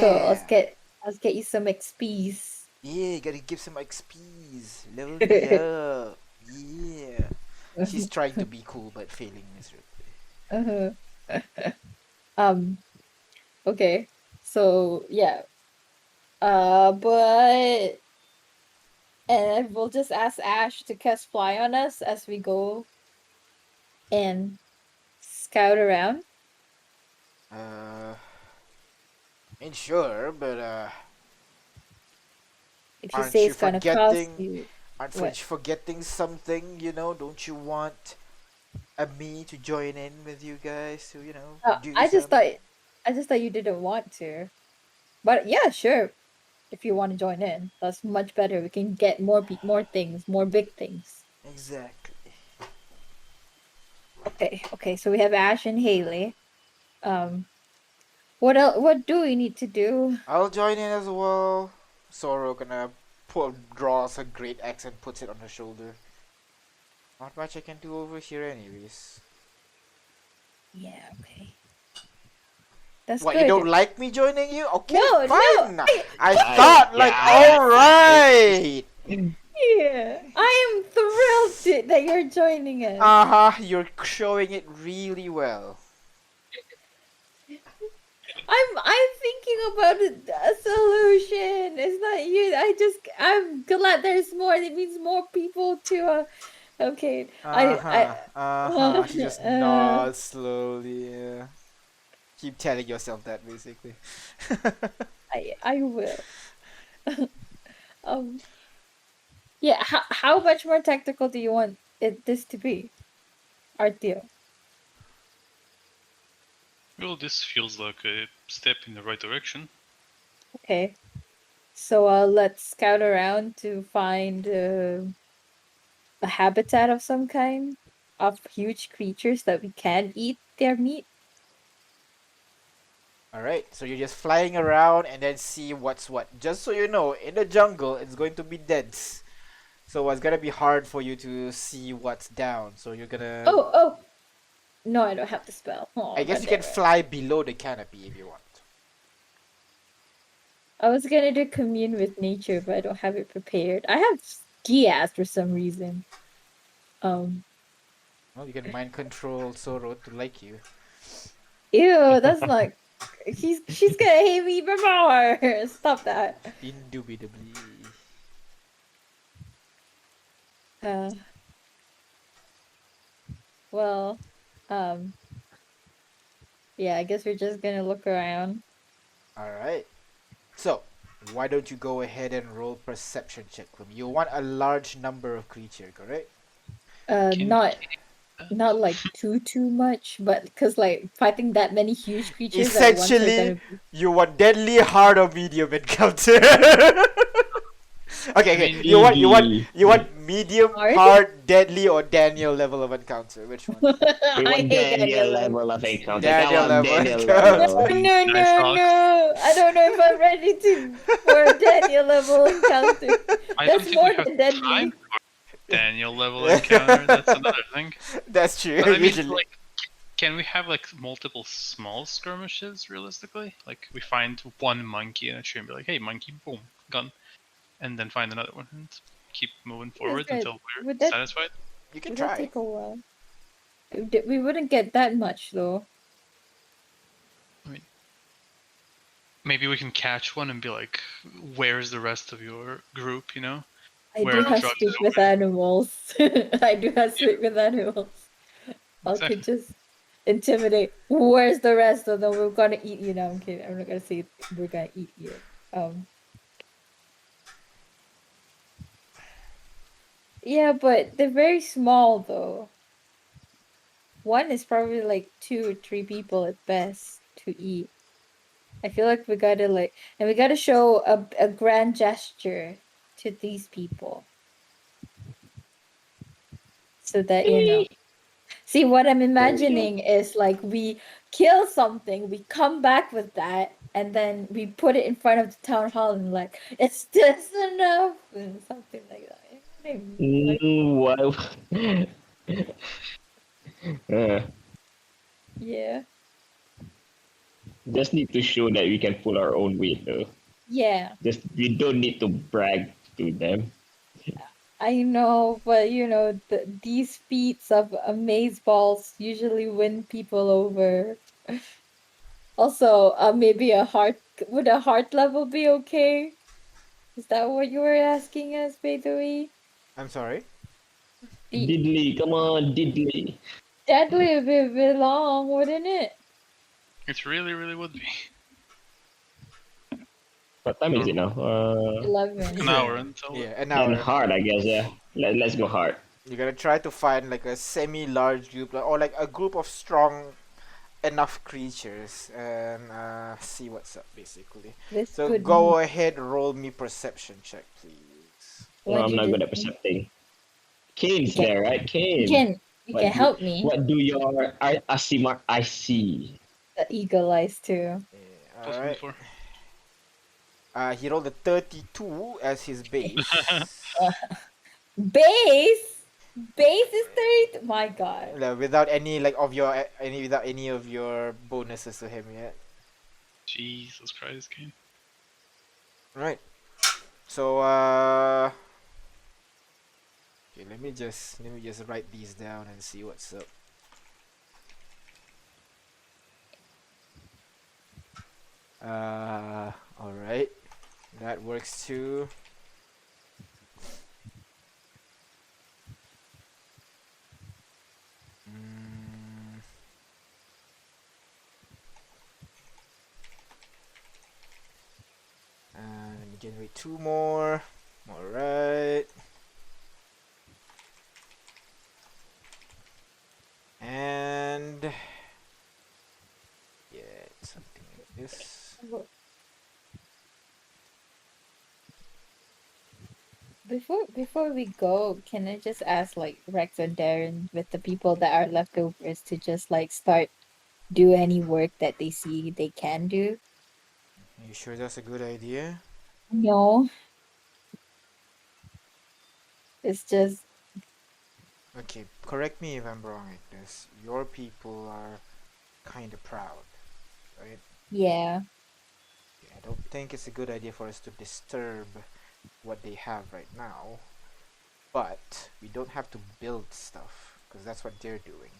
Yeah. Let's get you some XPs. Yeah, you gotta give some XPs. Level me up. Yeah. She's trying to be cool but failing miserably. Okay. So yeah. But and we'll just ask Ash to cast fly on us as we go and scout around. Ain't sure, but If you Aren't say you it's gonna cost forgetting- you. aren't What? you forgetting something? Don't you want me to join in with you guys to do I just some- thought you didn't want to. But yeah, sure. If you want to join in, that's much better. We can get more things, more big things. Exactly. Okay. So we have Ash and Haley. What else? What do we need to do? I'll join in as well. Soro gonna draws a great axe and puts it on her shoulder. Not much I can do over here anyways. Yeah. Okay. That's What, good. you don't like me joining you? Okay, No, fine. no. I thought alright. Yeah, I am thrilled that you're joining us. You're showing it really well. I'm thinking about a solution. It's not you. I'm glad there's more. It means more people to. Okay. She She just nods slowly. Yeah. Keep telling yourself that, basically. I will. um. Yeah. How much more tactical do you want this to be, Artio? Well, this feels like a step in the right direction. Okay. So let's scout around to find a habitat of some kind of huge creatures that we can eat their meat. Alright, so you're just flying around and then see what's what. Just so you know, in the jungle, it's going to be dense. So it's gonna be hard for you to see what's down. So you're gonna. Oh. No, I don't have the spell. Oh, I guess you can goddammit. fly below the canopy if you want. I was gonna do commune with nature, but I don't have it prepared. I have Gias for some reason. Well, you can mind control Zoro to like you. Ew, that's not. She's gonna hate me even more. Stop that. Indubitably. Uh, well, um, yeah, I guess we're just gonna look around. Alright. So, why don't you go ahead and roll perception check for me? You want a large number of creature, correct? Can- Not like too much, but because like fighting that many huge creatures at once are Essentially, gonna be. you want deadly, hard, or medium encounter. Okay, okay. mean, You want medium, Hard? hard, deadly, or Daniel level of encounter? Which one? We I want hate Daniel level of encounter. Daniel Come on, level Daniel encounter. level. No, Nice talk. no. I don't know if I'm ready for a Daniel level encounter. I don't That's think more we have than deadly. time for Daniel level encounter. That's another thing. That's true. But I mean, Usually, like, can we have like multiple small skirmishes realistically? Like, we find one monkey in a tree and be like, "Hey, monkey, boom, gun," and then find another one and keep moving forward that- until we're would that- satisfied. you can Would that try. take a while? We wouldn't get that much though. Maybe we can catch one and be like, "Where's the rest of your group?" You know? I Where do the have drugs speak are with animals. I do have speak with animals. I Exactly. could just intimidate. Where's the rest of them? We're gonna eat you. No, I'm kidding. I'm not gonna say we're gonna eat you. Yeah, but they're very small though. One is probably like 2 or 3 people at best to eat. I feel like we gotta and we gotta show a grand gesture to these people. So that you know. See, what I'm imagining is like we kill something, we come back with that, and then we put it in front of the town hall and like, it's just enough, and something like that. You know what I mean? Like, Wow. yeah. Just need to show that we can pull our own weight though. Yeah, Just we don't need to brag to them. I know, but you know, these feats of amaze balls usually win people over. Also, maybe would a heart level be okay? Is that what you were asking us, by the way? I'm sorry. Diddley, come on, Diddley. Deadly would be a bit long, wouldn't it? It really, really would be What time is it now? 11. an hour until. Yeah, an And hour. hard, I guess. Yeah. Let's go hard. You're gonna try to find like a semi-large group, or like a group of strong enough creatures, and see what's up, basically. This So could go be- ahead, roll me perception check, please. Well, what I'm you not did- good at percepting. Kane's You can- there, right? Kane. You can help me. What do your I see mark I see? The eagle eyes too. Yeah, Plus alright. 4. He rolled a 32 as his base. Base? Base is 30. My god. Without any like of your without any of your bonuses to him yet. Jesus Christ, game. Right. So okay, let me just write these down and see what's up. Alright. That works too. generate 2 more. Alright. And yeah, something like this. Before we go, can I just ask like Rex and Darren with the people that are leftovers to just like start do any work that they see they can do? Are you sure that's a good idea? No, it's just Okay, correct me if I'm wrong at this. Your people are kind of proud, right? yeah. I don't think it's a good idea for us to disturb what they have right now, but we don't have to build stuff because that's what they're doing.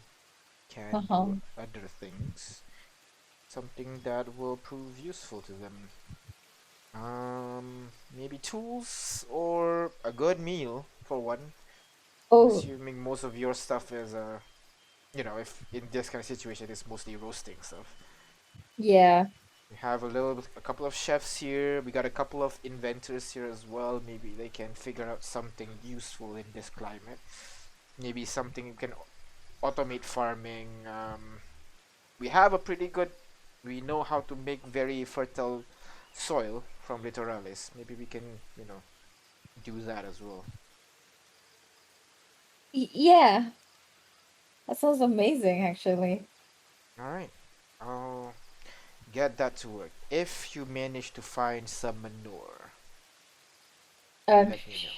Can Uh-huh. do other things, something that will prove useful to them. Maybe tools or a good meal for one. I'm Oh, assuming most of your stuff is if in this kind of situation, it's mostly roasting stuff. yeah. We have a couple of chefs here. We got a couple of inventors here as well. Maybe they can figure out something useful in this climate. Maybe something you can automate farming. We have a pretty good. We know how to make very fertile soil from Littoralis. Maybe we can, do that as well. Yeah. That sounds amazing actually. All right. I'll get that to work. If you manage to find some manure, Um let me know.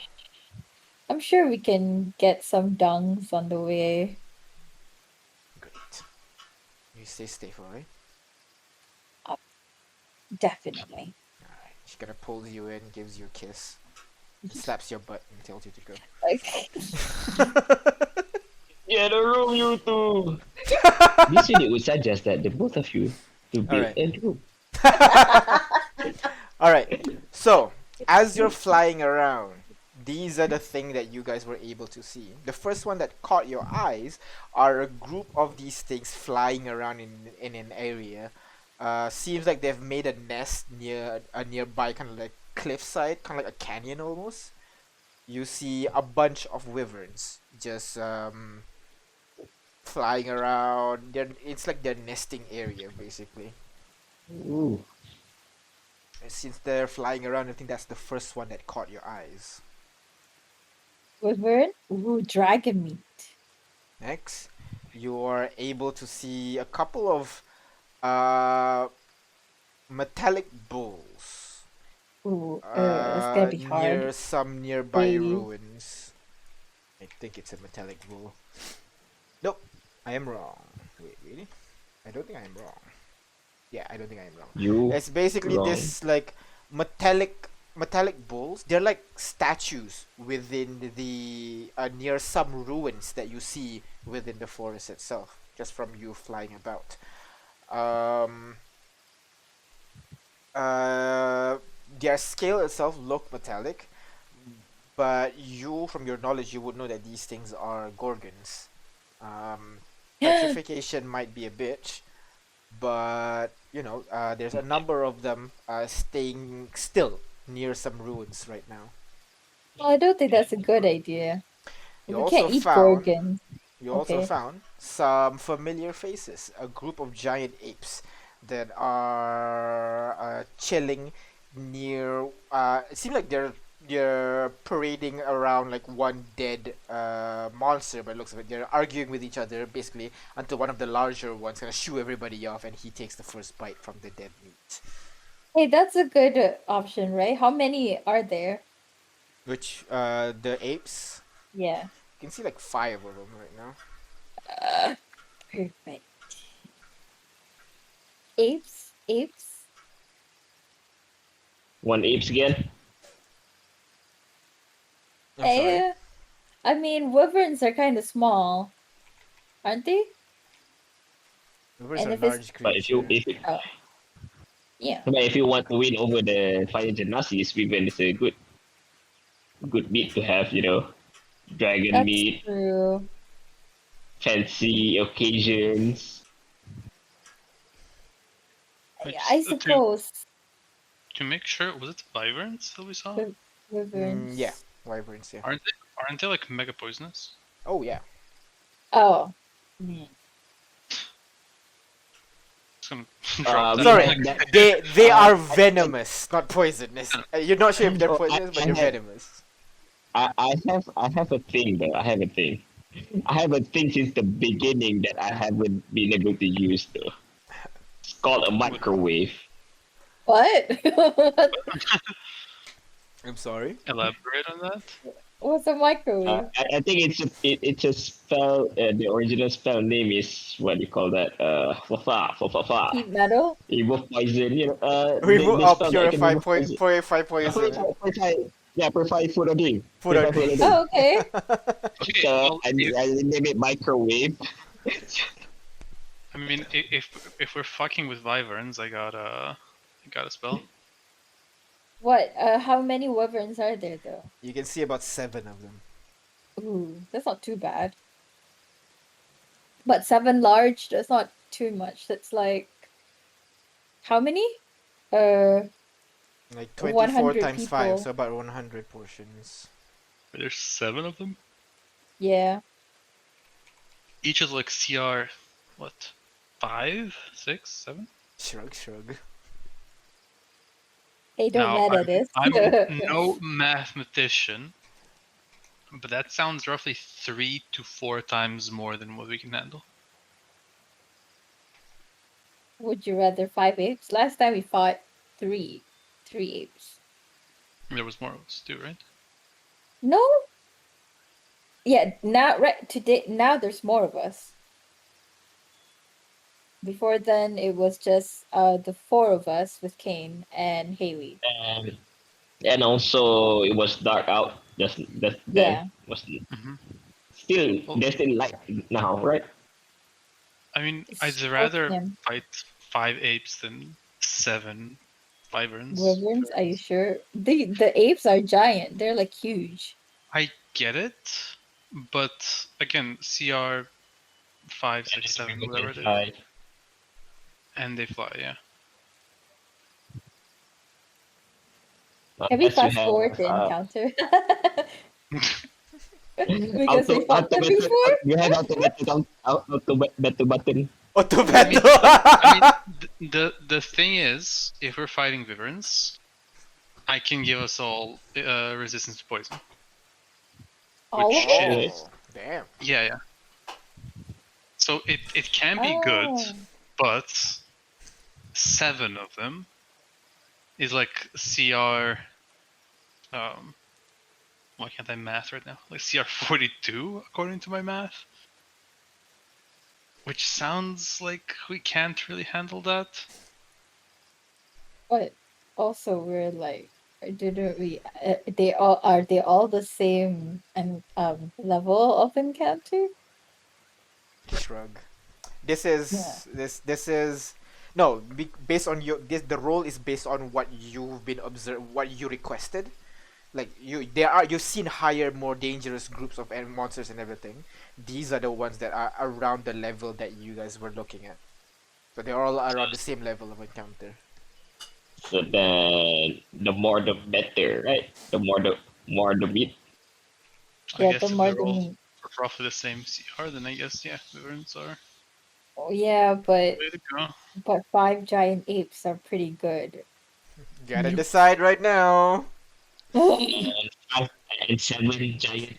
I'm sure we can get some dungs on the way. Great. You stay safe, alright? Definitely. Alright. She's gonna pull you in, gives you a kiss, slaps your butt, and tells you to go. Like Get a room, you two. This unit would suggest that the both of you to build Alright. a room. Alright. So, as you're flying around, these are the things that you guys were able to see. The first one that caught your eyes are a group of these things flying around in an area. Seems like they've made a nest near a nearby kind of like cliffside, kind of like a canyon almost. You see a bunch of wyverns just flying around. It's like their nesting area basically. Ooh. And since they're flying around, I think that's the first one that caught your eyes. Wyvern? Ooh, dragon meat. Next, you're able to see a couple of uh metallic bulls Ooh, it's gonna be near hard. some nearby They ruins. I think it's a metallic bull. Nope, I am wrong. Wait, really? I don't think I am wrong. Yeah, I don't think I am wrong. You It's basically wrong. this like metallic bulls. They're like statues within the near some ruins that you see within the forest itself, just from you flying about. Um, uh, their scale itself look metallic, but you, from your knowledge, you would know that these things are gorgons. Petrification might be a bitch, but there's a number of them staying still near some ruins right now. Well, I don't think that's a good idea. You We also can't eat found gorgons. you also Okay. found some familiar faces, a group of giant apes that are chilling near. It seems like they're parading around like one dead monster, by the looks of it. They're arguing with each other basically until one of the larger ones gonna shoo everybody off, and he takes the first bite from the dead meat. Hey, that's a good option, right? How many are there? Which the apes? Yeah. You can see like 5 of them right now. Perfect. Apes? Apes? One apes again. I'm sorry. Eh, I mean, wyverns are kind of small, aren't they? Rivers And are if it's large But creature. oh, yeah, if you want to win over the fire genasi, Wyvern is a good meat to have. Dragon that's meat, true. fancy occasions. Which, I to suppose. to make sure, was it wyverns that we saw? Wyverns. Yeah, wyverns. Yeah. Aren't they like mega poisonous? Oh yeah. Oh. Just gonna drop that. Sorry, that- they are I- venomous, not poisonous. You're not sure if they're No, poisonous, but I they're have- venomous. I have a thing though. I have a thing since the beginning that I haven't been able to use though. It's called a microwave. What? What? I'm sorry. Elaborate on that. What's a microwave? I think it's a spell. The original spell name is what do you call that? Fa. Heat metal? Remove poison. You know. Remove the spell that can purify remove poison. purify poison. Purify food or drink. Food or Purify drink. Oh, okay. Okay, So well, I name it microwave. I mean, if we're fucking with wyverns, I got a spell. What? How many wyverns are there though? You can see about 7 of them. Ooh, that's not too bad. But 7 large, that's not too much. That's like how many? Like 24 100 times 5, people. so about 100 portions. There's 7 of them. Yeah. Each is like CR, what? 5, 6, 7? Shrug. Hey, don't Now, meta this. I'm no mathematician, but that sounds roughly 3 to 4 times more than what we can handle. Would you rather 5 apes? Last time we fought 3 apes. There was more of us too, right? No? Yeah, now right today now there's more of us. Before then it was just the 4 of us with Kane and Haley. And also it was dark out. That Yeah. was Mhm. still Well- there's still light now, right? I mean, It's I'd rather them. fight 5 apes than 7 wyverns. Wyverns, are you sure? The apes are giant. They're like huge. I get it, but again, CR 5, 6, 7, whatever it is, and they fly. Yeah. Can we Unless you fast have, forward the encounter? Because we fought them automated- before? You have automated button. Auto I mean, battle! I mean, the thing is, if we're fighting wyverns, I can give us all resistance to poison. All of Which it? Oh, damn. Yeah. So it can be good, Oh. but 7 of them is like CR. Why can't I math right now? Like CR 42 according to my math. Which sounds like we can't really handle that. But also we're like, didn't we? Are they all the same and level of encounter? Shrug. This is this is no based on your the role is based on what you've been observed, what you requested. Like you've seen higher, more dangerous groups of monsters and everything. These are the ones that are around the level that you guys were looking at. So they're all around the same level of encounter. So then the more the better, right? The more the meat. I Yeah, guess the if more they're the all meat. roughly the same CR, then I guess yeah, wyverns are Oh, yeah, but way to go. 5 giant apes are pretty good. Gotta Yep. decide right now. And 5 and 7 giant.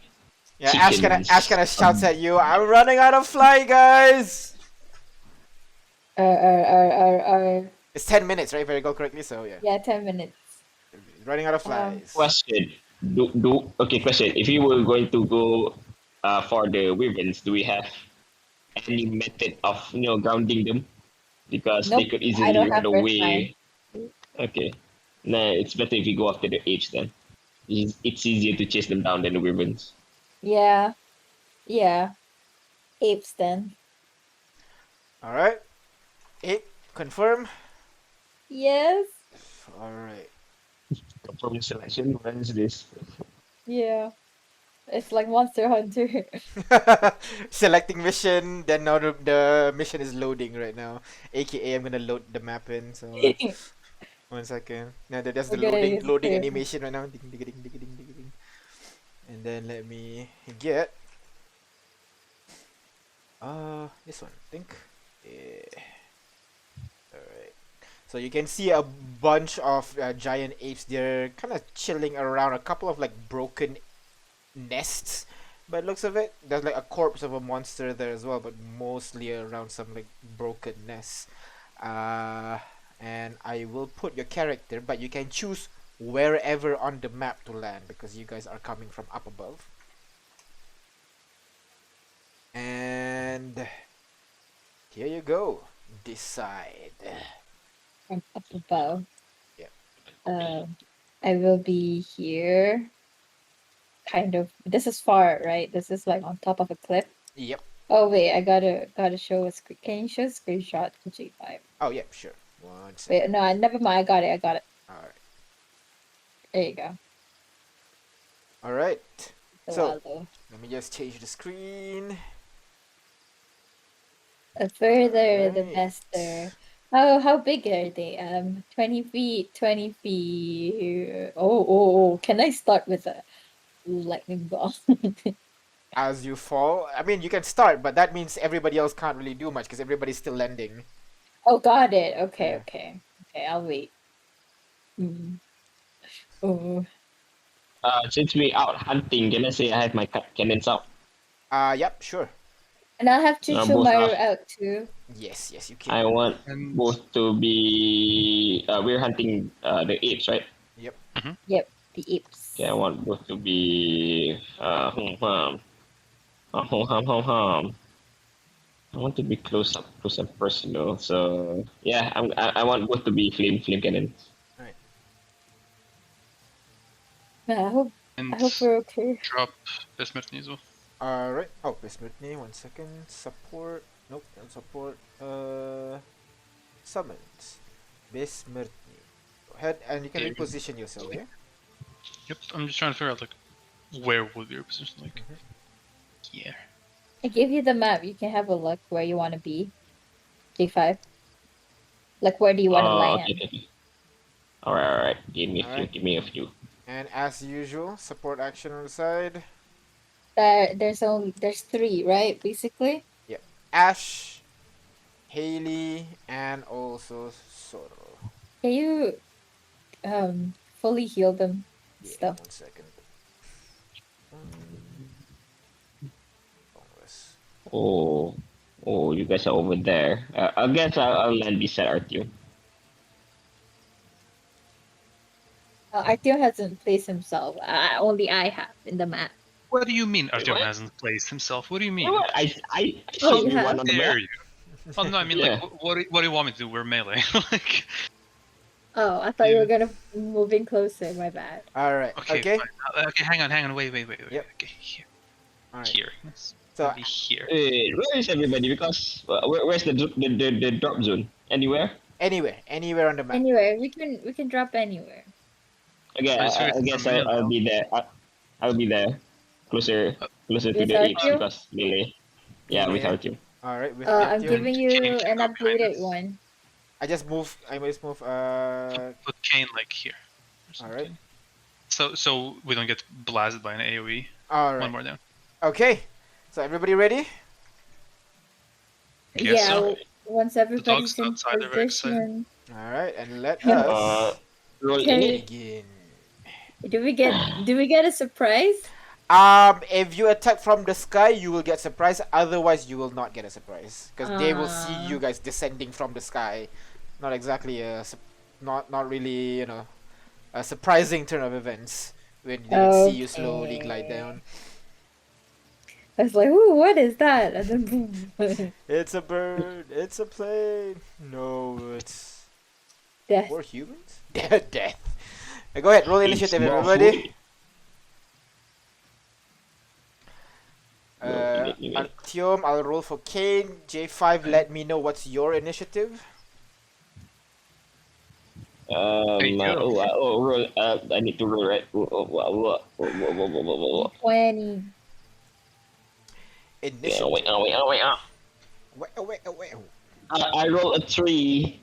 Yeah, Chickens. Ash kinda shouts at you. I'm running out of fly, guys. It's 10 minutes, right? If I recall correctly. So yeah, Yeah, 10 minutes. running out of flies. Question. Okay, question. If you were going to go for the wyverns, do we have any method of grounding them? Because they Nope, could I easily don't run have first away. Okay. Nah, it's better if you go after the apes then. It's easier to chase them down than the wyverns. Yeah. Yeah. Apes then. All right. 8 confirm. Yes. All right. Confirm selection. When is this? Yeah. It's like Monster Hunter. Selecting mission. Then now the mission is loading right now. AKA I'm gonna load the map in. So 1 second. Now that's the Okay, loading okay. animation right now. Ding, ding, ding, ding, ding, ding, ding. And then let me get this one. I think. Yeah. Alright. So you can see a bunch of giant apes. They're kind of chilling around a couple of like broken nests. By the looks of it, there's like a corpse of a monster there as well, but mostly around some like broken nests. And I will put your character, but you can choose wherever on the map to land because you guys are coming from up above. And here you go. Decide. From up above. Yeah. I will be here. Kind of. This is far, right? This is like on top of a cliff. Yep. Oh wait, I gotta show a screen. Can you show a screenshot to J5? Oh, yeah, sure. 1 second. Wait, no, never mind. I got it. Alright. There you go. Alright. The So, Waldo. let me just change the screen. The further, the Alright. better. How big are they? 20 feet, 20 feet. Oh. Can I start with a lightning bolt? As you fall, I mean, you can start, but that means everybody else can't really do much because everybody's still landing. Oh, got it. Okay, Yeah. okay. Okay, I'll wait. Oh. Since we out hunting, can I say I have my cannons out? Yep, sure. And I'll have to No, show both Myro are- out too. Yes, you I can. want And both to be. We're hunting the apes, right? Yep, the apes. Okay, I want both to be. Hum. I want to be close and personal. So yeah, I want both to be flame cannons. I hope and we're okay. drop Besmertni as well. Alright. Oh, Besmertni, 1 second. Support. Nope, not support. Summons. Besmertni. Go ahead, and you can Yeah, you can- reposition yourself, yeah? Yep, I'm just trying to figure out like where would be your position like. Mhm. Yeah. I gave you the map. You can have a look where you want to be. J5. Like, where do you want to land? Okay. All right. Give me a few. Alright. Give me a few. And as usual, support action on the side. There's 3, right? Basically. Ash, Haley, and also Soro. Can you fully heal them? Yeah, Stuff. 1 second. Bonus. Oh, you guys are over there. I guess I'll land beside Artyom. Artyom hasn't placed himself. Only I have in the map. What do you mean Artyom What? hasn't placed himself? What do you mean? What? I see Oh, you everyone have? on the map. Dare you? Oh no, I mean Yeah. like what do you want me to do? We're melee. Like Oh, I thought you were gonna move in closer. My bad. Alright, okay, okay. fine. Okay, hang on, wait. Yep. Okay, here. Alright. Here. Let's So, be here. Where is everybody? Because where's the drop zone? Anywhere? anywhere on the map. Anywhere, we can drop anywhere. Okay, I see I guess from here I'll now. be there. I'll be there, closer to With the apes Artyom? because melee. Yeah, with Melee. Artyom. Alright, with I'm Artyom. giving you Can you an go behind updated us? one. I just move. Put Kane like here. or Alright. something. So we don't get blasted by an AoE. One Alright. more down. Okay. So everybody ready? Guess Yeah, so. once everybody's dog's in outside, they're very excited. position. Alright, and let Yeah. us Roll Okay. in it. begin. Do we get a surprise? If you attack from the sky, you will get surprise. Otherwise, you will not get a surprise because they will see Ah. you guys descending from the sky. Not exactly not really, a surprising turn of events when they see you slowly glide Okay. down. I was like, ooh, what is that? And then boom. It's a bird. It's a plane. No, it's Death. for humans. Death. Go ahead, roll initiative, It's more everybody. food. Artyom, I'll roll for Kane. J5, let me know what's your initiative. Roll. I need to roll, right? 20. Initiative. Wait. Wait. I roll a 3.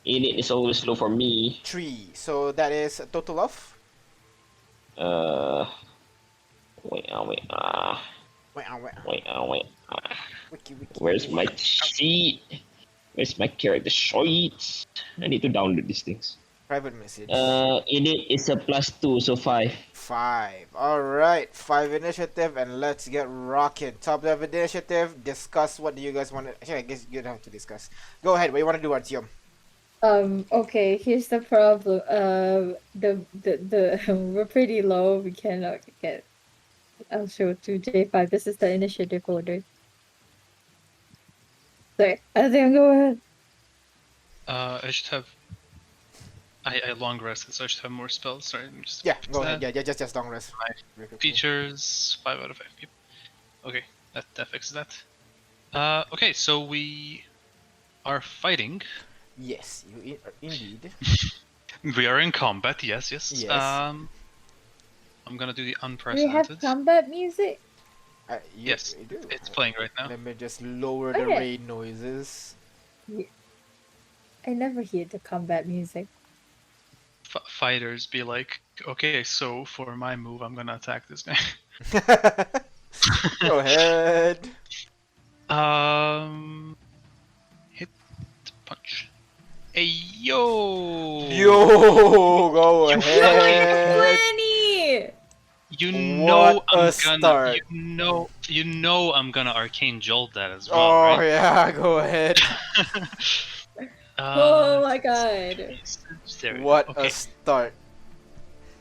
Init is always low for me. 3. So that is a total of. Wait. Wait. Wiki. Where's my sheet? Where's my character sheets? I need to download these things. Private message. Init is a +2, so 5. 5. Alright, 5 initiative, and let's get rocking. Top level initiative, discuss what do you guys want to. Actually, I guess you don't have to discuss. Go ahead, what do you want to do, Artyom? Okay, here's the problem. The we're pretty low. We cannot get. I'll show to J5. This is the initiative order. Sorry, I think go ahead. I should have. I long rested, so I should have more spells. Sorry, let me just. Yeah, fix go that. ahead. Yeah, just long rest. Features 5 out of 5. Yep. Okay, that fixes that. Okay, so we are fighting. Yes, indeed. We are in combat. Yes. Yes. I'm gonna do the Do we have unprecedented. combat music? Yes, you do. it's playing right now. Let me just lower the Okay. raid noises. I never hear the combat music. Fighters be like, okay, so for my move, I'm gonna attack this guy. Go ahead. Hit, punch. Hey yo! Yo, go ahead. 20! You know What a I'm gonna. start. You know I'm gonna arcane jolt that as well, Oh right? yeah, go ahead. Oh my god. There we go. What Okay, a start.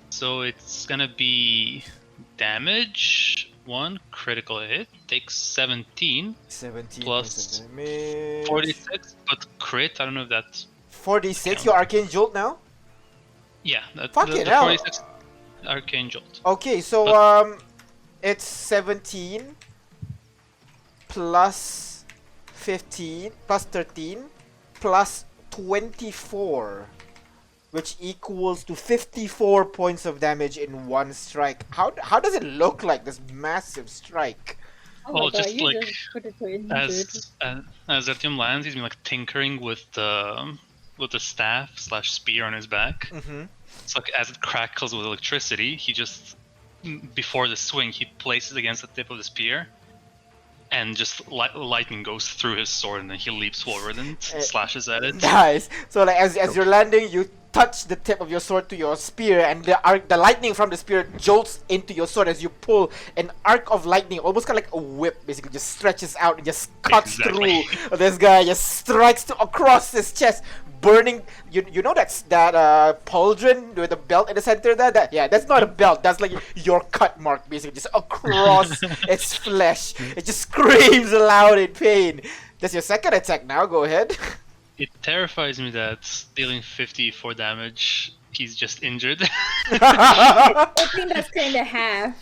so it's gonna be damage. 1 critical hit takes 17, 17 Plus points of damage. 46, but crit. I don't know if that's 46, your arcane jolt now? yeah. The Fucking hell. 46 arcane jolt. Okay, so But- it's 17 plus 15 plus 13 plus 24, which equals to 54 points of damage in one strike. How does it look like, this massive strike? Oh Well, my god, just you like just put it to injured. As Artyom lands, he's been like tinkering with the staff / spear on his back. Mm-hmm. It's like as it crackles with electricity, he just before the swing he places it against the tip of the spear, and just lightning goes through his sword, and then he leaps forward and slashes at it. Nice. So like as you're landing, you touch the tip of your sword to your spear, and the lightning from the spear jolts into your sword as you pull an arc of lightning, almost kind of like a whip, basically just stretches out and just cuts Exactly. through this guy, just strikes across his chest, burning. You know that pauldron with the belt in the center there? That's not a belt. That's like your cut mark, basically, just across its flesh. It just screams aloud in pain. That's your second attack now. Go ahead. It terrifies me that dealing 54 damage, he's just injured. I think that's kind of half.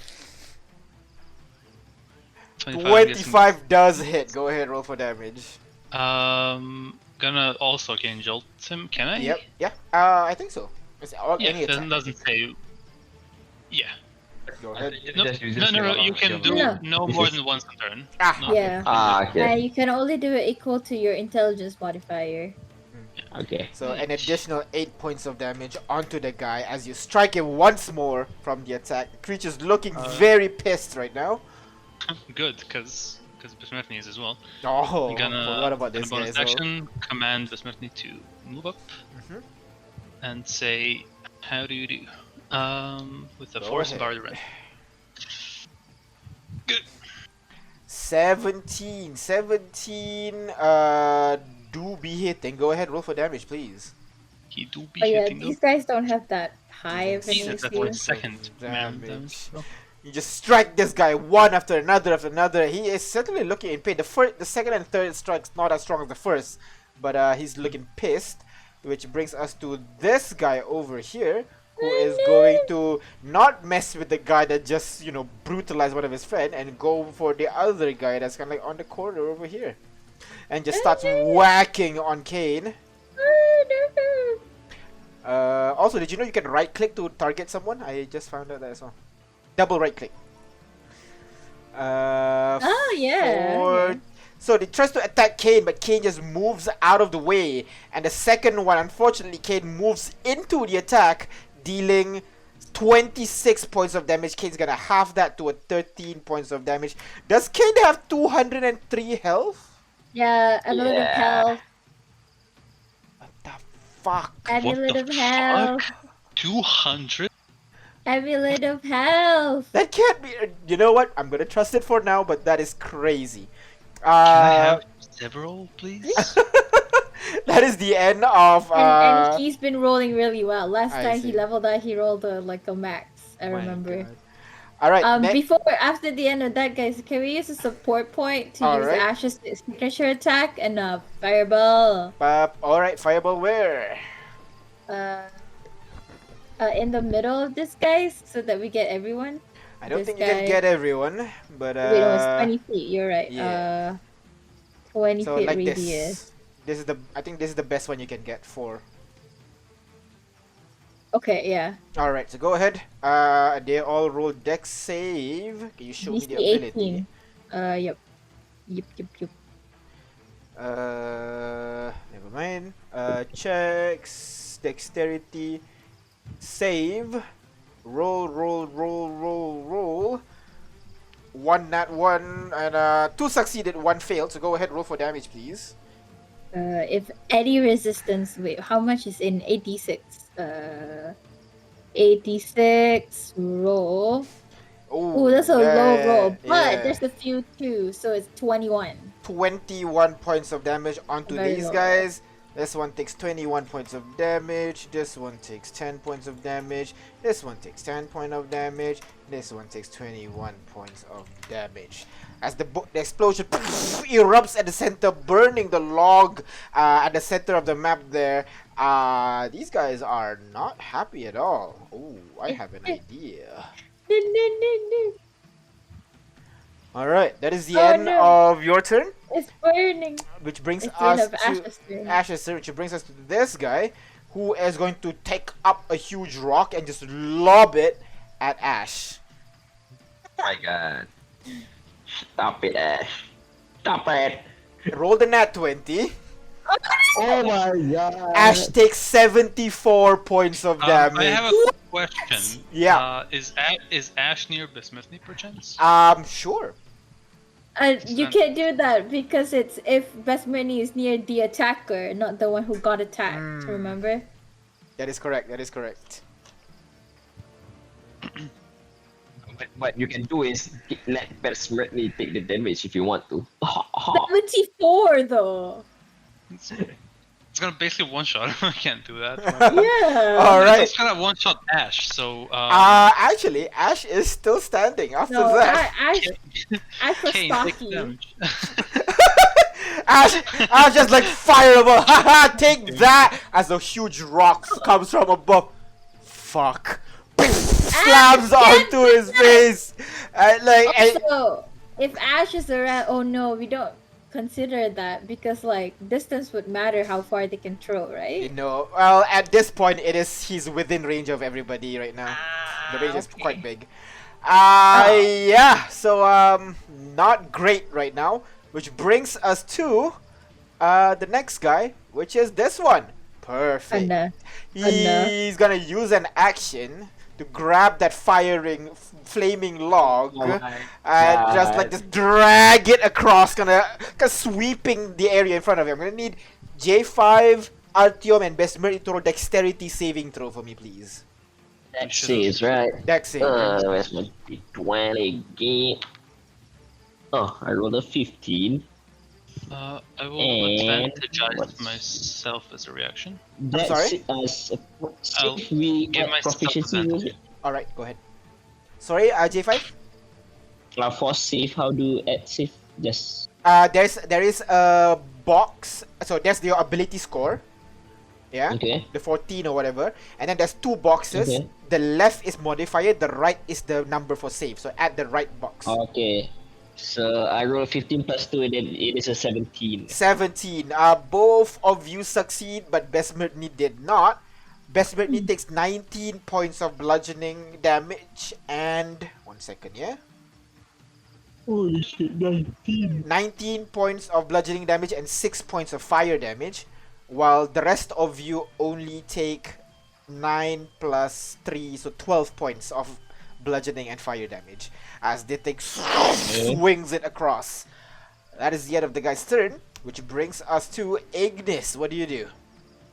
25, I'm guessing. 25 does hit. Go ahead, roll for damage. Gonna also can jolt him. Can I? Yep. Yeah. I think so. It's Yeah, any attack. doesn't say. Yeah. Go ahead. No, you can do No. no more than once a turn. Ah. No. Yeah. Okay. You can only do it equal to your intelligence modifier. Okay. So an additional 8 points of damage onto the guy as you strike him once more from the attack. The creature's looking very pissed right now. Good, because Besmertny is as well. Oh, I'm gonna, forgot about gonna this guy bonus as well. action, command Besmertny to move up Mhm. and say, how do you do? With the Go force ahead. bar the rest. Good. 17, do be hitting. Go ahead, roll for damage, please. He do be Oh yeah, hitting these though. guys don't have that high of an He said that AC. was second Damage. damage. You just strike this guy one after another. He is certainly looking in pain. The second and third strike's not as strong as the first, but he's looking pissed. Which brings us to this guy over here, who is going to not mess with the guy that just, brutalized one of his friend, and go for the other guy that's kind of like on the corner over here, and just starts whacking on Kane. Also, did you know you can right click to target someone? I just found out that as well. Double right click. Oh yeah. For So they tries to attack Kane, but Kane just moves out of the way. And the second one, unfortunately, Kane moves into the attack, dealing 26 points of damage. Kane's gonna half that to a 13 points of damage. Does Kane have 203 health? Yeah, amulet of health. What the fuck? Amulet What of the health. fuck? 200? Amulet of health. That can't be. You know what? I'm gonna trust it for now, but that is crazy. Can I have several, please? That is the end of. And he's been rolling really well. Last I time he see. leveled out, he rolled like a max. I My remember. God. All right. After the end of that, guys, can we use a support point to use Alright. Ash's signature attack and fireball? All right. Fireball where? In the middle of this, guys, so that we get everyone. I don't This think you can guy- get everyone, but Wait, no, it's 20 feet. You're right. yeah. 20 so feet like radius. this. This is the. I think this is the best one you can get for. Okay, yeah. All right. So go ahead. They all roll Dex save. Can you show me DC the ability? 18. Yep. Yep. Never mind. Checks dexterity, save, roll. One nat one and two succeeded, one failed. So go ahead, roll for damage, please. If any resistance, wait, how much is in 86? 86 roll. Oh, that's a low roll, but there's a few too, so it's 21. 21 points of damage onto Very these low. guys. This one takes 21 points of damage. This one takes 10 points of damage. This one takes 10 points of damage. This one takes 21 points of damage. As the explosion erupts at the center, burning the log at the center of the map there. These guys are not happy at all. Oh, I have an idea. Alright, that is the end of your turn. It's burning. Which brings It's the end us of to Ash's turn. Ash's turn, which brings us to this guy, who is going to take up a huge rock and just lob it at Ash. My God. Stop it, Ash. Stop it. Roll the nat 20. Oh my God. Ash takes 74 points of damage. I have a question. Yeah. Is Ash near Besmithny perchance? Sure. You can't do that because it's if best money is near the attacker, not the one who got attacked. Remember? That is correct. That is correct. But what you can do is let Persmertly take the damage if you want to. 74 though. It's gonna basically one shot. I can't do that. Yeah. Alright. It's gonna one shot Ash. So Actually, Ash is still standing after No, that. I for Kane, take stocky. damage. Ash just like fireball. Haha, take that! As a huge rock comes from above. Fuck. Slams onto his face. So if Ash is around, oh no, we don't consider that because like distance would matter how far they can throw, right? Well, at this point, he's within range of everybody right now. The range is quite big. Yeah. So not great right now, which brings us to the next guy, which is this one. Perfect. He's gonna use an action to grab that flaming log and just drag it across, kind of sweeping the area in front of him. I'm gonna need J5, Artyom, and Besmer to roll dexterity saving throw for me, please. That saves, right? Dex save. Where's my D20 again? Oh, I rolled a 15. I will And advantagize what's- myself as a reaction. That's sorry? I'll if we give get myself proficiency with advantage. it. Alright, go ahead. Sorry, J5? For save, how do add save? Just There is a box. So there's your ability score. Yeah? okay. The 14 or whatever. And then there's two boxes. Okay. The left is modifier, the right is the number for save. So add the right box. Okay. So I roll 15 plus 2 and then it is a 17. 17. Both of you succeed, but Besmertny did not. Besmertny takes 19 points of bludgeoning damage and... One second, yeah? Holy shit, 19. 19 points of bludgeoning damage and 6 points of fire damage, while the rest of you only take 9 plus 3, so 12 points of bludgeoning and fire damage as they take swings it across. That is the end of the guy's turn, which brings us to Ignis. What do you do?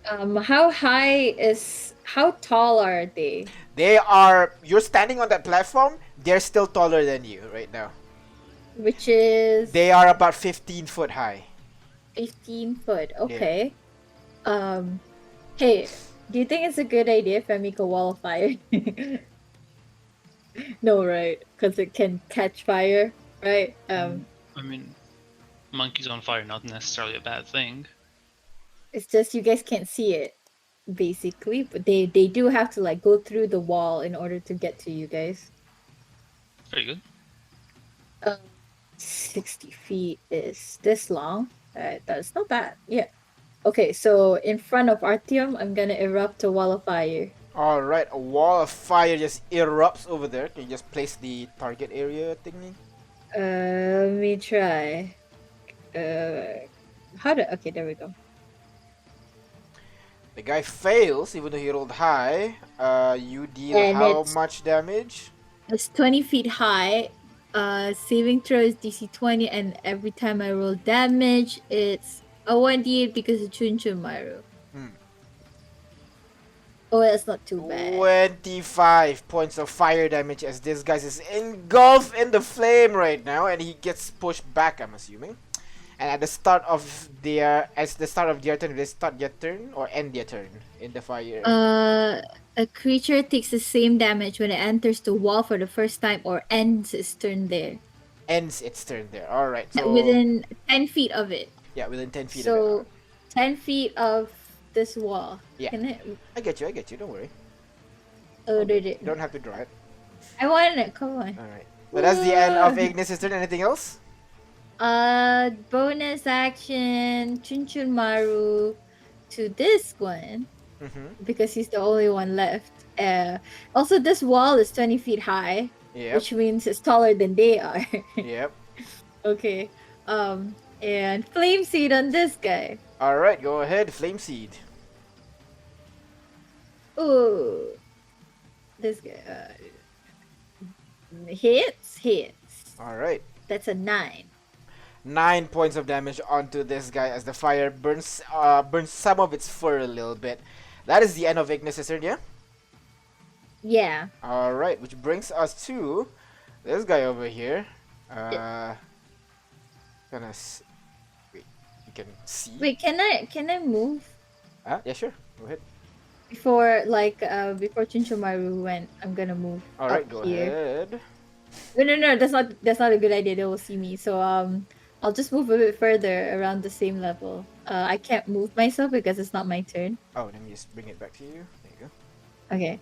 How tall are they? You're standing on that platform, they're still taller than you right now. Which is They are about 15 foot high. 15 foot. Okay. Hey, do you think it's a good idea if I make a wall of fire? No, right? Because it can catch fire, right? I mean, monkeys on fire, not necessarily a bad thing. It's just you guys can't see it, basically. But they do have to like go through the wall in order to get to you guys. Very good. 60 feet is this long. That's not bad. Yeah. Okay, so in front of Artyom, I'm gonna erupt a wall of fire. Alright, a wall of fire just erupts over there. Can you just place the target area thingy? Let me try. Okay, there we go. The guy fails, even though he rolled high. You deal And how it's- much damage? It's 20 feet high. Saving throw is DC 20, and every time I roll damage, it's a 1d8 because of Chunchumaru. Oh, that's not too bad. 25 points of fire damage as this guy is engulfed in the flame right now, and he gets pushed back, I'm assuming. And at the start of their turn, they start their turn or end their turn in the fire. A creature takes the same damage when it enters the wall for the first time or ends its turn there. Ends its turn there. Alright, so Within 10 feet of it. yeah, within 10 feet So, of it. 10 feet of this wall. Yeah. Can it? I get you, don't worry. Oh, did it? You don't have to draw it. I want it. Come on. Alright. But that's the end of Ignis' turn. Anything else? Bonus action Chunchun Maru to this one because he's the only one left. Also, this wall is 20 feet high, Yep. which means it's taller than they are. Yep. Okay. And flame seed on this guy. Alright, go ahead. Flame Seed. Ooh, this guy hits. Alright. That's a 9. 9 points of damage onto this guy as the fire burns some of its fur a little bit. That is the end of Ignis' turn, yeah? Yeah. Alright, which brings us to this guy over here. Wait, you can see. Wait, can I move Yeah, sure. Go ahead. before Chinchomaru went? I'm gonna move. Alright, up go here. ahead. No, that's not a good idea. They will see me. So I'll just move a bit further around the same level. I can't move myself because it's not my turn. Oh, let me just bring it back to you. There you go. Okay.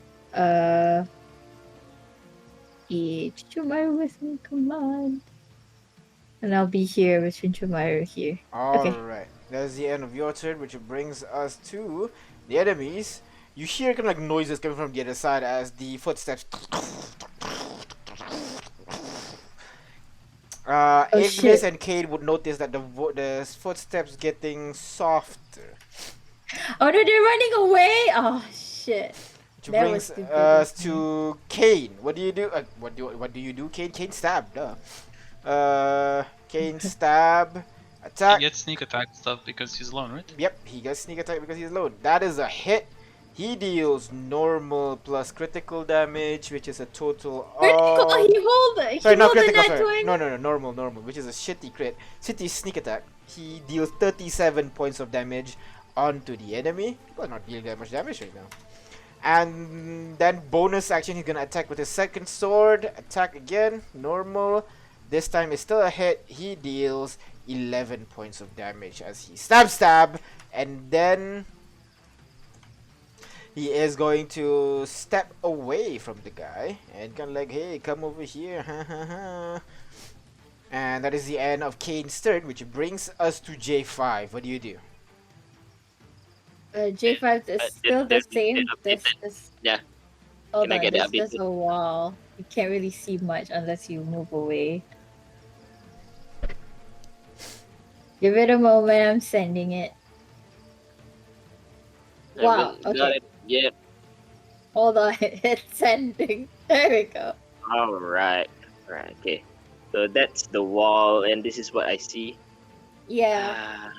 Chinchomaru with me, come on. And I'll be here with Chinchomaru here. Alright, that's the end of your turn, which brings us to the enemies. You hear kind of like noises coming from the other side as the footsteps. Ignis shit. and Cade would notice that the footsteps getting softer. Oh no, they're running away! Oh shit. Which That was brings stupid us of me. to Kane. What do you do? What do you do, Kane? Kane stab, duh. Kane stab, He attack. gets sneak attack stuff because he's alone, right? Yep, he gets sneak attack because he's alone. That is a hit. He deals normal plus critical damage, which is a total Critical! of... He rolled it! Sorry, He not rolled a critical, nat sorry. 20. No, normal, which is a shitty crit. Shitty sneak attack. He deals 37 points of damage onto the enemy. Well, not dealing that much damage right now. And then bonus action, he's gonna attack with his second sword. Attack again, normal. This time it's still a hit. He deals 11 points of damage as he stab, and then he is going to step away from the guy and kind of like, hey, come over here. And that is the end of Kane's turn, which brings us to J5. What do you do? J5 is still the same. This Yeah. Hold Can I on, get it there's updated? a wall. You can't really see much unless you move away. Give it a moment. I'm sending it. Wow. Haven't got Okay. it yet. Hold on. It's sending. There we go. All right. Right. Okay. So that's the wall, and this is what I see. Yeah. Ah,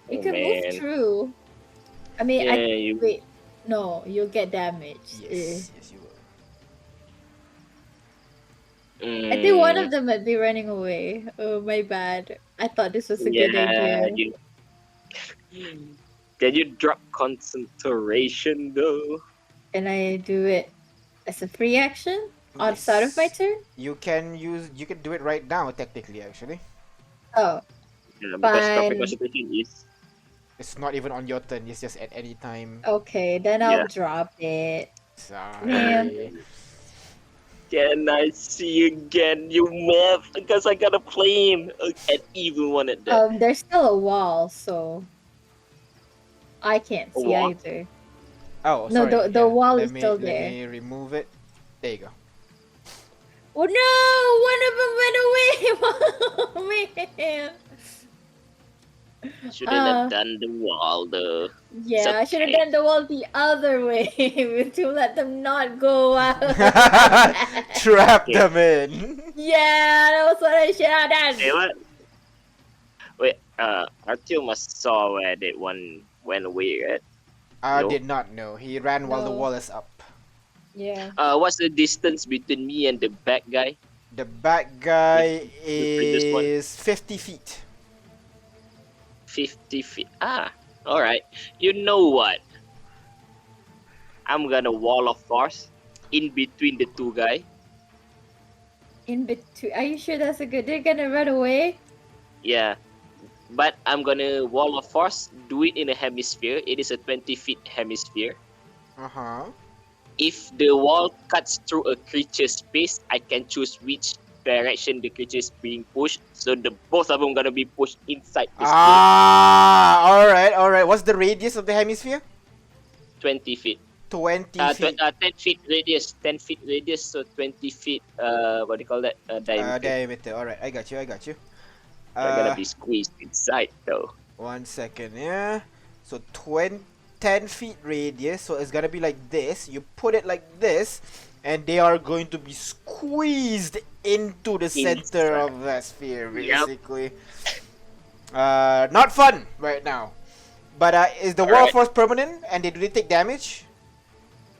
You oh, can move man. through. I mean, Yeah, you. wait. No, you'll get damaged. Yes, yes, you will. I think one Mm, of them might be running away. Oh, my bad. I thought this was a good yeah, idea. you. Can you drop concentration though? Can I do it as a free action outside of my Yes. turn? You can do it right now, technically, actually. Oh, Yeah, because dropping fine. concentration is. It's not even on your turn, it's just at any time. Okay, then Yeah. I'll drop it. Sorry. Can I see you again, you map? Because I got a plane. And even wanted that. There's still a wall, so I can't A see wall? either. Oh, No, sorry. the wall let is me, still Let there. me remove it. There you go. Oh no! One of them went away. Oh man. Shouldn't have done the wall though. Yeah, I should have okay. done the wall the other way to let them not go out. Trap Okay. them in. Yeah, that was what I should have done. Hey, what? Wait, Artyom must saw where that one went away, right? I No. did not know. He ran while the No. wall is up. Yeah. What's the distance between me and the back guy? The back guy The previous one. is 50 feet. 50 feet. Ah, alright. You know what? I'm gonna wall of force in between the two guys. In between. Are you sure that's a good? They're gonna run away. Yeah. But I'm gonna wall of force, do it in a hemisphere. It is a 20 feet hemisphere. Uh-huh. If the wall cuts through a creature's space, I can choose which direction the creature is being pushed. So the both of them gonna be pushed inside the space. Ah, alright. What's the radius of the hemisphere? 20 feet. 20 feet. 10 feet radius. 10 feet radius, so 20 feet, what do you call that? Diameter. Diameter. Alright, I got you. They're gonna be squeezed inside though. 1 second, yeah. So 10 feet radius, so it's gonna be like this. You put it like this, and they are going to be squeezed into the center Inside. of that sphere, Yep. basically. Not fun right now. But is the wall Alright. force permanent, and do they take damage?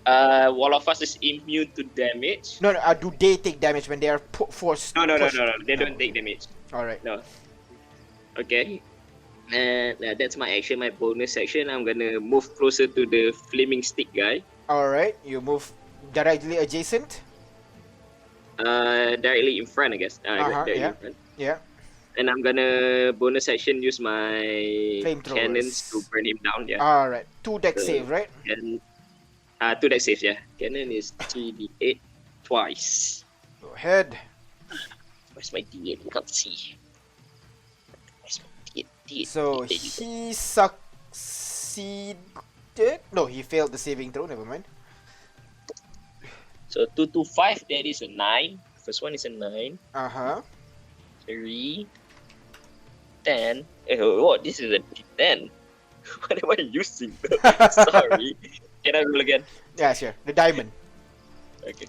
Wall of Us is immune to damage. No, do they take damage when they are forced? No. pushed? They don't take damage. Alright. No. Okay. And that's my action, my bonus action. I'm gonna move closer to the flaming stick guy. Alright, you move directly adjacent. Directly in front, I guess. Directly yeah. in front. Yeah. And I'm gonna bonus action use my Flamethrowers. cannons to burn him down. Yeah. Alright. 2 deck So- save, right? And 2 deck saves. Yeah. Cannon is 3d8 twice. Go ahead. Where's my d8? I can't see. Where's my d8? So There you go. he succeeded. No, he failed the saving throw. Never mind. So 2 to 5. That is a 9. First one is a 9. Uh huh. 3, 10. Oh, this is a 10. What am I using? Sorry. Can I roll again? Yeah, sure. The diamond. Okay.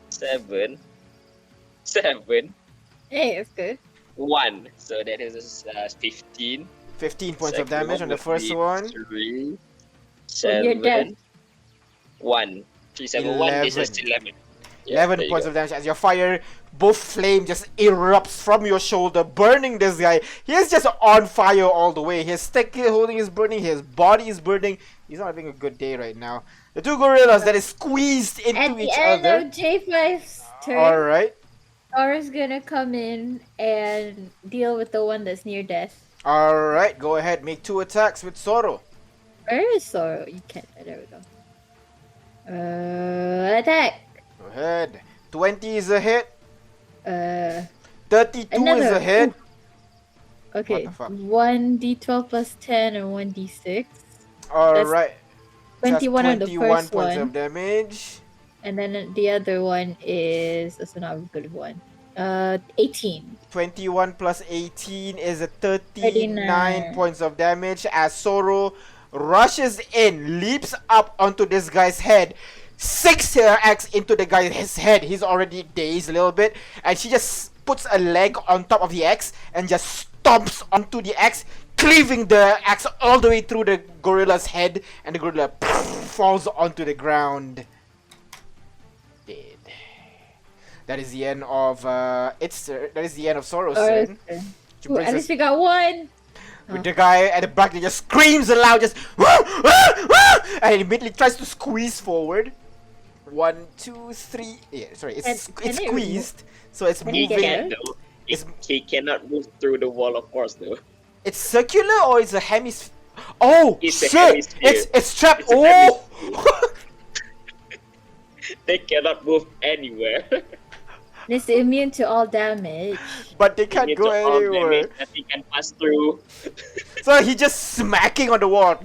7. 7. Hey, that's good. 1. So that is 15. 15 points of Second damage on the would first be one. 3, Well, you're dead. 7, 1. 3, 7, 1. This is 11. Yeah, 11 there you points go. of damage as your fire, both flame just erupts from your shoulder, burning this guy. He is just on fire all the way. His stick holding is burning, his body is burning. He's not having a good day right now. The two gorillas that is squeezed into At the each end other. of J5's turn, Alright. Laura's gonna come in and deal with the one that's near death. Alright, go ahead. Make 2 attacks with Zoro. Where is Soro? You can't. There we go. Attack. Go ahead. 20 is a hit. 32 is Another. a hit. Okay. the fuck? 1d12 plus 10 and 1d6. Alright. That's 21 on the 21 first points one. of damage. And then the other one is also not a good one. 18. 21 plus 18 is a 39 points of damage as Soro rushes in, leaps up onto this guy's head, sinks her axe into the guy's head. He's already dazed a little bit, and she just puts a leg on top of the axe and just stomps onto the axe, cleaving the axe all the way through the gorilla's head, and the gorilla falls onto the ground. Dead. That is the end of that is the end of Soro's turn. Which Ooh, brings at us least we got one. with the guy at the back that just screams aloud, just and he immediately tries to squeeze forward. 1, 2, 3. Yeah, sorry, it's Can it squeezed, so it's Can it moving. get out? Though, he cannot move through the wall, of course, though. It's circular or it's a hemisphere? Oh It's a shit! hemisphere. It's trapped. It's a Oh! They cannot move anywhere. It's immune to all damage. But they can't It's go all anywhere. damage that he can pass through. So he just smacking on the wall.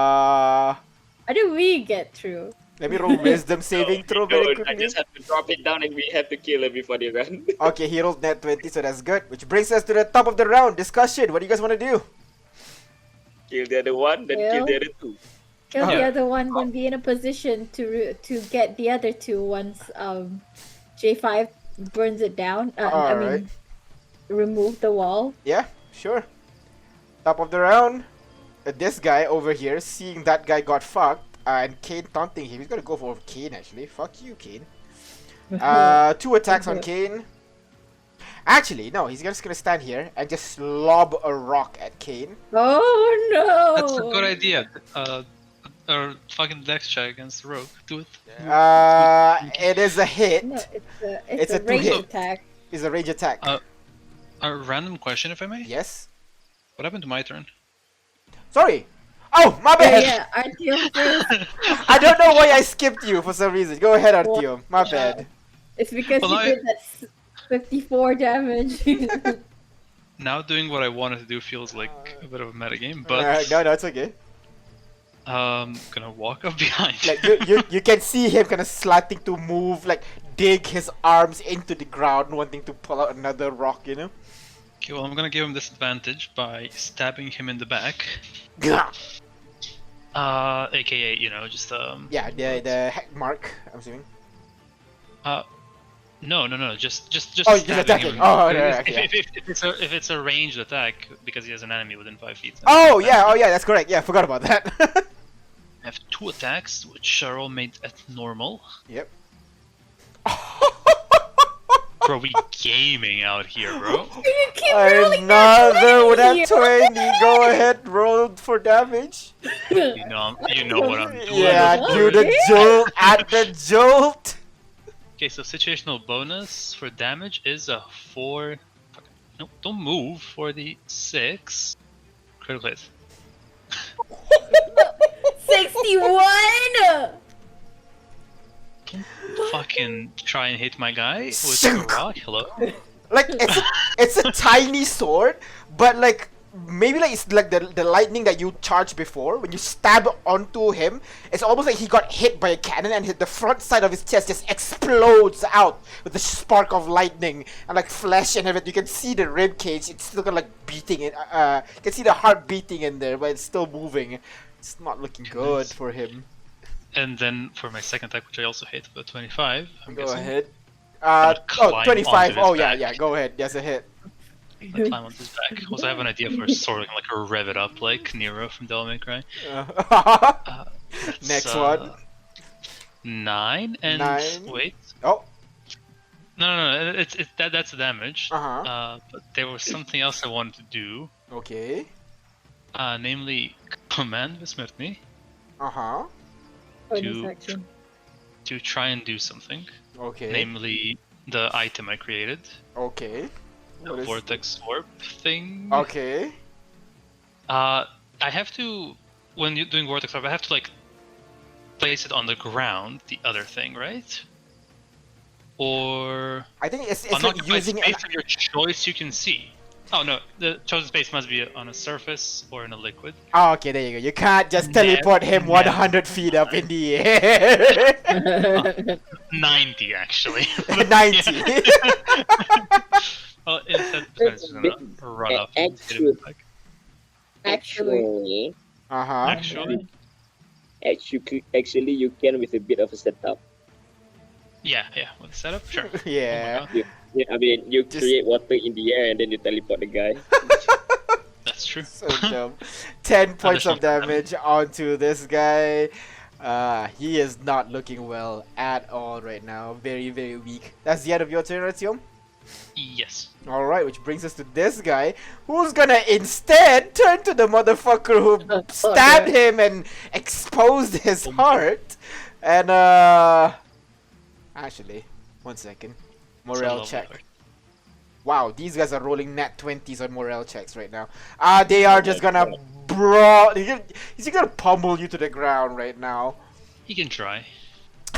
How do we get through? Let me roll wisdom saving throw very I quickly. just have to drop it down and we have to kill him before they run. Okay, he rolled net 20, so that's good. Which brings us to the top of the round. Discussion. What do you guys want to do? Kill the other one, then kill the other two. Kill the Yeah. other one, then be in a position to get the other two once J5 burns it down. I Alright. mean, remove the wall. Yeah, sure. Top of the round. This guy over here, seeing that guy got fucked, and Kane taunting him. He's gonna go for Kane actually. Fuck you, Kane. 2 attacks on Kane. Actually, no, he's just gonna stand here and just lob a rock at Kane. Oh no! That's a good idea. Or fucking dex check against the rogue. Do it. It is a hit. No, It's it's a a range two-hit. attack. It's a rage attack. A random question, if I may. Yes. What happened to my turn? Sorry. Oh, my bad. Yeah, Artyom first. I don't know why I skipped you for some reason. Go ahead, Artyom. My bad. It's because Well, you did that 54 damage. Now doing what I wanted to do feels like a bit of a metagame, but No, it's okay. gonna walk up behind. Like you can see him kind of slanting to move, like dig his arms into the ground, wanting to pull out another rock. You know. Okay, well, I'm gonna give him disadvantage by stabbing him in the back. Gah! AKA, just Yeah, the hack mark. I'm assuming. No, just Oh, stabbing you're attacking. him. Oh, If- right, okay. if it's a ranged attack because he has an enemy within 5 feet. then Oh it's yeah, that's correct. Yeah, forgot about that. I have 2 attacks, which are all made at normal. Yep. Bro, we gaming out here, bro. You keep rolling that Another with that 20. 20. Go ahead, roll for damage. You know what I'm doing. Yeah, Oh, do the yeah. jolt at the jolt. Okay, so situational bonus for damage is a 4. Nope, don't move for the 6. Critical hit. 61! Fucking try and hit my guy with a rock. Hello. Like it's a tiny sword, but like maybe like it's like the lightning that you charged before when you stab onto him. It's almost like he got hit by a cannon and the front side of his chest just explodes out with the spark of lightning and like flesh and everything. You can see the rib cage. It's still kind of like beating it. You can see the heart beating in there, but it's still moving. It's not looking good for him. And then for my second attack, which I also hit with 25, I'm Go guessing. ahead. gonna Oh, climb 25. onto his Oh yeah, back. yeah. Go ahead. That's a hit. I climb on his back. Also, I have an idea for soaring, like a rev it up, like Nero from Devil May Cry. That's, Next one. 9 and 9. wait. Oh. No. That's the damage. Uh-huh. But there was something else I wanted to do, Okay. namely command Vismurtni Uh-huh. Bonus To- action. to try and do something, Okay. namely the item I created, Okay. the What is- vortex warp thing. Okay. I have to, when you're doing vortex warp, I have to like place it on the ground, the other thing, right? Or I think it's on like occupied using an space of your choice you can see. Oh no, the chosen space must be on a surface or in a liquid. Oh, okay, there you go. You can't just teleport him Never. 100 feet up in the air. 90 actually. 90. Well, instead, it's just gonna run up and hit him back. Actually. Uh-huh. Actually, Actually, you can with a bit of a setup. yeah, with the setup, sure. Yeah. Oh my God, Yeah, I mean, you Just- create water in the air and then you teleport the guy. that's true. So dumb. 10 points of Additional damage onto this guy. He is not looking well at all right now. Very, very weak. That's the end of your turn, Artyom? Yes. Alright, which brings us to this guy, who's gonna instead turn to the motherfucker who stabbed him and exposed his heart. And, actually, 1 second. Morale It's a check. lovely Wow, these guys are rolling nat 20s on morale checks right now. They are just gonna he's gonna pummel you to the ground right now. He can try.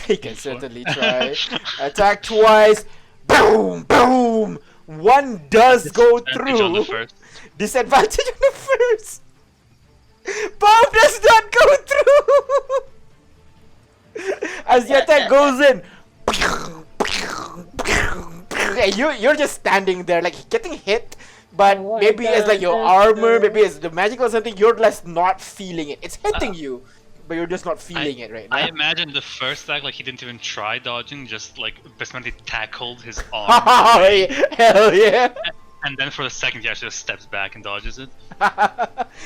He can certainly try. Attack twice. Boom, boom. One does go Advantage on the through. first. Disadvantage on the first. Both does not go through. As the attack goes in. And you're just standing there like getting hit, but Oh my maybe it's like your God. armor, maybe it's the magic or something. You're less not feeling it. It's hitting you, but you're just not feeling it right now. I imagine the first attack, like he didn't even try dodging, just like basically tackled his arm. Hell yeah! And then for the second, he actually just steps back and dodges it.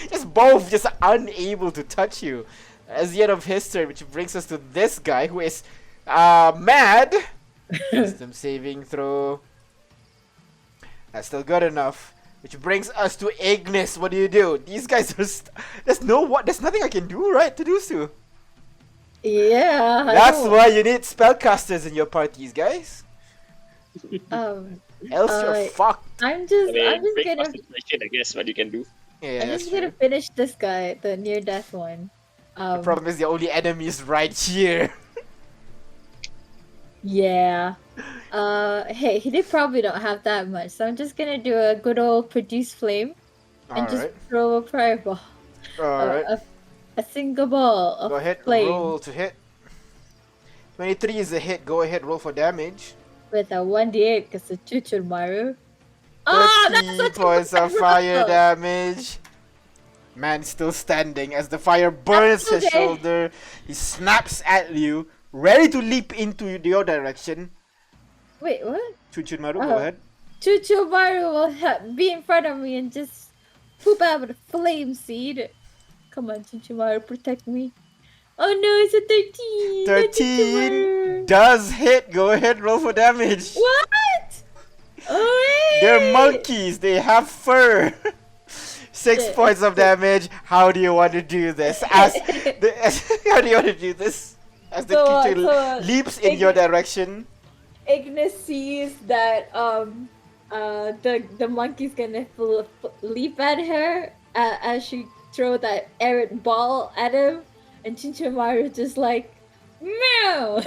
Just both just unable to touch you. As the end of his turn, which brings us to this guy who is mad. Wisdom saving throw. That's still good enough. Which brings us to Ignis. What do? These guys are there's nothing I can do, right, to do so. Yeah. I That's don't- why you need spellcasters in your parties, guys. Else you're Uh, fucked. I'm I just mean, break gonna concentration, I guess, what you can do. Yeah, I'm that's just gonna true. finish this guy, the near death one. The problem is the only enemy is right here. Yeah. Hey, they probably don't have that much, so I'm just gonna do a good old produce flame and just Alright. throw a fireball. Alright. A single ball of Go ahead, flame roll to hit. 23 is a hit. Go ahead, roll for damage. with a 1d8 because it's Chuchurmaru. Oh, that's 30 such a points of good fire roll. damage. Man still standing as the fire burns his okay. shoulder. He snaps at you, ready to leap into your direction. Wait, what? Chuchunmaru, go Oh. ahead. Chuchurmaru will be in front of me and just poop out a flame seed. Come on, Chuchurmaru, protect me. Oh no, it's a 13! No, 13 Chuchurmaru. does hit. Go ahead, roll for damage. What? Alright! They're monkeys. They have fur. 6 Yeah. points of damage. How do you want to do this? How do you want to do this? As the So, creature leaps in your direction. Ignis sees that the monkey's gonna leap at her as she throw that errant ball at him, and Chinchamaru just like meow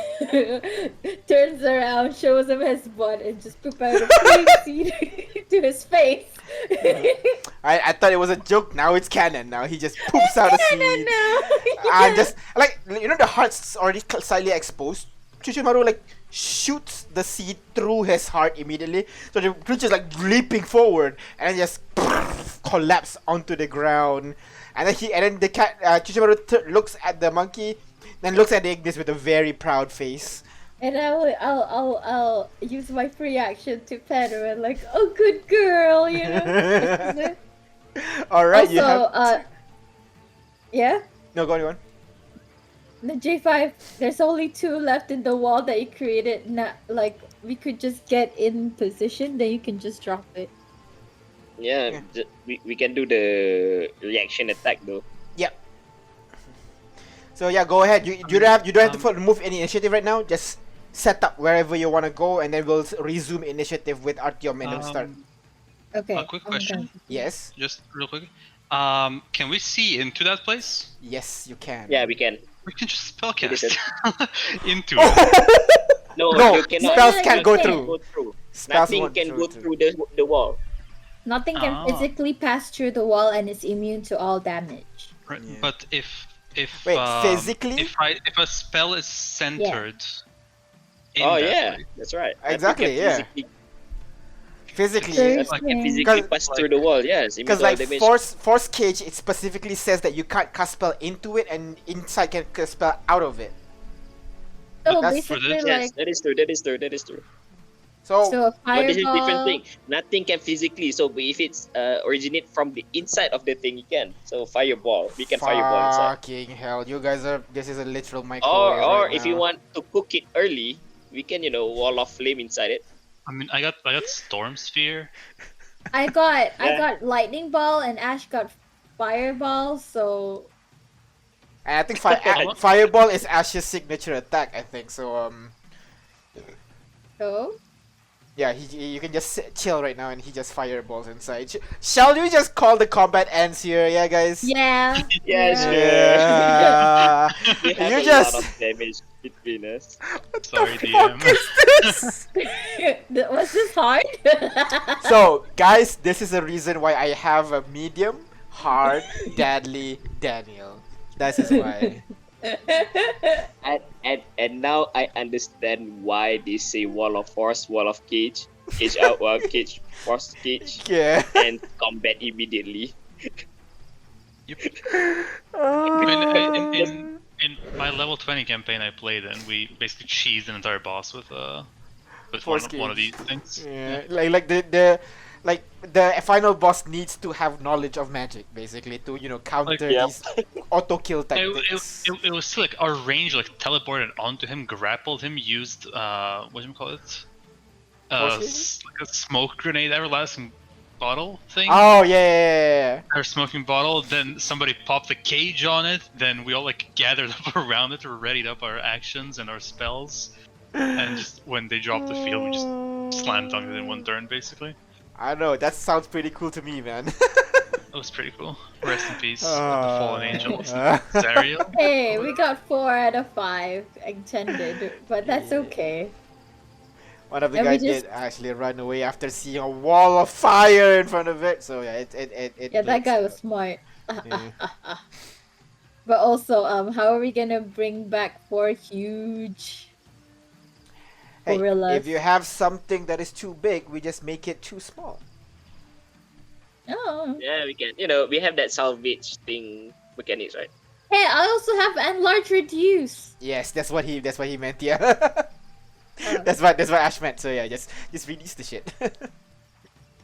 turns around, shows him his butt, and just poop out a flame seed to his face. I thought it was a joke. Now it's canon. Now he just poops out a seed. And just like the heart's already slightly exposed. Chuchimaru like shoots the seed through his heart immediately. So the creature's like leaping forward and then just collapse onto the ground. And then the cat Chuchimaru looks at the monkey, then looks at Ignis with a very proud face. And I'll use my free action to pet her and like, oh, good girl, you know. All right, Also, you have. yeah. No, go on. The J5, there's only 2 left in the wall that you created. Not like we could just get in position, then you can just drop it. Yeah, we can do the reaction attack though. So yeah, go ahead. You don't have to move any initiative right now. Just set up wherever you want to go, and then we'll resume initiative with Artyom and we'll start. Okay. A quick question, Yes, just real quick. Can we see into that place? yes, you can. Yeah, we can. We can just spellcast It into it. No, No, you cannot. spells No, can't you go can't. through. Go through. Spells Nothing won't can go go through. through the wall. Nothing can Ah. physically pass through the wall and is immune to all damage. Right. Yeah. But if Wait, physically? if a spell is centered in Oh that yeah, way, that's right. Exactly, yeah. Physically, Very Nothing can strange. physically Cause- pass through the wall. Yes, immune because to all like damage. force cage, it specifically says that you can't cast spell into it, and inside can cast spell out of it. So That's- for basically, this- Yes, like, that is true. That is true. That is true. So, so a But this is different fireball. thing. Nothing can physically. So if it's originate from the inside of the thing, you can. So fireball, we can fireball inside. fucking hell, you guys are. This is a literal Or microwave right if you now. want to cook it early, we can wall of flame inside it. I mean, I got Storm Sphere. I got Yeah. lightning ball and Ash got fireball. So And I think How mu- fireball is Ash's signature attack. I think so. so Yeah, you can just chill right now, and he just fireballs inside. Shall we just call the combat ends here? Yeah, guys. yeah. Yes, yeah. Yeah. We have You a just- lot of damage between us. Sorry, fuck DM. is this? Was this hard? So, guys, this is the reason why I have a medium, hard, deadly Daniel. That is why. And now I understand why they say wall of force, wall of cage, cage out, wall cage, force cage, Yeah. and combat immediately. I mean, in my level 20 campaign I played, and we basically cheesed an entire boss with Force one of cage. these things. Yeah, like the final boss needs to have knowledge of magic, basically, to counter Yep. these auto kill It, tactics. it was still like our range, like teleported onto him, grappled him, used what do you call it? Force Like a smoke grenade, everlasting bottle thing. Oh yeah. Our smoking bottle. Then somebody popped the cage on it. Then we all like gathered up around it, readied up our actions and our spells, and just when they dropped the field, we just slam dunked it in one turn, basically. I don't know. That sounds pretty cool to me, man. That was pretty cool. Rest in peace, the fallen angels. Uh, Zariel. Hey, we got 4 out of 5 intended, but that's Yeah. okay. One of the And we guys just- did actually run away after seeing a wall of fire in front of it. So yeah, it Yeah, that blitzed guy out. was smart. Yeah. But also, how are we gonna bring back 4 huge Hey, gorillas? if you have something that is too big, we just make it too small. Oh. Yeah, we can. We have that salvage thing mechanics, right? Hey, I also have enlarge reduce. Yes, that's what he meant. Yeah. That's what Ash meant. So yeah, just release the shit.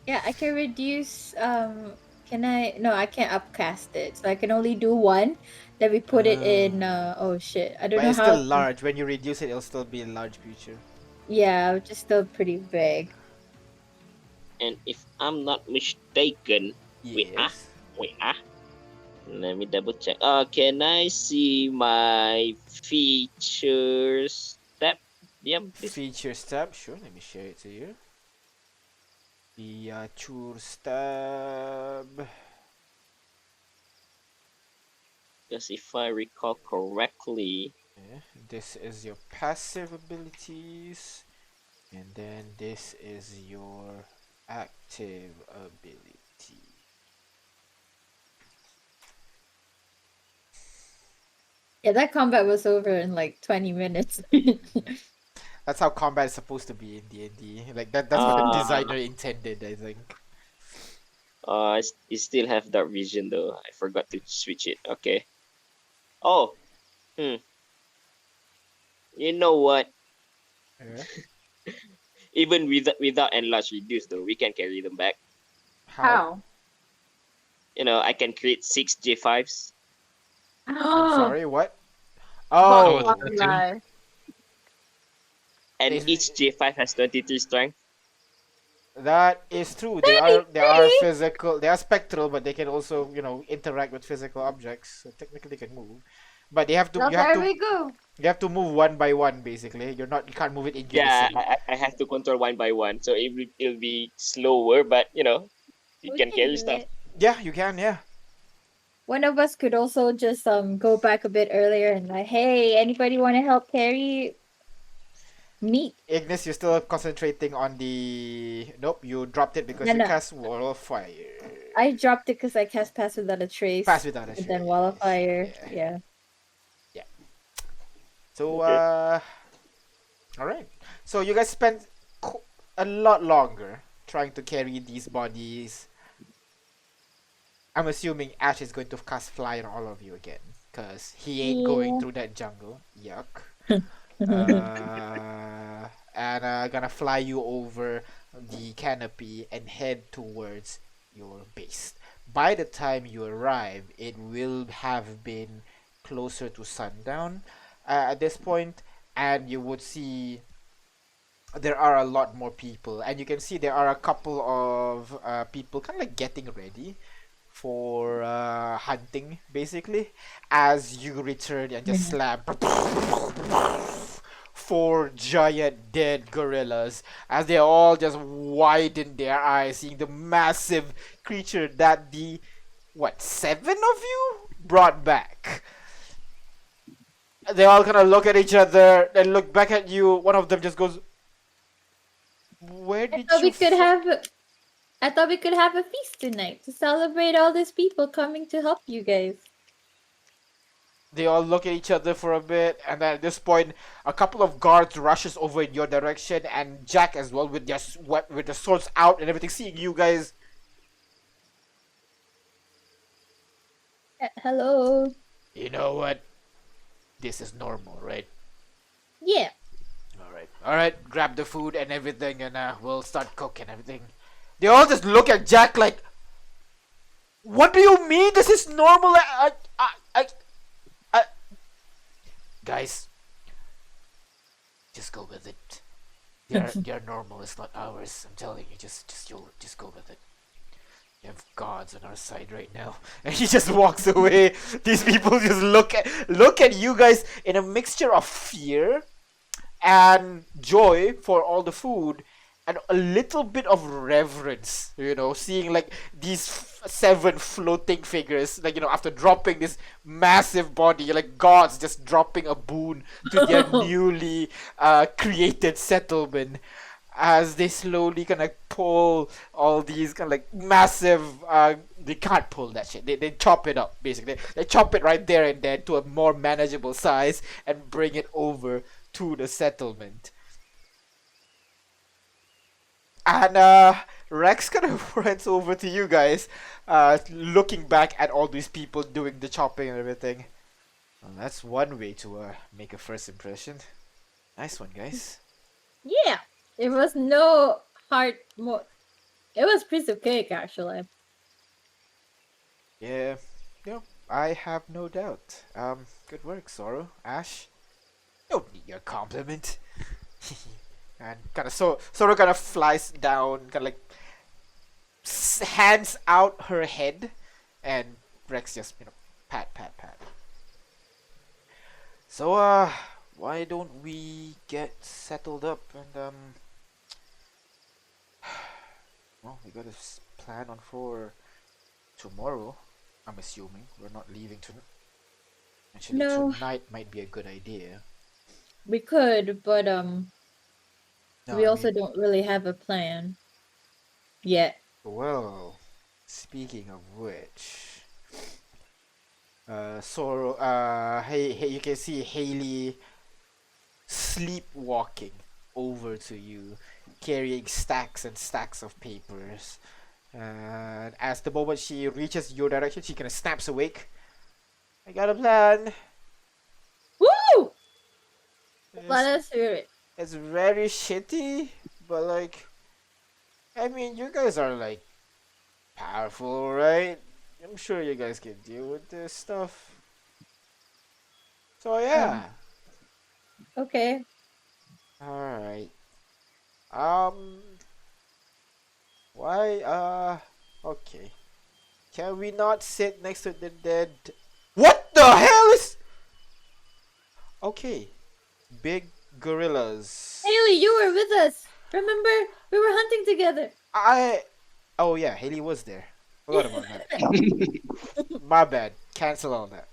Yeah, I can reduce. Can I? No, I can't upcast it. So I can only do 1. Then we put it in. Oh shit! I don't But know it's how. still large. When you reduce it, it'll still be a large creature. Yeah, which is still pretty big. And if I'm not mistaken, Wait, Yes. let me double check. Can I see my features tab? Yep. Features tab. Sure, let me share it to you. Features tab. Because if I recall correctly, Yeah, this is your passive abilities, and then this is your active ability. Yeah, that combat was over in like 20 minutes. That's how combat is supposed to be in D&D. Like that's what the Ah. designer intended, I think. I still have dark vision though. I forgot to switch it. Okay. Oh. You know what? Yeah. Even without enlarge reduce though, we can carry them back. How? I can create 6 J5s. I'm sorry, what? Oh, Oh, that too? And Is- each J5 has 23 strength. that is true. They are physical. They are spectral, but they can also interact with physical objects. So technically, they can move. But they have to. You have to. go. You have to move one by one. Basically, you can't move it in Yeah, unison. I have to control one by one. So it'll be slower, but you can carry stuff. Yeah, you can. Yeah. One of us could also just go back a bit earlier and like, hey, anybody want to help carry? Meat. Ignis, you're still concentrating on the. Nope, you dropped it because No, you no. cast Wall of Fire. I dropped it because I cast Pass Without a Trace. Pass Without a And then Trace. Wall of Fire. Yeah. Yeah. So, Okay. alright. So, you guys spent a lot longer trying to carry these bodies. I'm assuming Ash is going to cast Fly on all of you again. Because he ain't going Yeah. through that jungle. Yuck. And gonna fly you over the canopy and head towards your base. By the time you arrive, it will have been closer to sundown at this point, and you would see there are a lot more people, and you can see there are a couple of people kind of like getting ready for hunting, basically, as you return and just slam four giant dead gorillas as they all just widen their eyes, seeing the massive creature that the seven of you brought back. They all kind of look at each other, then look back at you. One of them just goes, "Where I did thought you?" we could have a feast tonight to celebrate all these people coming to help you guys. They all look at each other for a bit, and then at this point, a couple of guards rushes over in your direction, and Jack as well with their with the swords out and everything, seeing you guys. Hello. You know what? This is normal, right? Yeah. All right. Grab the food and everything, and we'll start cooking everything. They all just look at Jack like, "What do you mean? This is normal." Guys, just go with it. Their normal is not ours. I'm telling you, just go with it. You have gods on our side right now. And he just walks away. These people just look at you guys in a mixture of fear and joy for all the food and a little bit of reverence, seeing like these seven floating figures, like, after dropping this massive body, like gods just dropping a boon to their newly created settlement, as they slowly kind of pull all these kind of like massive, they can't pull that shit, they chop it up, basically. They chop it right there and then to a more manageable size and bring it over to the settlement. And Rex kind of runs over to you guys, looking back at all these people doing the chopping and everything. Well, that's one way to make a first impression. Nice one, guys. Yeah. It was no hard it was piece of cake, actually. Yeah, I have no doubt. Good work, Zoro. Ash, don't need your compliment. And kind of Zoro kind of flies down, kind of like hands out her head, and Rex just pat. So why don't we get settled up and well, we gotta plan on for tomorrow. I'm assuming we're not leaving tonight. Actually, No. tonight might be a good idea. We could, but No, we I also mean, don't really have a plan yet. well, speaking of which, Soro, hey, you can see Haley sleepwalking over to you, carrying stacks and stacks of papers. And as the moment she reaches your direction, she kind of snaps awake. I got a plan. Woo! It's, Let us hear it. it's very shitty, but like, I mean, you guys are like powerful, right? I'm sure you guys can deal with this stuff. So yeah. Okay. Alright. Why, okay. Can we not sit next to the dead? What the hell is... Okay. Big gorillas. Haley, you were with us. Remember? We were hunting together. Oh yeah, Haley was there. Forgot about that. My bad. Cancel all that.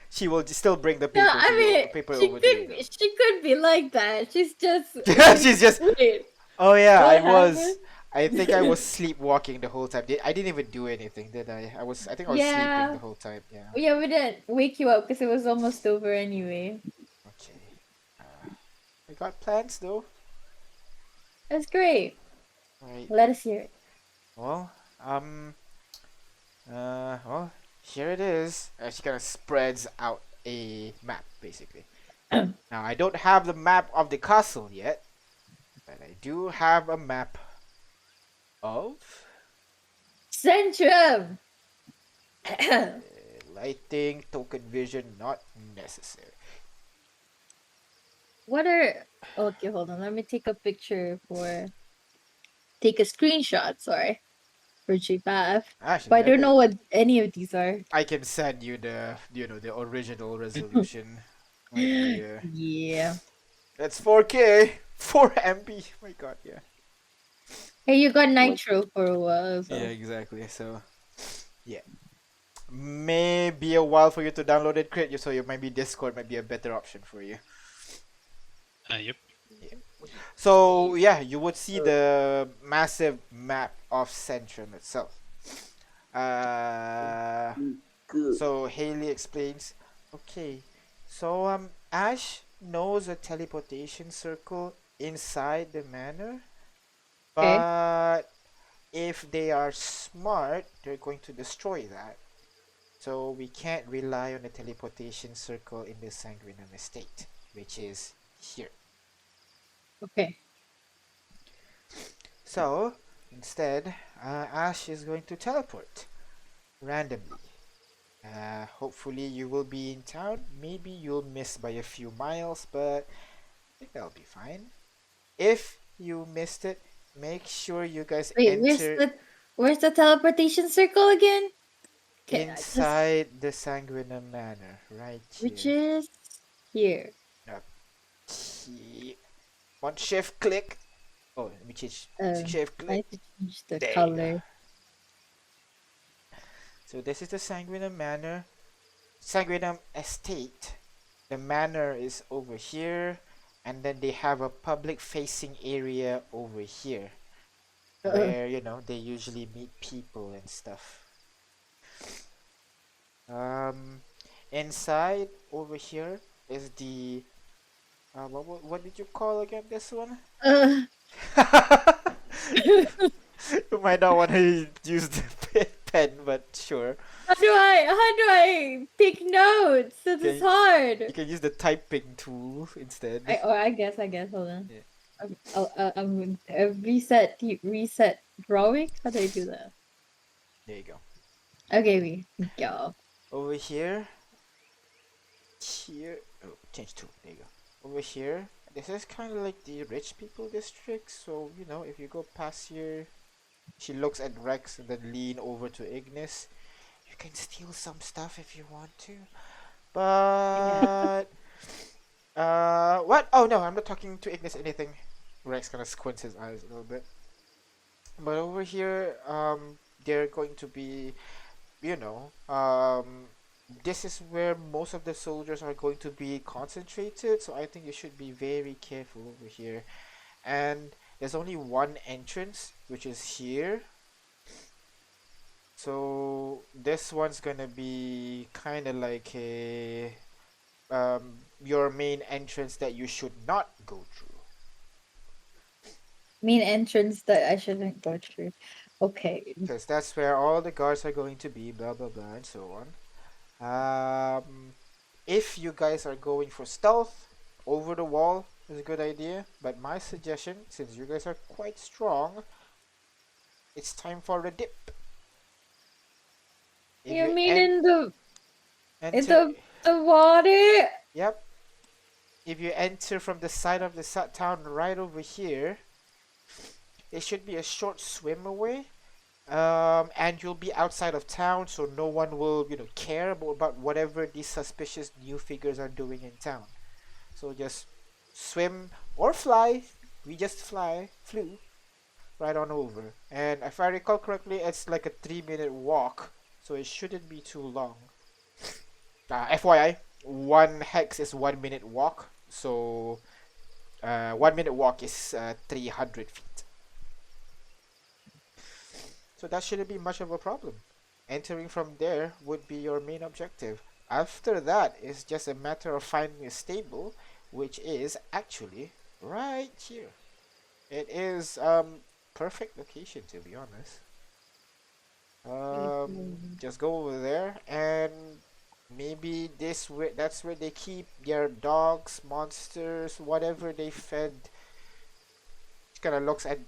she will still bring the No, paper I to mean, you, paper she over to you. could she could be like that. She's just She's just. wait. Oh yeah, What I was. happened? I think I was sleepwalking the whole time. I didn't even do anything, did I? I think I was sleeping the Yeah, whole time. Yeah. yeah, we didn't wake you up because it was almost over anyway. Okay. I got plans though. That's great. Right. Let us hear it. Well, well, here it is. She kind of spreads out a map, basically. Now, I don't have the map of the castle yet, but I do have a map of Centrum. lighting, token vision, not necessary. What are? Okay, hold on. Let me take a picture take a screenshot. Sorry, for GPath. But Actually, I don't know what any of these are. I can send you the original resolution right here. Yeah. That's 4K, 4 MB. My God, yeah. Hey, you got Nitro for a while. So. Yeah, exactly. So, yeah. May be a while for you to download it, Crit, so maybe Discord might be a better option for you. Yep. So, yeah, you would see the massive map of Centrum itself. So Haley explains, okay, so Ash knows a teleportation circle inside the manor, Okay. but if they are smart, they're going to destroy that. So we can't rely on the teleportation circle in the Sanguinum estate, which is here. Okay. So instead, Ash is going to teleport randomly. Hopefully you will be in town. Maybe you'll miss by a few miles, but I think that'll be fine. If you missed it, make sure you guys Wait, enter where's the teleportation circle again? Okay, inside the Sanguinum Manor, right which here. is here. One shift click. Oh, let me change. Shift I click. have to change the There you color. go. So this is the Sanguinum Manor. Sanguinum Estate. The manor is over here, and then they have a public facing area over here where they usually meet people and stuff. Inside over here is the what did you call again this one? You might not want to use the pen, but sure. How do I take notes? This is You hard. can use the typing tool instead. I guess. Hold on. Yeah. Reset drawing. How do I do that? There you go. Okay, we go. Over here. Oh, change tool. There you go. Over here. This is kind of like the rich people district. So if you go past here, she looks at Rex and then lean over to Ignis. You can steal some stuff if you want to, but what? Oh no, I'm not talking to Ignis anything. Rex kind of squints his eyes a little bit. But over here, they're going to be, this is where most of the soldiers are going to be concentrated. So I think you should be very careful over here. And there's only one entrance, which is here. So this one's gonna be kind of like a your main entrance that you should not go through. Main entrance that I shouldn't go through. Okay. Because that's where all the guards are going to be, blah blah blah, and so on. If you guys are going for stealth, over the wall is a good idea. But my suggestion, since you guys are quite strong, it's time for a dip. If You mean in the enter, the water? Yep. If you enter from the side of the town right over here, it should be a short swim away. And you'll be outside of town, so no one will, care about whatever these suspicious new figures are doing in town. So just swim or fly. We just flew right on over. And if I recall correctly, it's like a 3-minute walk, so it shouldn't be too long. FYI, one hex is 1 minute walk, so 1 minute walk is 300 feet. So that shouldn't be much of a problem. Entering from there would be your main objective. After that, it's just a matter of finding a stable, which is actually right here. It is perfect location, to be honest. Just go over there, and maybe that's where they keep their dogs, monsters, whatever they fed. Kind of looks at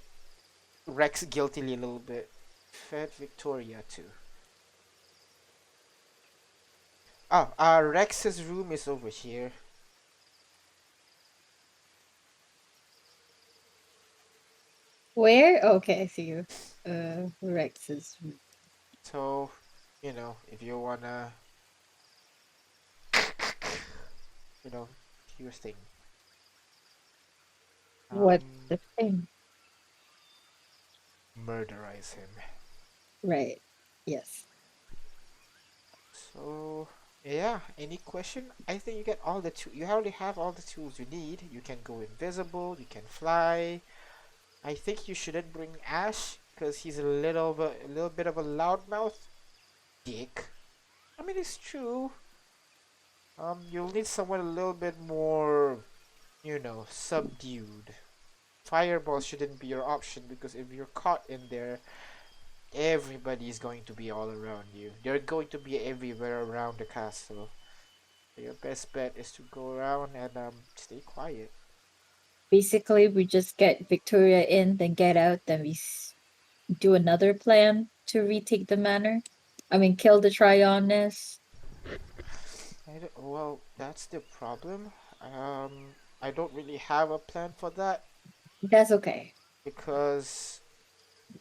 Rex guiltily a little bit. Fed Victoria too. Oh, Rex's room is over here. Where? Okay, I see you. Rex's. So, if you wanna, do your thing. What the thing? Murderize him. Right. Yes. So, yeah, any question? I think you get all the tools. You already have all the tools you need. You can go invisible, you can fly. I think you shouldn't bring Ash because he's a little bit of a loudmouth dick. I mean, it's true. You'll need someone a little bit more, subdued. Fireball shouldn't be your option because if you're caught in there, everybody's going to be all around you. They're going to be everywhere around the castle. So your best bet is to go around and stay quiet. Basically, we just get Victoria in, then get out, then we do another plan to retake the manor. I mean, kill the Trioness. Well, that's the problem. I don't really have a plan for that That's okay. because,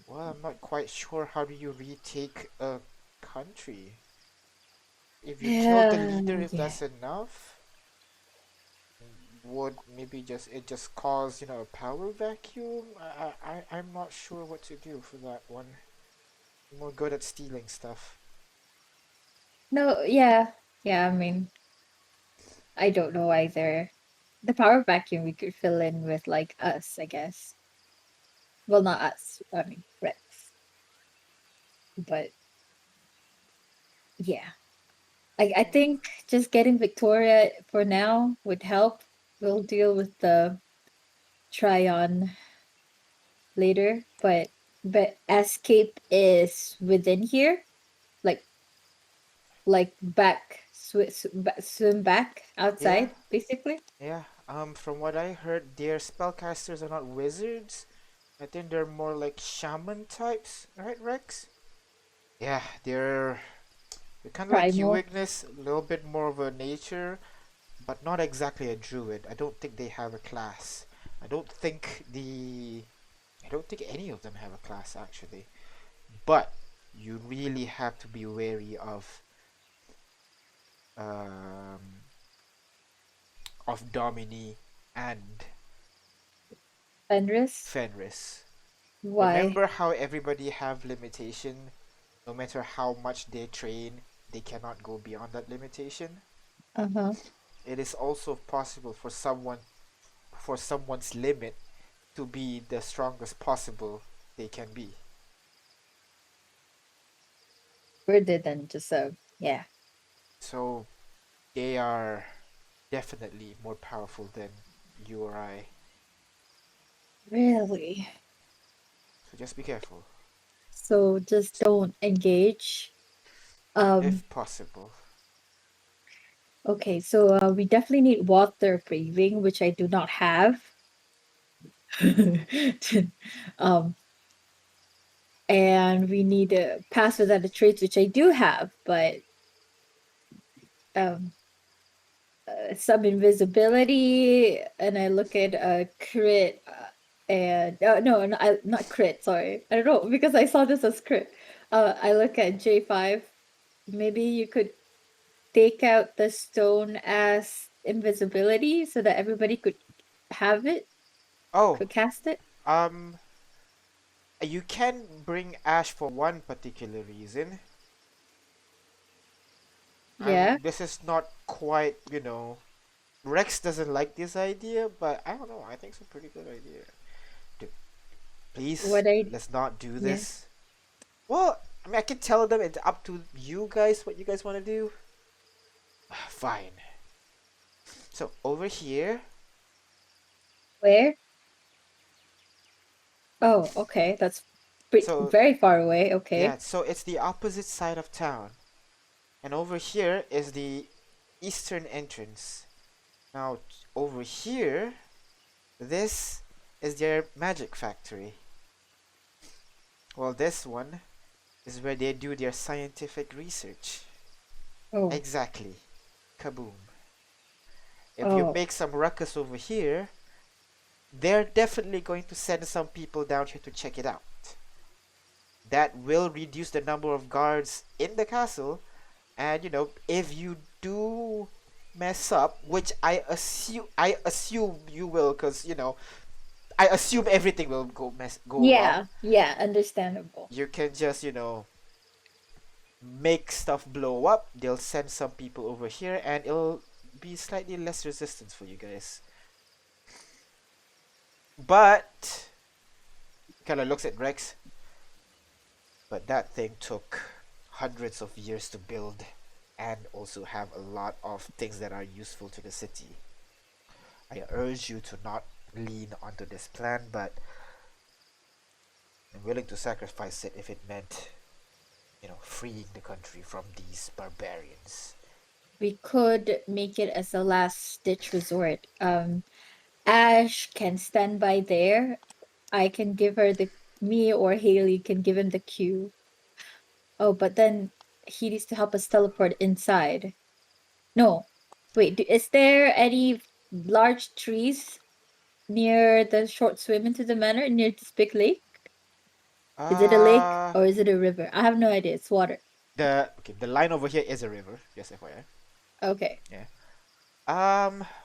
well, I'm not quite sure how do you retake a country. If you killed the leader, if Yeah. that's enough, would maybe just cause a power vacuum? I'm not sure what to do for that one. I'm more good at stealing stuff. No, yeah. Yeah, I mean, I don't know either. The power vacuum we could fill in with, like, us, I guess. Well, not us. I mean, Rex. But, yeah. I think just getting Victoria for now would help. We'll deal with the Tryon later, but escape is within here, like back swim back outside, basically. Yeah. From what I heard, their spellcasters are not wizards. I think they're more like shaman types, right, Rex? Yeah, they're kind of like you, Primal. Ignis, a little bit more of a nature, but not exactly a druid. I don't think they have a class. I don't think any of them have a class actually. But you really have to be wary um of Domini and Fenris. Fenris. Why? Remember how everybody have limitation? No matter how much they train, they cannot go beyond that limitation. Uh-huh. It is also possible for someone's limit to be the strongest possible they can be. Further than just yeah. So they are definitely more powerful than you or I. Really? So just be careful. So just don't engage. If possible. Okay, so we definitely need water breathing, which I do not have. um and we need pass without the traits, which I do have, but um some invisibility, and I look at crit, and no, not crit. Sorry, I don't know because I saw this as crit. I look at J5. Maybe you could take out the stone as invisibility so that everybody could have it, Oh, could cast it. you can bring Ash for one particular reason. Yeah. This is not quite, Rex doesn't like this idea, but I don't know. I think it's a pretty good idea. Dude, please, What I let's not do yeah. this. Well, I mean, I can tell them it's up to you guys what you guys want to do. Fine. So over here, Where? Oh, okay. That's so very far away. Okay. yeah, so it's the opposite side of town, and over here is the eastern entrance. Now over here, this is their magic factory. Well, this one is where they do their scientific research. Oh. Exactly. Kaboom. If you Oh. make some ruckus over here, they're definitely going to send some people down here to check it out. That will reduce the number of guards in the castle, and if you do mess up, which I assume you will, because I assume everything will go Yeah. wrong. Yeah. Understandable. You can just make stuff blow up. They'll send some people over here, and it'll be slightly less resistance for you guys. But kind of looks at Rex. But that thing took hundreds of years to build, and also have a lot of things that are useful to the city. I urge you to not lean onto this plan, but I'm willing to sacrifice it if it meant, freeing the country from these barbarians. We could make it as a last ditch resort. Ash can stand by there. I can give her me or Haley can give him the cue. Oh, but then he needs to help us teleport inside. No. Wait, is there any large trees near the short swim into the manor, near this big lake? Is it a lake Uh or is it a river? I have no idea. It's water. the line over here is a river, just FYI. Okay.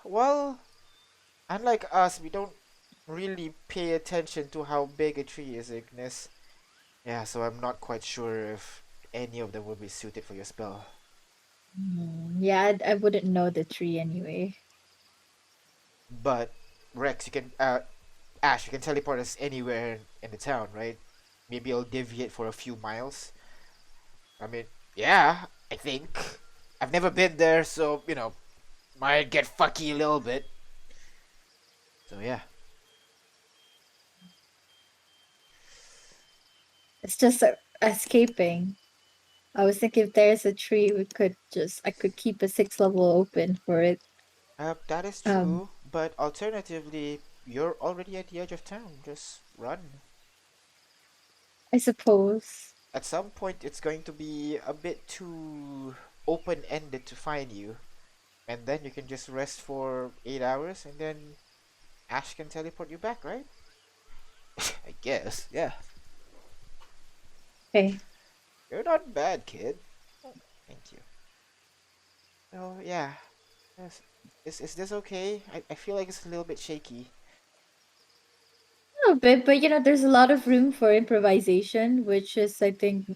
Well, unlike us, we don't really pay attention to how big a tree is, Ignis. Yeah, so I'm not quite sure if any of them will be suited for your spell. Yeah, I wouldn't know the tree anyway. But Rex, you can Ash, you can teleport us anywhere in the town, right? Maybe I'll deviate for a few miles. I mean, yeah, I think. I've never been there, so might get fucky a little bit. So yeah. It's just escaping. I was thinking if there's a tree, I could keep a 6 level open for it. That is Um, true, but alternatively, you're already at the edge of town. Just run. I suppose. At some point, it's going to be a bit too open-ended to find you, and then you can just rest for 8 hours, and then Ash can teleport you back, right? I guess, yeah. Okay. You're not bad, kid. Thank you. Oh, yeah. Yes. Is this okay? I feel like it's a little bit shaky. A little bit, but there's a lot of room for improvisation, which is, I think,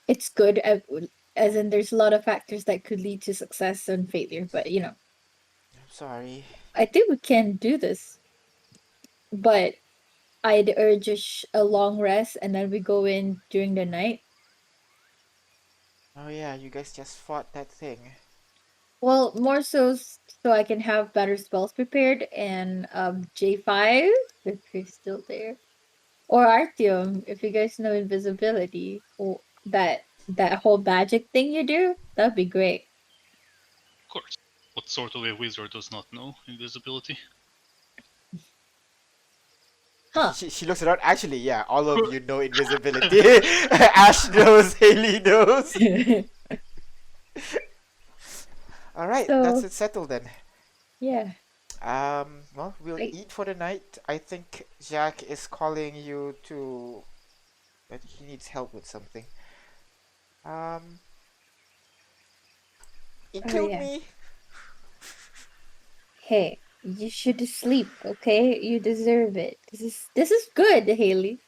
it's good. As in, there's a lot of factors that could lead to success and failure. But I'm sorry. I think we can do this. But I'd urge a long rest, and then we go in during the night. Oh yeah, you guys just fought that thing. Well, more so I can have better spells prepared, and J5 if he's still there, or Artyom if you guys know invisibility, or that whole magic thing you do. That'd be great. Of course. What sort of a wizard does not know invisibility? Huh? She looks around. Actually, yeah, all of you know invisibility. Ash knows, Haley knows. All right, that's So it settled then. yeah, Well, we'll Wait. eat for the night. I think Jack is calling you to. I think he needs help with something. Um, he Oh, killed yeah. me. Hey, you should sleep, okay? You deserve it. This is good, Haley.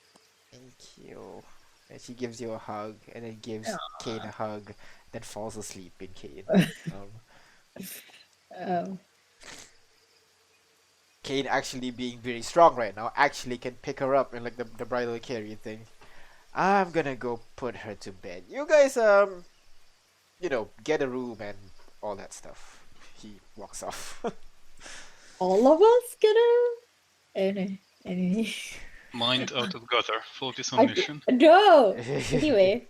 Thank you. And she gives you a hug, and then gives Kane a hug, then falls asleep in Kane. Um, Kane actually being very strong right now actually can pick her up in like the bridal carry thing. I'm gonna go put her to bed. You guys, get a room and all that stuff. He walks off. all of us gonna. Any. Mind out of gutter. Focus on I mission. no. Anyway,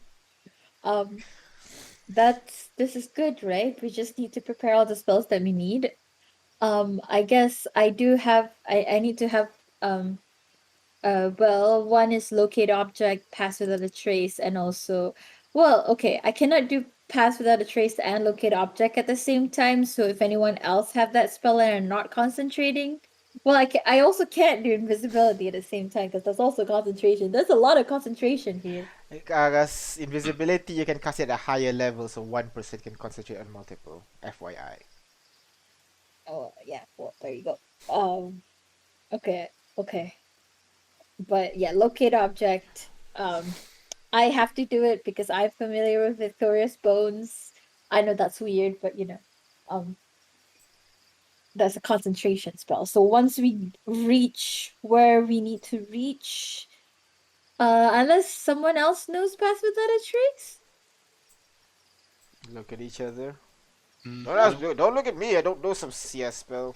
um, this is good, right? We just need to prepare all the spells that we need. I guess I do have. I need to have. Well, one is locate object, pass without a trace, and also, well, okay, I cannot do pass without a trace and locate object at the same time. So if anyone else have that spell and are not concentrating, well, I also can't do invisibility at the same time because that's also concentration. There's a lot of concentration here. As invisibility, you can cast it at a higher level, so one person can concentrate on multiple. FYI. Oh yeah, well there you go. Okay. But yeah, locate object. I have to do it because I'm familiar with Victoria's Bones. I know that's weird, but that's a concentration spell. So once we reach where we need to reach, unless someone else knows Pass Without a Trace. Look at each other. Mm, Don't look at me. I don't know some CS spell.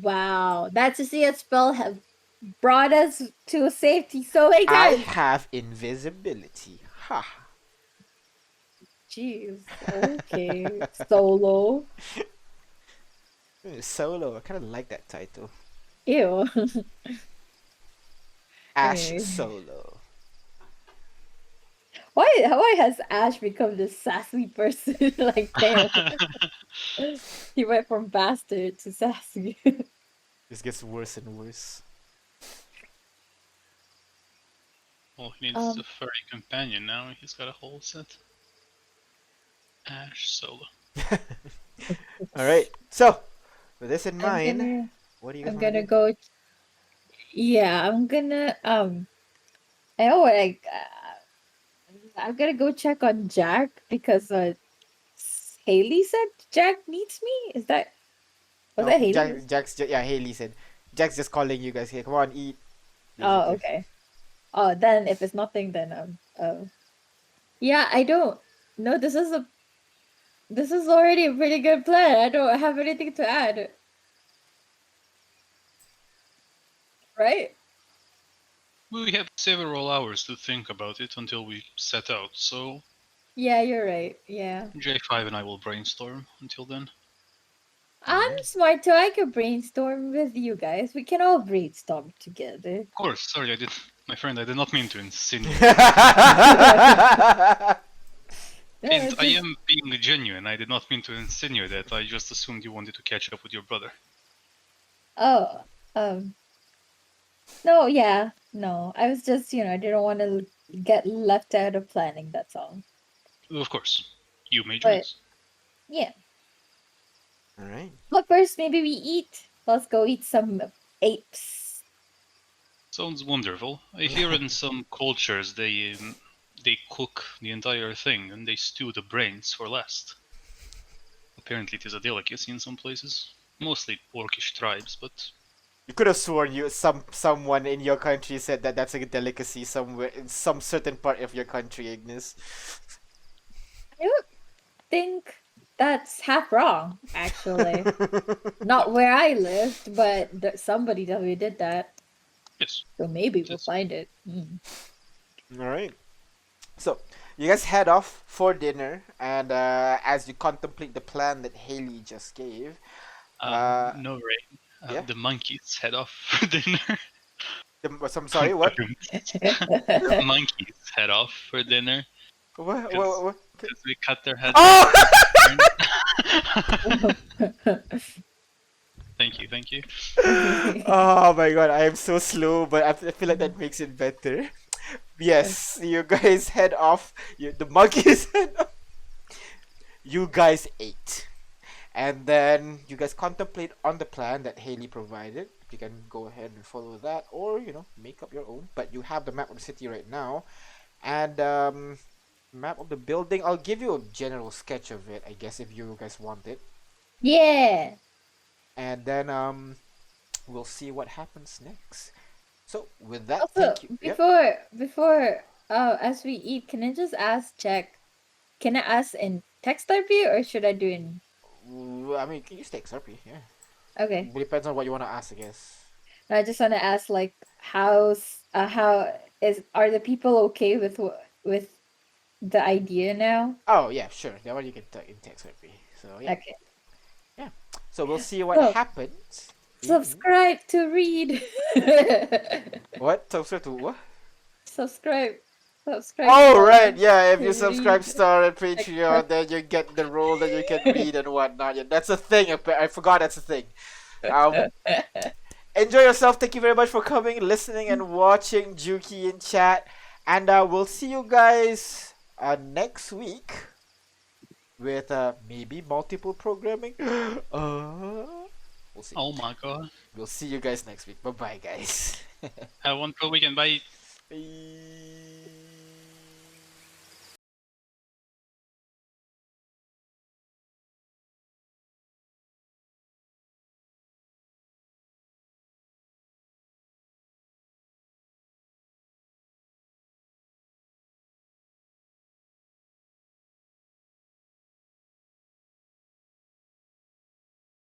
Wow, that's a CS spell have brought us to a safety so many I times. have invisibility. Ha. Jeez. Okay. Solo. Solo. I kind of like that title. Ew. Ash Anyway. Solo. Why has Ash become this sassy person? Like damn. He went from bastard to sassy. This gets worse and worse. Well, he needs a furry companion now. He's got a whole set. Ash Solo. Alright, so with this in mind, what do you guys I'm want gonna to do? go. Yeah, I'm gonna I know what I'm gonna go check on Jack because Haley said Jack needs me. Is that was that Haley? Haley said. Jack's just calling you guys here. Come on, eat. Oh, basically. okay. Oh, then if it's nothing, then yeah, I don't. No, this is already a pretty good plan. I don't have anything to add. Right? We have several hours to think about it until we set out, so Yeah, you're right. Yeah. J5 and I will brainstorm until then. I'm smart too. I can brainstorm with you guys. We can all brainstorm together. Of course, sorry, my friend, I did not mean to insinuate. No, And I just- am being genuine, I did not mean to insinuate that, I just assumed you wanted to catch up with your brother. Oh, no, yeah, no. I was just, I didn't want to get left out of planning. That's all. Of course, you may join But- us. Yeah. Alright. But first, maybe we eat. Let's go eat some apes. Sounds wonderful. I hear in some cultures they cook the entire thing and they stew the brains for last. Apparently it is a delicacy in some places. Mostly orcish tribes, but You could have sworn someone in your country said that that's a delicacy somewhere in some certain part of your country, Ignis. I don't think that's half wrong, actually. Not where I lived, but somebody definitely did that. yes. So maybe we'll Yes. find it. Mm. Alright. So, you guys head off for dinner, and as you contemplate the plan that Haley just gave, No, Rain. yeah? The monkeys head off for dinner. I'm sorry, what? Monkeys head off for dinner What? because we cut their heads. Oh! Thank you. Oh my god, I am so slow, but I feel like that makes it better. Yes, you guys head off. The monkeys head off. You guys ate. And then you guys contemplate on the plan that Haley provided. You can go ahead and follow that, or make up your own. But you have the map of the city right now, and Map of the building. I'll give you a general sketch of it, I guess, if you guys want it. Yeah. And then we'll see what happens next. So with that, Also, thank you. Yep. before as we eat, can I just ask Jack? Can I ask in text RP or should I do in? I mean, you can use text RP, yeah. Okay. Depends on what you want to ask, I guess. I just want to ask, like, how are the people okay with the idea now? Oh yeah, sure. That one you can in text RP. So yeah. Okay. So we'll see what So, happens. subscribe to read. What? Subscribe to what? Subscribe. Oh to- right, yeah. If you to subscribe read. Star and Patreon, then you get the role that you can read and whatnot. Yeah, that's a thing. I forgot that's a thing. Enjoy yourself. Thank you very much for coming, listening, and watching Juki in chat. And we'll see you guys next week with maybe multiple programming. We'll see. Oh my god. We'll see you guys next week. Bye bye, guys. Have one cool weekend. Bye. Bye.